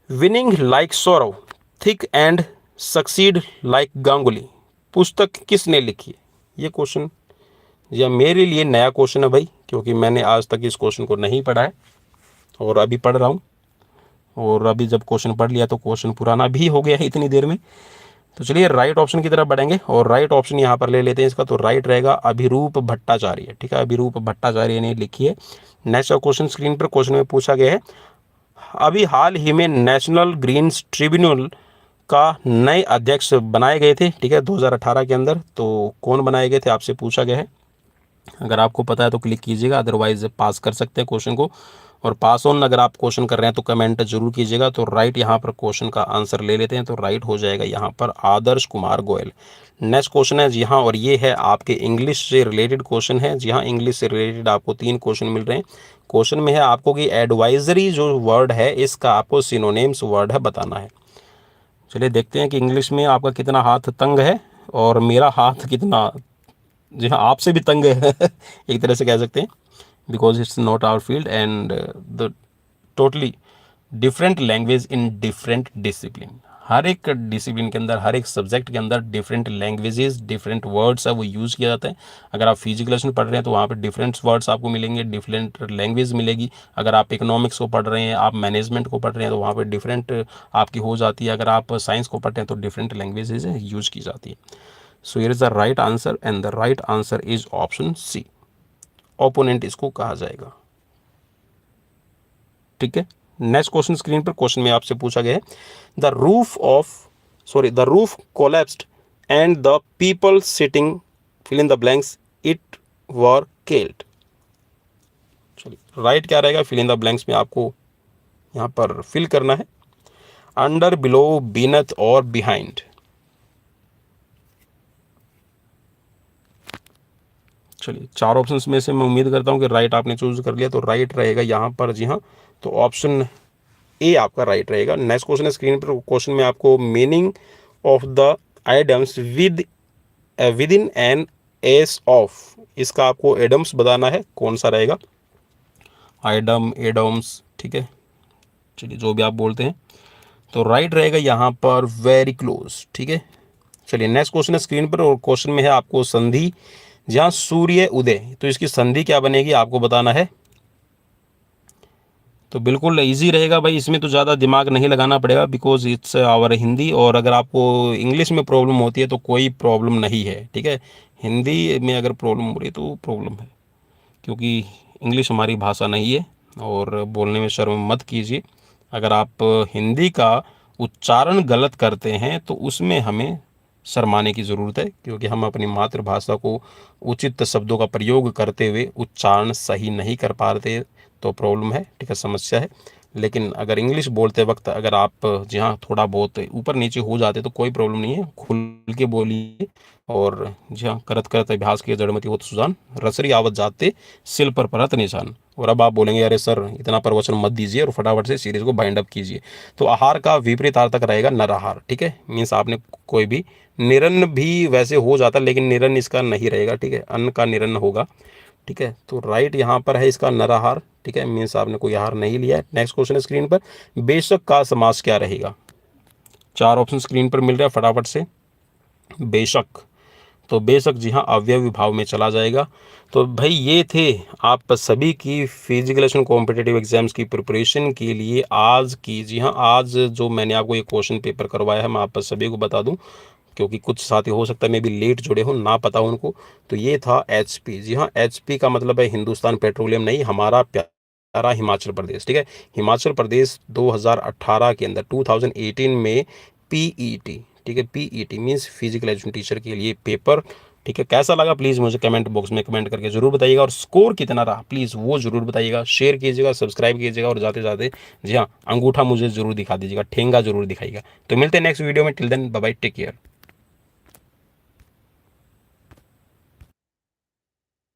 winning like Sourav think and succeed like Ganguly पुस्तक किसने लिखी है। ये क्वेश्चन यह मेरे लिए नया क्वेश्चन है भाई, क्योंकि मैंने आज तक इस क्वेश्चन को नहीं पढ़ा है और अभी पढ़ रहा हूँ, और अभी जब क्वेश्चन पढ़ लिया तो क्वेश्चन पुराना भी हो गया है इतनी देर में। तो चलिए राइट ऑप्शन की तरफ बढ़ेंगे, और राइट ऑप्शन यहाँ पर ले लेते हैं इसका। तो राइट रहेगा अभिरूप भट्टाचार्य, ठीक है, अभिरूप भट्टाचार्य ने लिखी है। नेक्स्ट क्वेश्चन स्क्रीन पर। क्वेश्चन में पूछा गया है, अभी हाल ही में नेशनल ग्रीन्स ट्रिब्यूनल का नए अध्यक्ष बनाए गए थे, ठीक है, 2018 के अंदर। तो कौन बनाए गए थे आपसे पूछा गया है। अगर आपको पता है तो क्लिक कीजिएगा, अदरवाइज पास कर सकते हैं क्वेश्चन को। और पास ऑन अगर आप क्वेश्चन कर रहे हैं तो कमेंट जरूर कीजिएगा। तो राइट यहाँ पर क्वेश्चन का आंसर ले लेते हैं, तो राइट हो जाएगा यहाँ पर आदर्श कुमार गोयल। नेक्स्ट क्वेश्चन है जी हाँ, और ये है आपके इंग्लिश से रिलेटेड क्वेश्चन है। जी हाँ, इंग्लिश से रिलेटेड आपको 3 क्वेश्चन मिल रहे हैं। क्वेश्चन में है आपको कि एडवाइजरी जो वर्ड है इसका आपको सिनोनिम्स वर्ड है बताना है। चलिए देखते हैं कि इंग्लिश में आपका कितना हाथ तंग है और मेरा हाथ कितना, जी हाँ, आपसे भी तंग है एक तरह से कह सकते हैं, because it's not our field and the totally different language in different discipline. हर एक डिसिप्लिन के अंदर, हर एक सब्जेक्ट के अंदर डिफरेंट लैंग्वेजेस, डिफरेंट वर्ड्स है वो यूज़ किया जाता है। अगर आप फिजिकल लेसन पढ़ रहे हैं तो वहाँ पे डिफरेंट वर्ड्स आपको मिलेंगे, डिफरेंट लैंग्वेज मिलेगी। अगर आप इकोनॉमिक्स को पढ़ रहे हैं, आप मैनेजमेंट को पढ़ रहे हैं तो वहाँ पे डिफरेंट आपकी हो जाती है। अगर आप साइंस को पढ़ रहे हैं तो डिफरेंट लैंग्वेजेज यूज़ की जाती है। So here is the right answer and the right answer is option C, opponent इसको कहा जाएगा। ठीक है, नेक्स्ट क्वेश्चन स्क्रीन पर क्वेश्चन में आपसे पूछा गया है the roof collapsed and the people sitting fill in the blanks it were killed. चलिए राइट क्या रहेगा, फिल इन द ब्लैंक्स में आपको यहाँ पर फिल करना है, अंडर, बिलो, बीनथ और बिहाइंड। चलिए 4 ऑप्शंस में से मैं उम्मीद करता हूँ कि राइट आपने चूज कर लिया, तो राइट रहेगा यहाँ पर जी हाँ, तो ऑप्शन ए आपका राइट रहेगा। नेक्स्ट क्वेश्चन है स्क्रीन पर, क्वेश्चन में आपको meaning of the idioms with in an S of, इसका आपको एडम्स बताना है, कौन सा रहेगा, आइडम, एडम्स, ठीक है, चलिए जो भी आप बोलते हैं, तो राइट रहेगा यहाँ पर वेरी क्लोज। ठीक है, चलिए नेक्स्ट क्वेश्चन है स्क्रीन पर, और क्वेश्चन में है आपको संधि जहाँ सूर्य उदय, तो इसकी संधि क्या बनेगी आपको बताना है। तो बिल्कुल इजी रहेगा भाई, इसमें तो ज़्यादा दिमाग नहीं लगाना पड़ेगा, बिकॉज इट्स आवर हिंदी। और अगर आपको इंग्लिश में प्रॉब्लम होती है तो कोई प्रॉब्लम नहीं है, ठीक है। हिंदी में अगर प्रॉब्लम हो रही है तो प्रॉब्लम है, क्योंकि इंग्लिश हमारी भाषा नहीं है और बोलने में शर्म मत कीजिए। अगर आप हिंदी का उच्चारण गलत करते हैं तो उसमें हमें शर्माने की ज़रूरत है, क्योंकि हम अपनी मातृभाषा को उचित शब्दों का प्रयोग करते हुए उच्चारण सही नहीं कर पाते तो प्रॉब्लम है, ठीक है, समस्या है। लेकिन अगर इंग्लिश बोलते वक्त अगर आप जी हाँ थोड़ा बहुत ऊपर नीचे हो जाते तो कोई प्रॉब्लम नहीं है, खुल के बोलिए। और जी हाँ, करत करत अभ्यास के जड़मति होत सुजान, रसरी आवत जाते सिल पर परत निशान। और अब आप बोलेंगे अरे सर इतना प्रवचन मत दीजिए और फटाफट से सीरीज को बाइंड अप कीजिए। तो आहार का विपरीत अर्थक रहेगा नराहार, ठीक है, मीन्स आपने कोई भी, निरन्न भी वैसे हो जाता लेकिन निरन्न इसका नहीं रहेगा, ठीक है, अन्न का निरन्न होगा, ठीक है। तो राइट यहाँ पर है इसका नराहार, ठीक है, मीन्स आपने कोई आहार नहीं लिया है। नेक्स्ट क्वेश्चन है स्क्रीन पर, बेशक का समास क्या रहेगा, 4 ऑप्शन स्क्रीन पर मिल रहा है, फटाफट से। बेशक, तो बेशक जी हाँ अव्यय विभाव में चला जाएगा। तो भाई ये थे आप सभी की फिजिकल कॉम्पिटिटिव एग्जाम्स की प्रिपरेशन के लिए आज की, जी हाँ आज जो मैंने आपको ये क्वेश्चन पेपर करवाया है, मैं आप सभी को बता दूं, क्योंकि कुछ साथी हो सकता है मे भी लेट जुड़े हो, ना पता हो उनको। तो ये था एचपी, जी हाँ एचपी का मतलब है हिंदुस्तान पेट्रोलियम नहीं, हमारा प्यारा हिमाचल प्रदेश, ठीक है। हिमाचल प्रदेश 2018 के अंदर 2018 में पीईटी, ठीक है, PET means physical education teacher के लिए पेपर, ठीक है। कैसा लगा प्लीज़ मुझे कमेंट बॉक्स में कमेंट करके ज़रूर बताइएगा, और स्कोर कितना रहा प्लीज़ वो ज़रूर बताइएगा। शेयर कीजिएगा, सब्सक्राइब कीजिएगा, और जाते जाते जी हाँ अंगूठा मुझे ज़रूर दिखा दीजिएगा, ठेंगा ज़रूर दिखाइएगा। तो मिलते हैं नेक्स्ट वीडियो में, till then bye bye, take care.